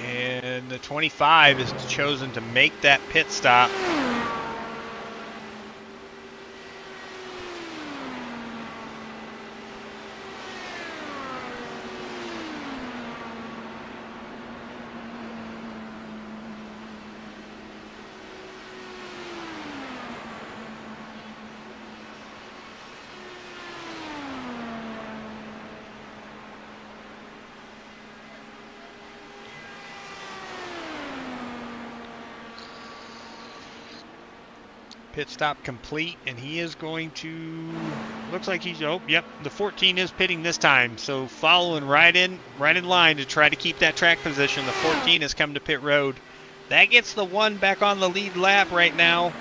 And the 25 is chosen to make that pit stop. Pit stop complete, and he is going to, looks like he's, oh, yep, the 14 is pitting this time. So following right in line to try to keep that track position. The 14 has come to pit road. That gets the 1 back on the lead lap right now.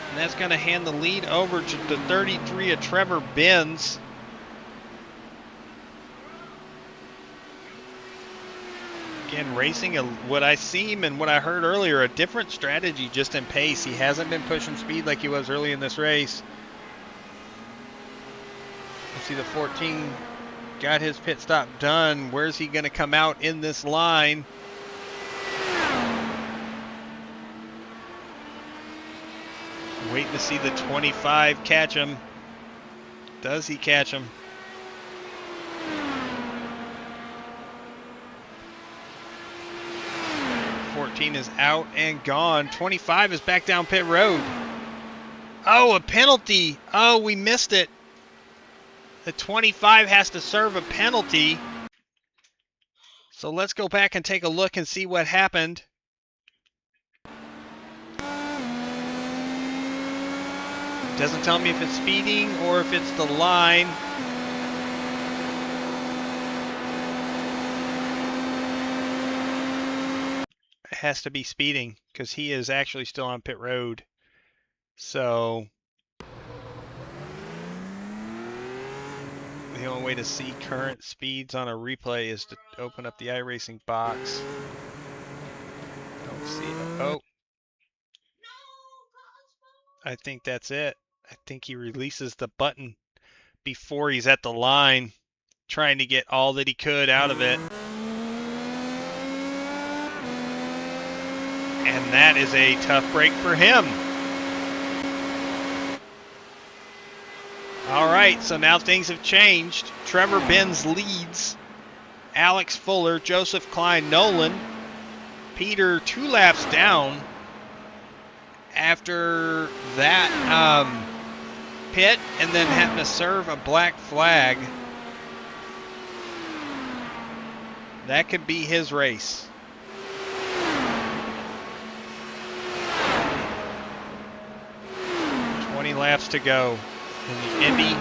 And that's going to hand the lead over to the 33 of Trevor Benz. Again, racing what I seen and what I heard earlier, a different strategy just in pace. He hasn't been pushing speed like he was early in this race. You see the 14 got his pit stop done. Where's he going to come out in this line? Waiting to see the 25 catch him. Does he catch him? 14 is out and gone. 25 is back down pit road. Oh, a penalty. Oh, we missed it. The 25 has to serve a penalty. So let's go back and take a look and see what happened. It doesn't tell me if it's speeding or if it's the line. It has to be speeding because he is actually still on pit road. So the only way to see current speeds on a replay is to open up the iRacing box. Don't see it. Oh. I think that's it. I think he releases the button before he's at the line, trying to get all that he could out of it. And that is a tough break for him. All right, so now things have changed. Trevor Benz leads. Alex Fuller, Joseph Klein, Nolan. Peter 2 laps down. After that pit and then having to serve a black flag. That could be his race. Laps to go in the Indy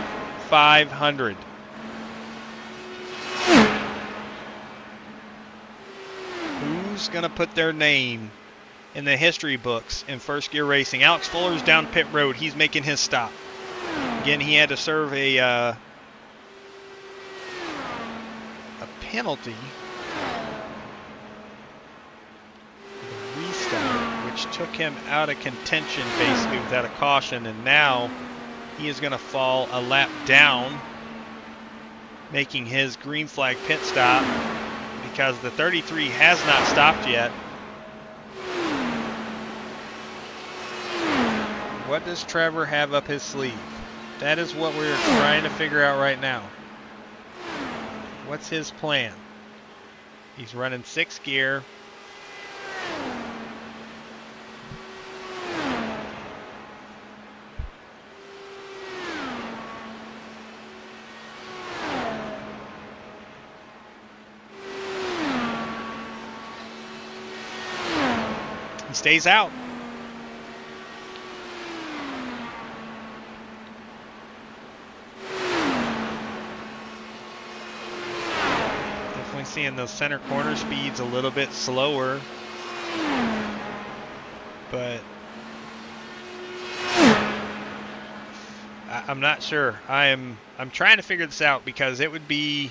500. Who's going to put their name in the history books in first gear racing? Alex Fuller's down pit road. He's making his stop. Again, he had to serve a penalty. Which took him out of contention basically without a caution, and now he is going to fall a lap down, making his green flag pit stop because the 33 has not stopped yet. What does Trevor have up his sleeve? That is what we're trying to figure out right now. What's his plan? He's running 6th gear. He stays out. Definitely seeing those center corner speeds a little bit slower, but I'm not sure. I'm trying to figure this out because it would be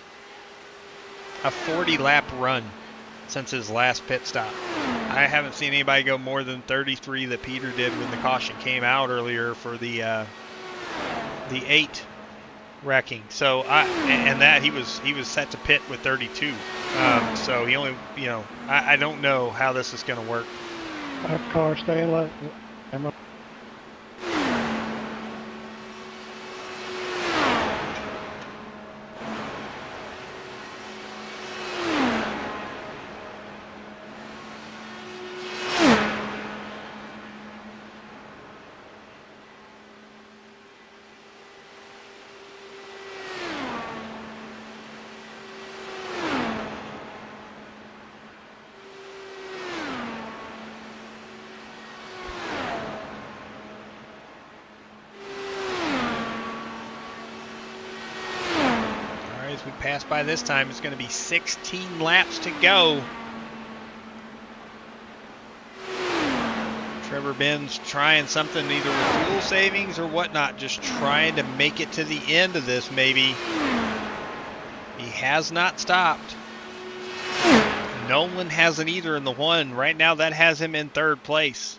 a 40 lap run since his last pit stop. I haven't seen anybody go more than 33 that Peter did when the caution came out earlier for the 8 wrecking. So that he was set to pit with 32. So he only, I don't know how this is going to work. Car stay low. As we pass by this time, it's going to be 16 laps to go. Trevor Benz trying something either with fuel savings or whatnot, just trying to make it to the end of this maybe. He has not stopped. Nolan hasn't either in the 1. Right now that has him in 3rd place.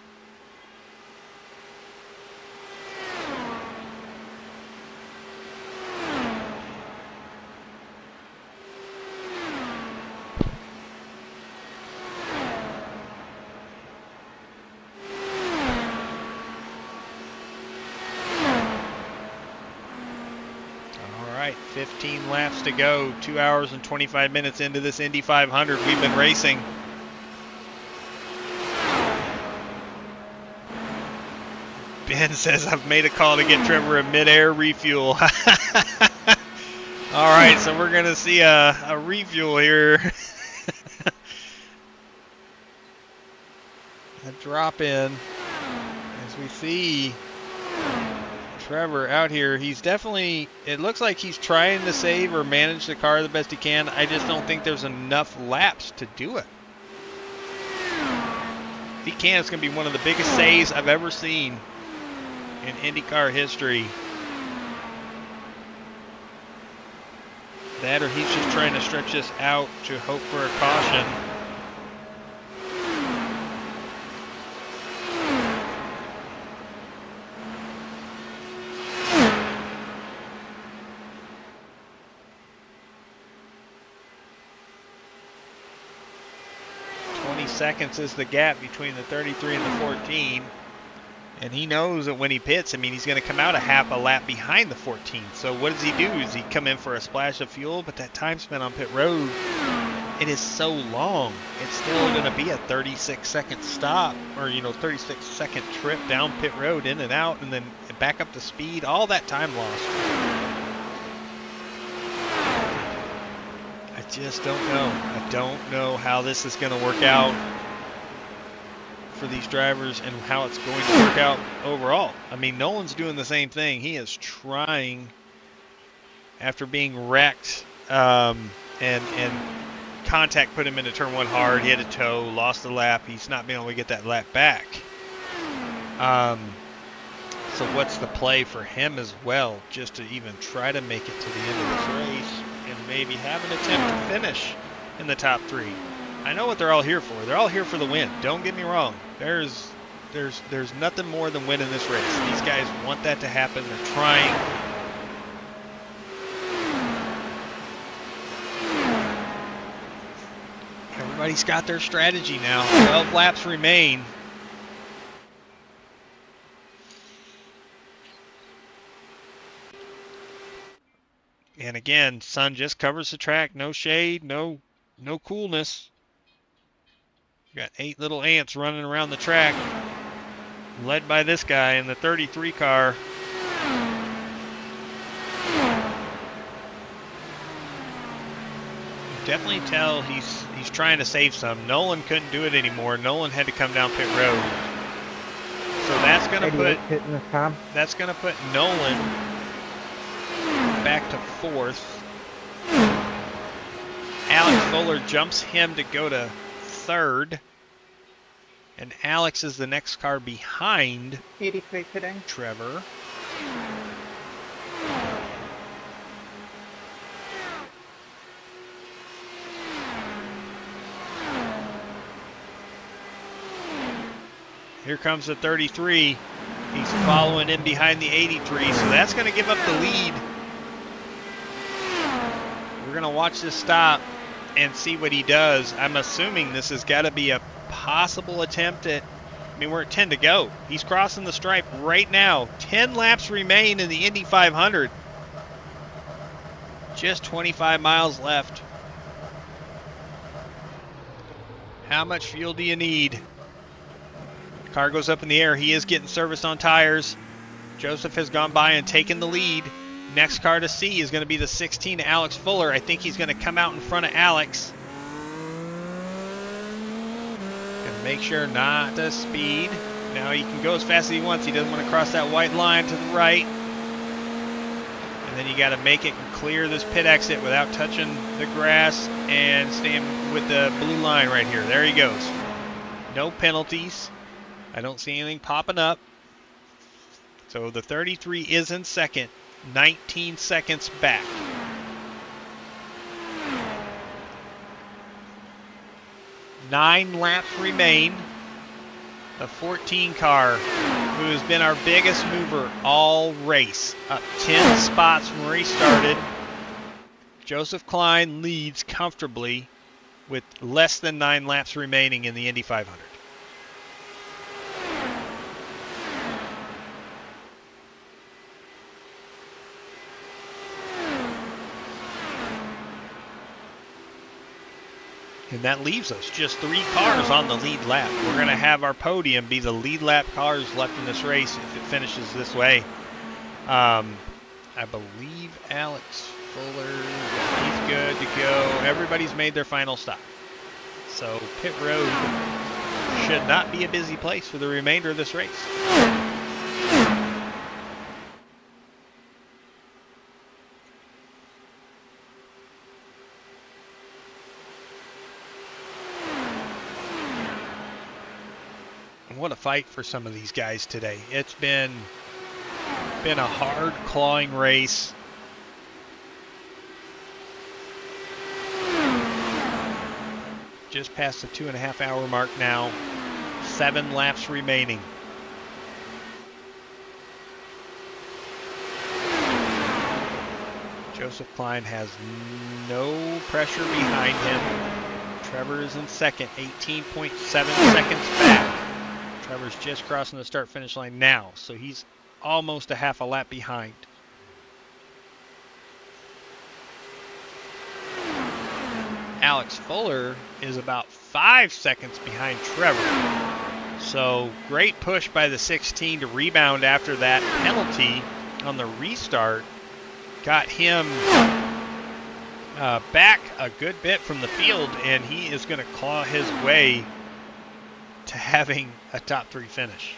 All right, 15 laps to go, 2 hours and 25 minutes into this Indy 500. We've been racing. Ben says, I've made a call to get Trevor a mid-air refuel. All right, so we're going to see a refuel here. A drop in as we see Trevor out here. He's definitely, it looks like he's trying to save or manage the car the best he can. I just don't think there's enough laps to do it. If he can, it's going to be one of the biggest saves I've ever seen in IndyCar history. That or he's just trying to stretch this out to hope for a caution. Seconds is the gap between the 33 and the 14, and he knows that when he pits, I mean, he's going to come out a half a lap behind the 14. So what does he do? Is he come in for a splash of fuel? But that time spent on pit road, it is so long. It's still going to be a 36-second stop, or 36-second trip down pit road, in and out, and then back up to speed. All that time lost. I just don't know. I don't know how this is going to work out for these drivers and how it's going to work out overall. I mean, Nolan's doing the same thing. He is trying, after being wrecked, and contact put him into turn one hard. He had a tow, lost the lap. He's not been able to get that lap back. So what's the play for him as well, just to even try to make it to the end of this race and maybe have an attempt to finish in the top three? I know what they're all here for. They're all here for the win. Don't get me wrong. There's nothing more than winning this race. These guys want that to happen. They're trying. Everybody's got their strategy now. 12 laps remain. And again, sun just covers the track. No shade, no coolness. Got 8 little ants running around the track, led by this guy in the 33 car. You definitely tell he's trying to save some. Nolan couldn't do it anymore. Nolan had to come down pit road. So that's going to put Nolan back to 4th. Alex Fuller jumps him to go to 3rd, and Alex is the next car behind 83 pitting. Trevor. Here comes the 33. He's following in behind the 83, so that's going to give up the lead. We're going to watch this stop and see what he does. I'm assuming this has got to be a possible attempt at, I mean, we're at 10 to go. He's crossing the stripe right now. 10 laps remain in the Indy 500. Just 25 miles left. How much fuel do you need? Car goes up in the air. He is getting serviced on tires. Joseph has gone by and taken the lead. Next car to see is going to be the 16, Alex Fuller. I think he's going to come out in front of Alex. And make sure not to speed. Now he can go as fast as he wants. He doesn't want to cross that white line to the right. And then you got to make it and clear this pit exit without touching the grass and staying with the blue line right here. There he goes. No penalties. I don't see anything popping up. So the 33 is in second. 19 seconds back. Nine laps remain. The 14 car, who has been our biggest mover all race, up 10 spots from where he started. Joseph Klein leads comfortably with less than 9 laps remaining in the Indy 500. And that leaves us just 3 cars on the lead lap. We're going to have our podium be the lead lap cars left in this race if it finishes this way. I believe Alex Fuller, he's good to go. Everybody's made their final stop. So pit road should not be a busy place for the remainder of this race. What a fight for some of these guys today. It's been a hard clawing race. Just past the 2.5 hour mark now. 7 laps remaining. Joseph Klein has no pressure behind him. Trevor is in second, 18.7 seconds back. Trevor's just crossing the start-finish line now, so he's almost a half a lap behind. Alex Fuller is about 5 seconds behind Trevor. So great push by the 16 to rebound after that penalty on the restart. Got him back a good bit from the field, and he is going to claw his way to having a top 3 finish.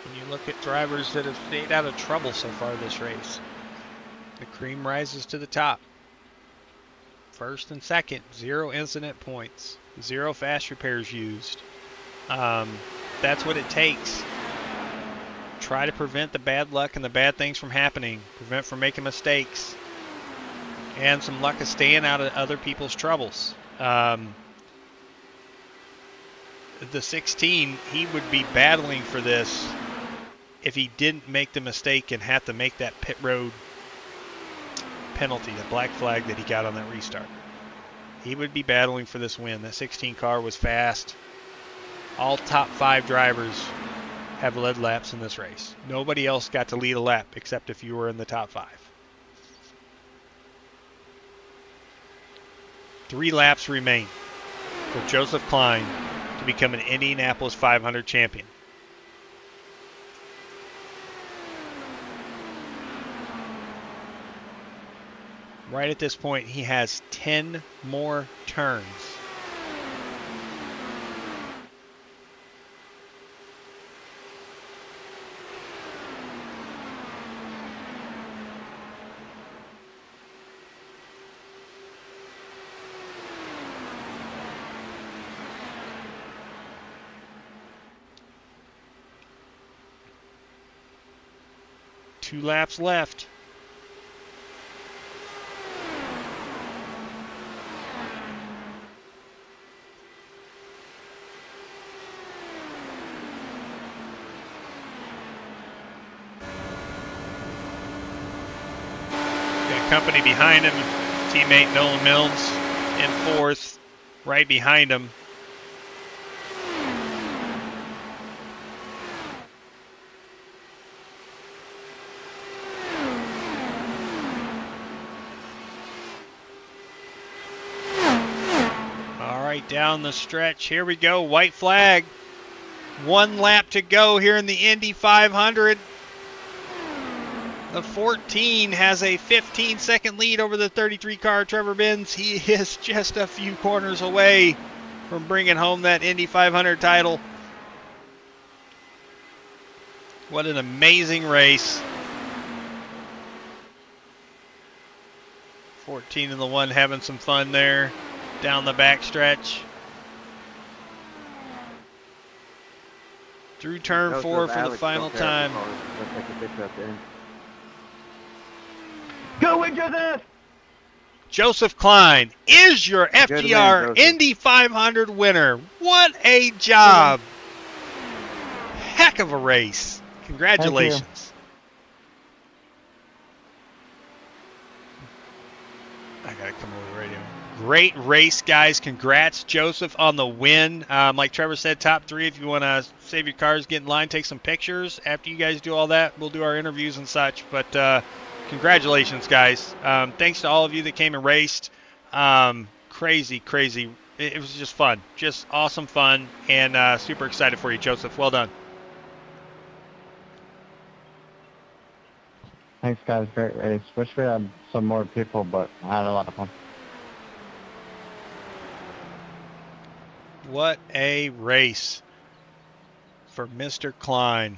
When you look at drivers that have stayed out of trouble so far this race, the cream rises to the top. First and second, 0 incident points, 0 fast repairs used. That's what it takes. Try to prevent the bad luck and the bad things from happening. Prevent from making mistakes. And some luck of staying out of other people's troubles. The 16, he would be battling for this if he didn't make the mistake and have to make that pit road penalty, the black flag that he got on that restart. He would be battling for this win. That 16 car was fast. All top 5 drivers have led laps in this race. Nobody else got to lead a lap except if you were in the top 5. 3 laps remain for Joseph Klein to become an Indianapolis 500 champion. Right at this point, he has 10 more turns. Two laps left. Company behind him, teammate Nolan Mills in 4th, right behind him. All right, down the stretch, here we go, white flag. 1 lap to go here in the Indy 500. The 14 has a 15-second lead over the 33 car, Trevor Benz. He is just a few corners away from bringing home that Indy 500 title. What an amazing race. 14 and the 1 having some fun there down the backstretch. Through turn 4 for the final time. Let's take a picture at the end. Go win, Joseph! Joseph Klein is your Good FGR win, Joseph. Indy 500 winner. What a job. Heck of a race. Congratulations. I gotta come over the radio. Great race, guys. Congrats, Joseph, on the win. Like Trevor said, top 3. If you want to save your cars, get in line, take some pictures. After you guys do all that, we'll do our interviews and such. But congratulations, guys. Thanks to all of you that came and raced. Crazy. It was just fun. Just awesome fun. And super excited for you, Joseph. Well done. Thanks, guys. Great race. Wish we had some more people, but I had a lot of fun. What a race for Mr. Klein.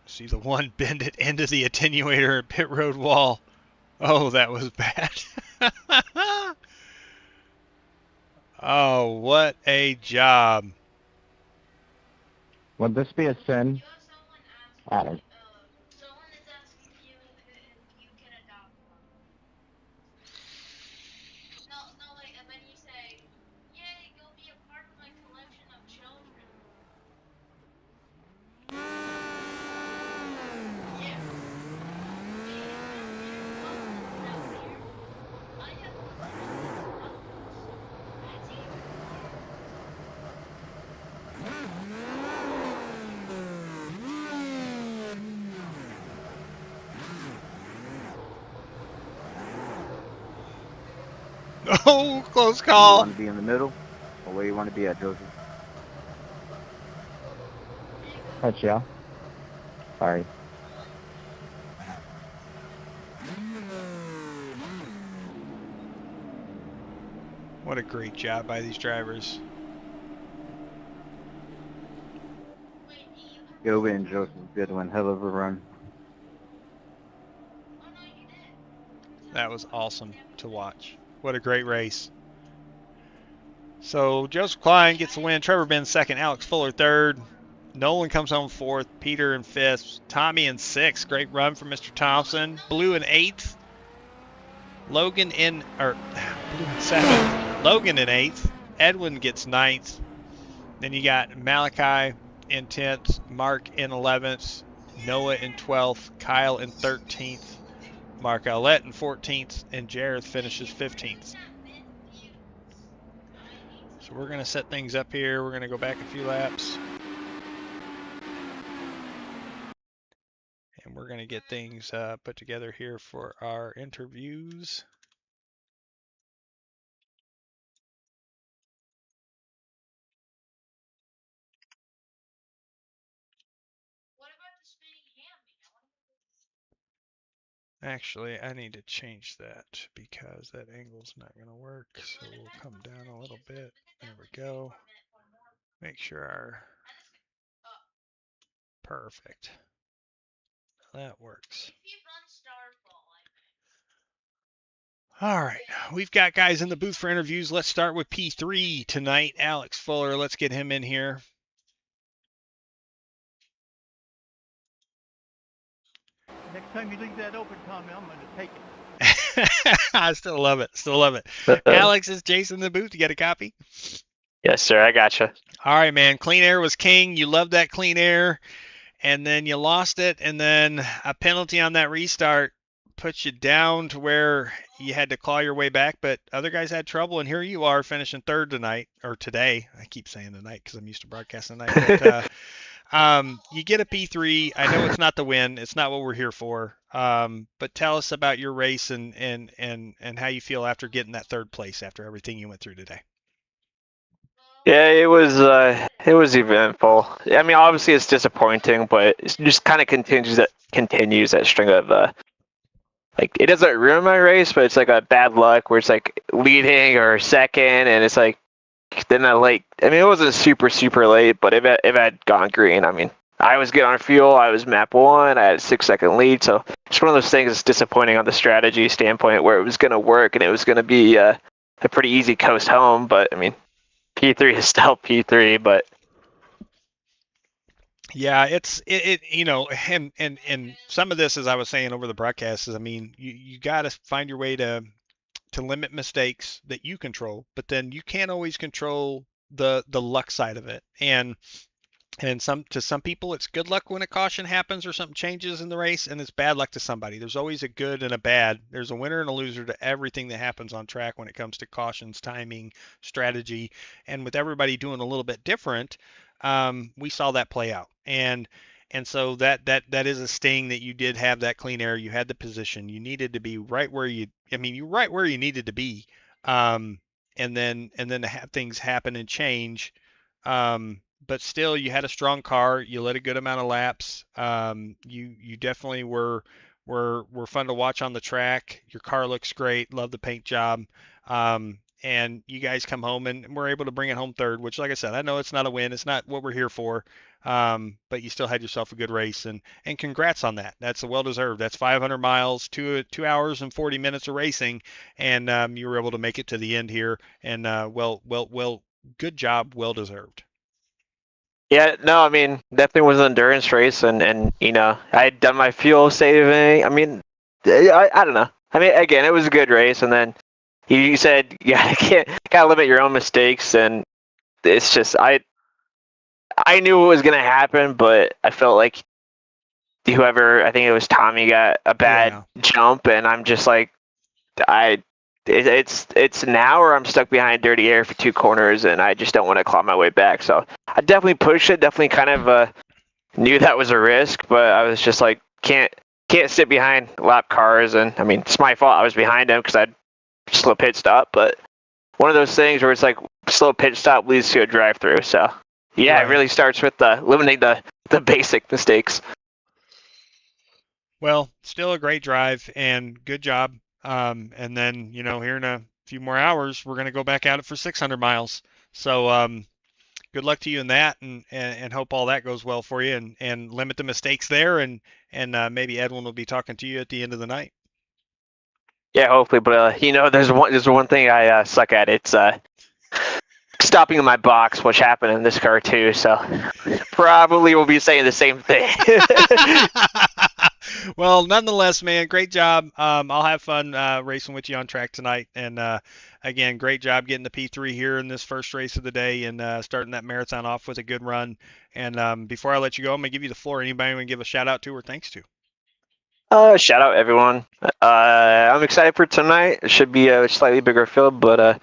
See the one bend it into the attenuator at pit road wall. Oh, that was bad. Oh, what a job. Would this be a sin? Alex. Oh, close You call. want to be in the middle, or where you want to be at, Joseph? Touch, yeah. Sorry. What a great job by these drivers. Good win, Joseph. Good one. Hell of a run. That was awesome to watch. What a great race. So Joseph Klein gets the win. Trevor Benz second. Alex Fuller third. Nolan comes home fourth. Peter in fifth. Tommy in sixth. Great run from Mr. Thompson. Blue in eighth. Blue in seventh. Logan in eighth. Edwin gets ninth. Then you got Malachi in 10th. Mark in 11th. Noah in 12th. Kyle in 13th. Mark Owlett in 14th. And Jareth finishes 15th. So we're going to set things up here. We're going to go back a few laps. And we're going to get things put together here for our interviews. Actually, I need to change that because that angle's not going to work. So we'll come down a little bit. There we go. Make sure our... Perfect. That works. All right, we've got guys in the booth for interviews. Let's start with P3 tonight. Alex Fuller, let's get him in here. Next time you leave that open, Tommy, I'm going to take it. I still love it. Still love it. Alex, is Jason in the booth? You got a copy? Yes, sir. I gotcha. All right, man. Clean air was king. You loved that clean air, and then you lost it, and then a penalty on that restart puts you down to where you had to claw your way back, but other guys had trouble, and here you are finishing third tonight, or today. I keep saying tonight because I'm used to broadcasting tonight. But, you get a P3. I know it's not the win. It's not what we're here for. But tell us about your race and how you feel after getting that third place after everything you went through today. Yeah, it it was eventful. I mean, obviously it's disappointing, but it just kind of continues that string of like it doesn't ruin my race, but it's like a bad luck where it's like leading or second, and it's like then that late. I mean, it wasn't super late, but if it had gone green, I mean, I was good on fuel. I was map 1. I had a 6-second lead, so it's one of those things that's disappointing on the strategy standpoint where it was going to work and it was going to be a pretty easy coast home. But I mean, P3 is still P3, but Yeah, it you know, and some of this, as I was saying over the broadcast, is I mean, you got to find your way to limit mistakes that you control, but then you can't always control the luck side of it. And to some people it's good luck when a caution happens or something changes in the race, and it's bad luck to somebody. There's always a good and a bad. There's a winner and a loser to everything that happens on track when it comes to cautions, timing, strategy, and with everybody doing a little bit different, we saw that play out. And so that is a sting that you did have that clean air. You had the position. You needed to be right where you're right where you needed to be. And then to have things happen and change. But still, you had a strong car. You led a good amount of laps. You definitely were fun to watch on the track. Your car looks great. Love the paint job. And you guys come home and we're able to bring it home third, which, like I said, I know it's not a win. It's not what we're here for. But you still had yourself a good race, and congrats on that. That's well deserved. That's 500 miles, 2 hours and 40 minutes of racing, and you were able to make it to the end here. And well, good job, well deserved. yeah, no, I mean, definitely was an endurance race, and you know, I had done my fuel saving. I mean, I don't know. I mean, again, it was a good race, and then you said yeah, gotta limit your own mistakes, and it's just I knew what was gonna happen, but I felt like whoever, I think it was Tommy, got a bad jump, and I'm just like it's now or I'm stuck behind dirty air for 2 corners, and I just don't want to claw my way back. So I definitely pushed it. Definitely kind of knew that was a risk, but I was just like can't sit behind lap cars. And I mean, it's my fault. I was behind them because I'd slow pit stop. But one of those things where it's like slow pit stop leads to a drive-through. So yeah, Right. It really starts with eliminating the basic mistakes. Well, still a great drive and good job. And then, here in a few more hours, we're going to go back at it for 600 miles. So, good luck to you in that, and hope all that goes well for you, and limit the mistakes there. And maybe Edwin will be talking to you at the end of the night. Yeah, hopefully. But there's one thing I suck at. It's stopping in my box, which happened in this car too. So probably will be saying the same thing. Well, nonetheless, man, great job. I'll have fun racing with you on track tonight. And again, great job getting the P3 here in this first race of the day, and starting that marathon off with a good run. And before I let you go, I'm gonna give you the floor. Anybody want to give a shout out to or thanks to? Shout out everyone. I'm excited for tonight. It should be a slightly bigger field, but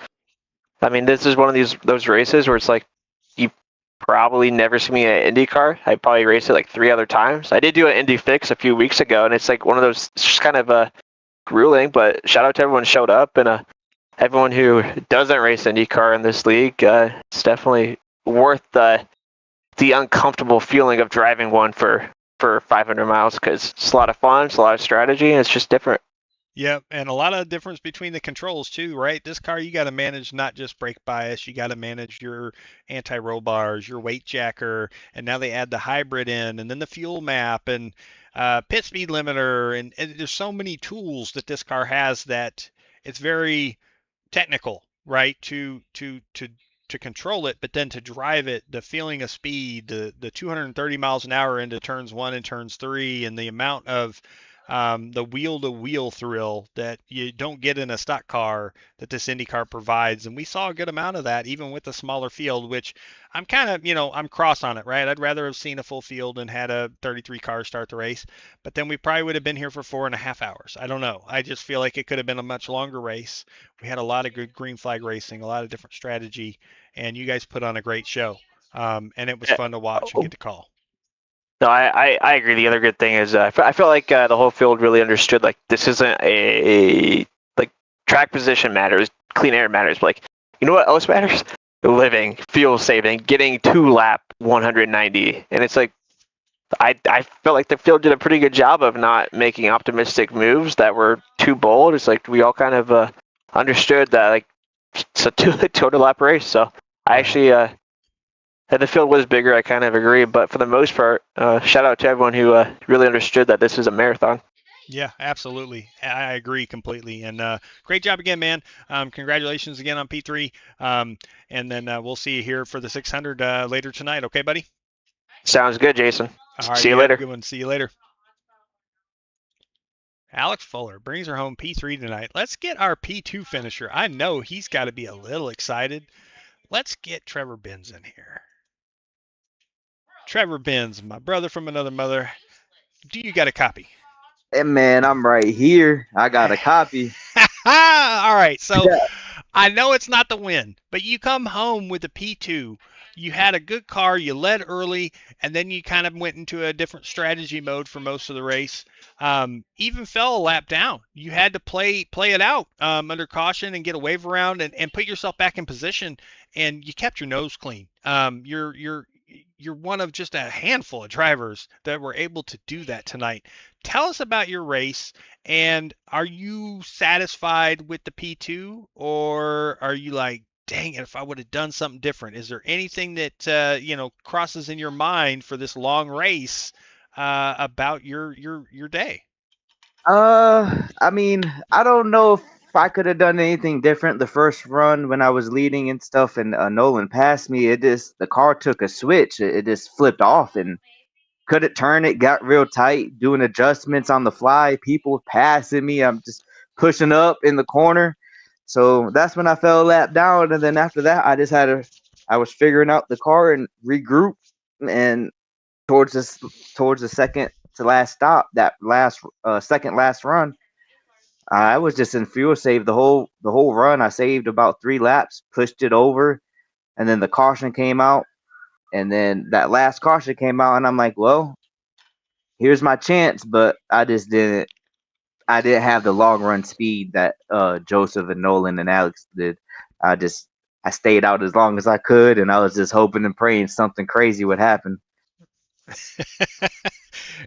I mean, this is one of those races where it's like you probably never see me in an IndyCar. I probably raced it like 3 other times. I did do an Indy fix a few weeks ago, and it's like one of those, it's just kind of grueling. But shout out to everyone who showed up, and everyone who doesn't race IndyCar in this league. It's definitely worth the uncomfortable feeling of driving one for 500 miles, because it's a lot of fun, it's a lot of strategy, and it's just different. Yep, and a lot of difference between the controls too, right? This car, you got to manage not just brake bias, you got to manage your anti-roll bars, your weight jacker, and now they add the hybrid in, and then the fuel map, and pit speed limiter, and there's so many tools that this car has that it's very technical, right? To control it, but then to drive it, the feeling of speed, the 230 miles an hour into turns 1 and turns 3, and the amount of the wheel-to-wheel thrill that you don't get in a stock car that this Indy car provides. And we saw a good amount of that even with the smaller field, which I'm kind of, I'm cross on it, right? I'd rather have seen a full field and had a 33 car start the race, but then we probably would have been here for 4.5 hours. I don't know. I just feel like it could have been a much longer race. We had a lot of good green flag racing, a lot of different strategy, and you guys put on a great show. And it was fun to watch and get to call. No, I agree. The other good thing is I felt like the whole field really understood, like, this isn't a like track position matters, clean air matters, but like, you know what else matters? living, fuel saving, getting 2-lap 190, and it's like I felt like the field did a pretty good job of not making optimistic moves that were too bold. It's like we all kind of understood that like it's a total lap race. So I actually and the field was bigger. I kind of agree, but for the most part, shout out to everyone who really understood that this is a marathon. Yeah, absolutely. I agree completely. And great job again, man. Congratulations again on P3. And then we'll see you here for the 600 later tonight. Okay, buddy? Sounds good, Jason. All right, See you have a later. good one. See you later. Alex Fuller brings her home P3 tonight. Let's get our P2 finisher. I know he's got to be a little excited. Let's get Trevor Benz in here. Trevor Benz, my brother from another mother. Do you got a copy? Hey, man, I'm right here. I got a copy. All right, so Yeah. I know it's not the win, but you come home with a P2. You had a good car, you led early, and then you kind of went into a different strategy mode for most of the race. Even fell a lap down. You had to play it out under caution and get a wave around and put yourself back in position, and you kept your nose clean. You're one of just a handful of drivers that were able to do that tonight. Tell us about your race, and are you satisfied with the P2, or are you like, dang it, if I would have done something different? Is there anything that crosses in your mind for this long race about your day? I mean, I don't know if I could have done anything different the first run when I was leading and stuff, and Nolan passed me. The car took a switch. It just flipped off and couldn't turn it. Got real tight, doing adjustments on the fly. People passing me. I'm just pushing up in the corner. So that's when I fell a lap down, and then after that, I was figuring out the car and regroup, and towards the second to last stop, that last second last run, I was just in fuel save the whole run. I saved about 3 laps, pushed it over, and then the caution came out, and then that last caution came out, and I'm like, well, here's my chance, but I just didn't. I didn't have the long run speed that Joseph and Nolan and Alex did. I stayed out as long as I could, and I was just hoping and praying something crazy would happen.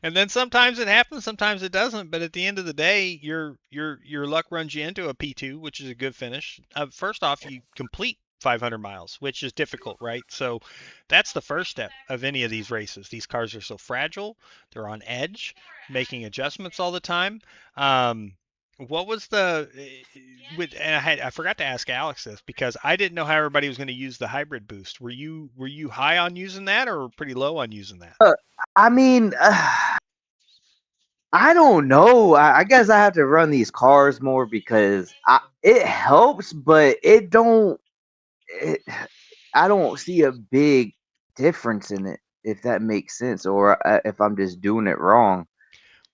And then sometimes it happens, sometimes it doesn't. But at the end of the day, your luck runs you into a P2, which is a good finish. First off, you complete 500 miles, which is difficult, right? So that's the first step of any of these races. These cars are so fragile, they're on edge, making adjustments all the time. What was the and I forgot to ask Alex this because I didn't know how everybody was going to use the hybrid boost. Were you high on using that or pretty low on using that? I mean, I don't know. I guess I have to run these cars more because it helps, but it don't. I don't see a big difference in it, if that makes sense, or if I'm just doing it wrong.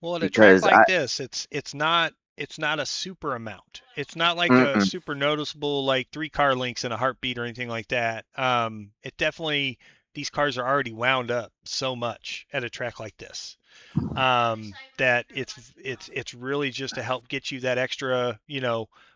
Well, at a track Because like this, it's not a super amount. It's not like a mm-mm. super noticeable like 3 car links in a heartbeat or anything like that. It definitely these cars are already wound up so much at a track like this that it's really just to help get you that extra.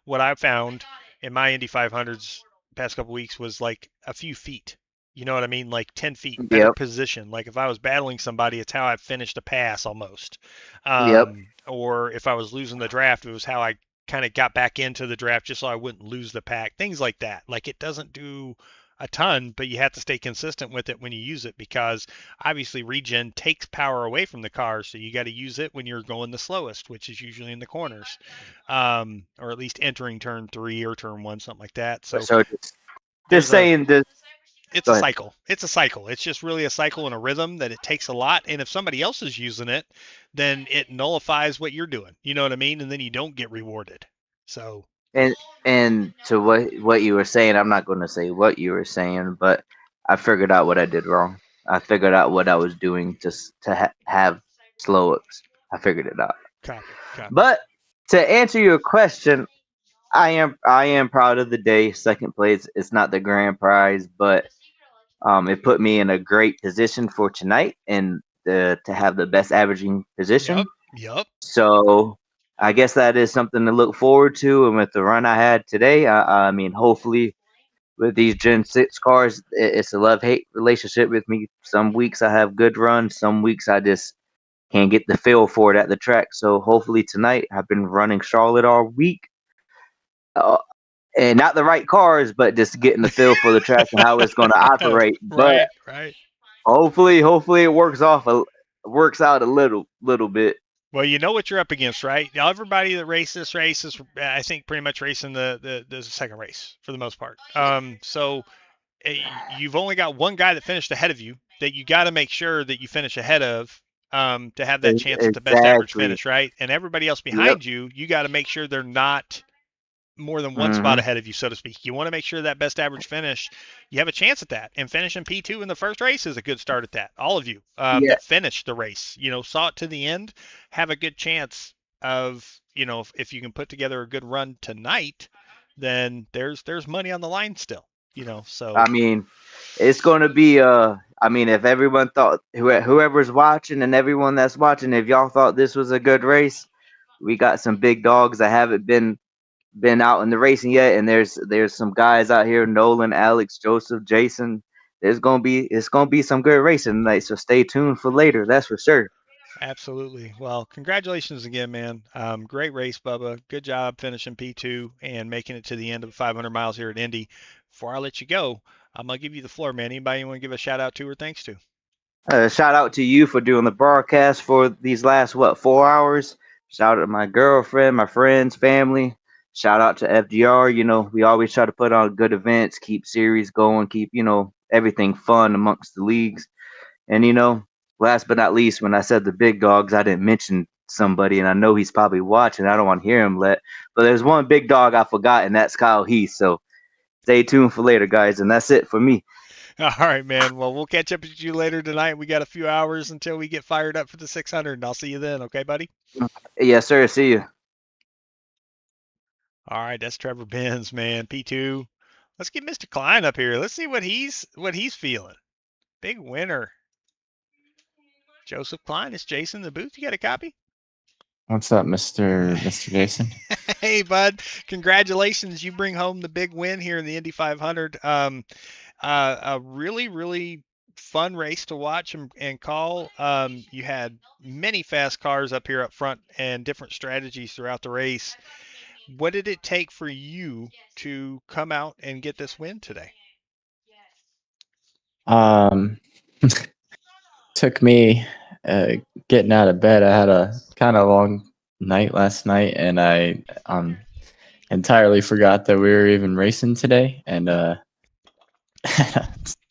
What I've found in my Indy 500s past couple weeks was like a few feet. You know what I mean? Like 10 feet, better Yep, position. Like if I was battling somebody, it's how I finished a pass almost. yep. Or if I was losing the draft, it was how I kind of got back into the draft just so I wouldn't lose the pack. Things like that. Like it doesn't do a ton, but you have to stay consistent with it when you use it because obviously regen takes power away from the car. So you got to use it when you're going the slowest, which is usually in the corners, or at least entering turn 3 or turn 1, something like that. So So just there's a saying this. it's Go a ahead. cycle. It's a cycle. It's just really a cycle and a rhythm that it takes a lot. And if somebody else is using it, then it nullifies what you're doing. You know what I mean? And then you don't get rewarded. So And to what you were saying, I'm not going to say what you were saying, but I figured out what I did wrong. I figured out what I was doing to have slow ups. I figured it out. copy. But to answer your question, I am proud of the day. Second place. It's not the grand prize, but it put me in a great position for tonight and to have the best averaging position. Yep. So I guess that is something to look forward to. And with the run I had today, I mean, hopefully with these Gen 6 cars. It's a love-hate relationship with me. Some weeks I have good runs, some weeks I just can't get the feel for it at the track. So hopefully tonight, I've been running Charlotte all week. Uh, and not the right cars, but just getting the feel for the track and how it's going to operate. But Right, right. hopefully it works out a little bit. Well, you know what you're up against, right? Now, everybody that raced this race is, I think, pretty much racing the second race for the most part. So you've only got one guy that finished ahead of you that you got to make sure that you finish ahead of to have that chance at the best average Exactly. finish, right? And everybody else Yep. behind you, you got to make sure they're not more than one spot Hmm. ahead of you, so to speak. You want to make sure that best average finish, you have a chance at that. And finishing P2 in the first race is a good start at that. All of you Yeah. that finished the race, saw it to the end, have a good chance of, if you can put together a good run tonight, then there's money on the line still. So I mean, it's going to be I mean, if everyone thought whoever's watching and everyone that's watching, if y'all thought this was a good race, we got some big dogs that haven't been out in the racing yet, and there's some guys out here: Nolan, Alex, Joseph, Jason. It's gonna be some good racing tonight. So stay tuned for later. That's for sure. absolutely. Well, congratulations again, man. Great race, Bubba. Good job finishing P2 and making it to the end of 500 miles here at Indy. Before I let you go, I'm going to give you the floor, man. Anybody you want to give a shout out to or thanks to? Shout out to you for doing the broadcast for these last 4 hours. Shout out to my girlfriend, my friends, family. Shout out to FDR. We always try to put on good events, keep series going, keep everything fun amongst the leagues. And last but not least, when I said the big dogs, I didn't mention somebody, and I know he's probably watching. I don't want to hear him but there's one big dog I forgot, and that's Kyle Heath. So stay tuned for later, guys. And that's it for me. All right, man. Well, we'll catch up with you later tonight. We got a few hours until we get fired up for the 600, and I'll see you then. Okay, buddy? Yes, sir. See you. All right, that's Trevor Benz, man. P2. Let's get Mr. Klein up here. Let's see what he's feeling. Big winner. Joseph Klein. It's Jason in the booth. You got a copy? What's up, Mr. Jason? Hey, bud. Congratulations. You bring home the big win here in the Indy 500. A really, really fun race to watch and call. You had many fast cars up here up front and different strategies throughout the race. What did it take for you to come out and get this win today? Took me getting out of bed. I had a kind of long night last night, and I entirely forgot that we were even racing today. And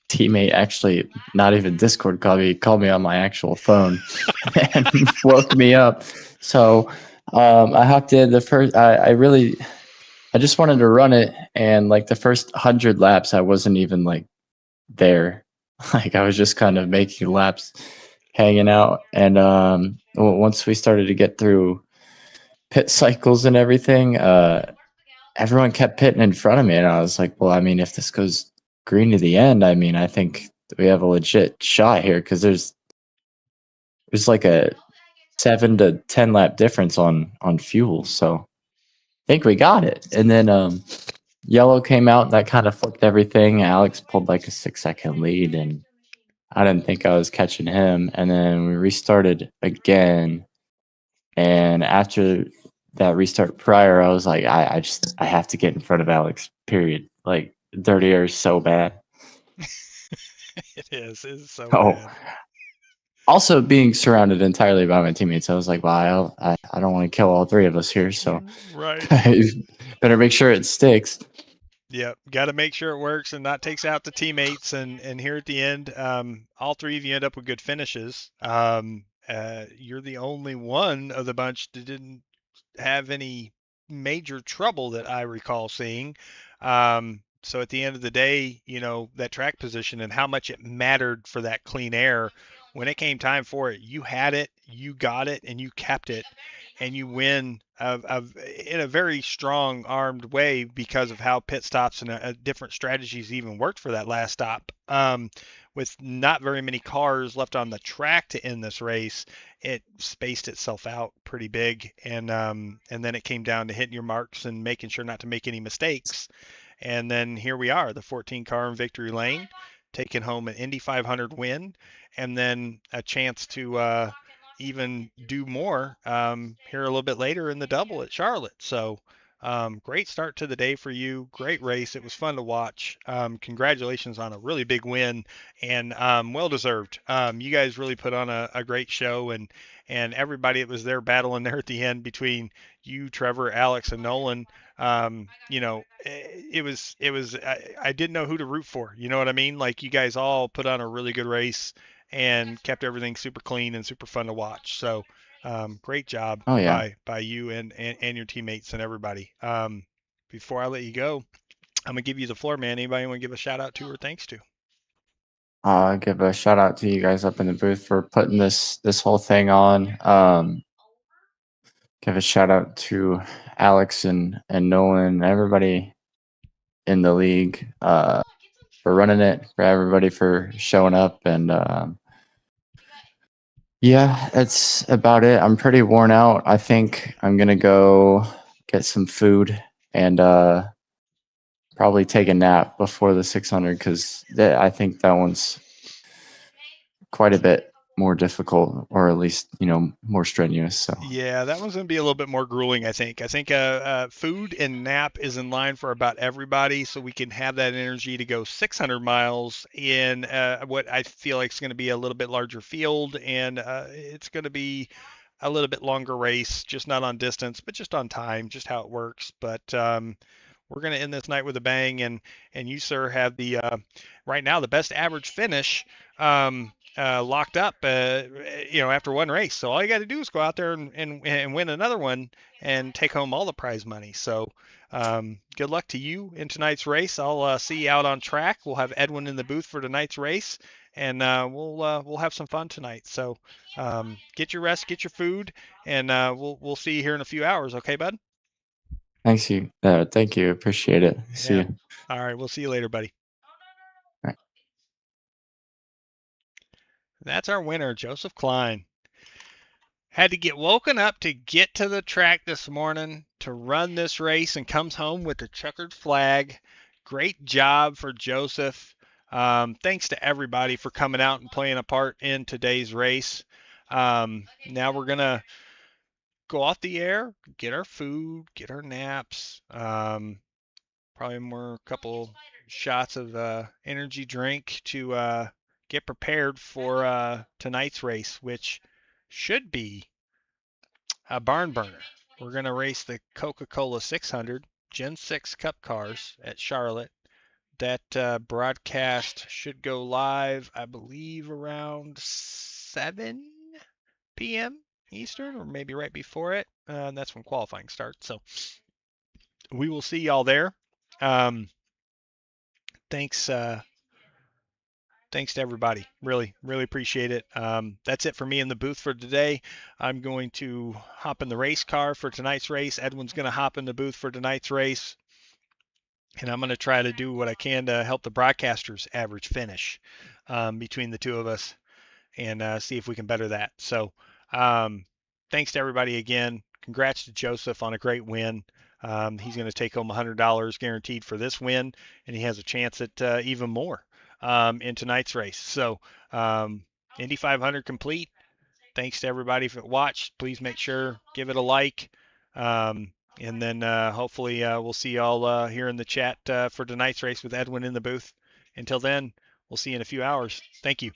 teammate actually, not even Discord called me on my actual phone and woke me up. So I hopped in the first. I just wanted to run it, and like the first 100 laps, I wasn't even like there. Like I was just kind of making laps, hanging out, and once we started to get through pit cycles and everything, everyone kept pitting in front of me, and I was like, well, I mean, if this goes green to the end, I mean, I think we have a legit shot here because there's like a 7 to 10 lap difference on fuel, so I think we got it. And then yellow came out, and that kind of flipped everything. Alex pulled like a 6-second lead, and I didn't think I was catching him. And then we restarted again, and after that restart prior, I was like, I have to get in front of Alex, period. Like dirty air is so bad. It is. It's so Oh, bad. also being surrounded entirely by my teammates, I was like, well, I don't want to kill all three of us here, so Right. better make sure it sticks. Yep, got to make sure it works and not takes out the teammates. And here at the end, all three of you end up with good finishes. You're the only one of the bunch that didn't have any major trouble that I recall seeing. So at the end of the day, that track position and how much it mattered for that clean air. When it came time for it, you had it, you got it, and you kept it, and you win in a very strong armed way because of how pit stops and different strategies even worked for that last stop. With not very many cars left on the track to end this race, it spaced itself out pretty big, and then it came down to hitting your marks and making sure not to make any mistakes. And then here we are, the 14 car in victory lane, taking home an Indy 500 win, and then a chance to even do more here a little bit later in the double at Charlotte. So great start to the day for you. Great race. It was fun to watch. Congratulations on a really big win, and well deserved. You guys really put on a great show, and everybody that was there battling there at the end between you, Trevor, Alex, and Nolan. I didn't know who to root for. You know what I mean? Like, you guys all put on a really good race and kept everything super clean and super fun to watch. So great job Oh yeah. by you and your teammates and everybody. Before I let you go, I'm gonna give you the floor, man. Anybody want to give a shout out to or thanks to? Give a shout out to you guys up in the booth for putting this whole thing on. Give a shout out to Alex and Nolan and everybody in the league for running it, for everybody for showing up, and yeah, that's about it. I'm pretty worn out. I think I'm gonna go get some food and probably take a nap before the 600 because I think that one's quite a bit more difficult, or at least more strenuous. So Yeah, that one's going to be a little bit more grueling, I think. I think food and nap is in line for about everybody, so we can have that energy to go 600 miles in what I feel like is going to be a little bit larger field, and it's going to be a little bit longer race, just not on distance, but just on time, just how it works. But we're going to end this night with a bang, and you, sir, have the right now the best average finish. Locked up, after one race. So all you got to do is go out there and win another one and take home all the prize money. So good luck to you in tonight's race. I'll see you out on track. We'll have Edwin in the booth for tonight's race, and we'll have some fun tonight. So get your rest, get your food, and we'll see you here in a few hours. Okay, bud? thank you, appreciate it. See Yeah. you. All right, we'll see you later, buddy. All right. That's our winner, Joseph Klein. Had to get woken up to get to the track this morning to run this race and comes home with the checkered flag. Great job for Joseph. Thanks to everybody for coming out and playing a part in today's race. Now we're going to go off the air, get our food, get our naps, probably a couple shots of energy drink to get prepared for tonight's race, which should be a barn burner. We're going to race the Coca-Cola 600 Gen 6 Cup cars at Charlotte. That broadcast should go live, I believe, around 7 p.m. Eastern, or maybe right before it. That's when qualifying starts. So we will see y'all there. Thanks to everybody. Really, really appreciate it. That's it for me in the booth for today. I'm going to hop in the race car for tonight's race. Edwin's going to hop in the booth for tonight's race. And I'm going to try to do what I can to help the broadcasters average finish between the two of us and see if we can better that. So thanks to everybody again. Congrats to Joseph on a great win. He's going to take home $100 guaranteed for this win, and he has a chance at even more in tonight's race. So Indy 500 complete. Thanks to everybody that watched. Please make sure, give it a like. And then hopefully we'll see y'all here in the chat for tonight's race with Edwin in the booth. Until then, we'll see you in a few hours. Thank you.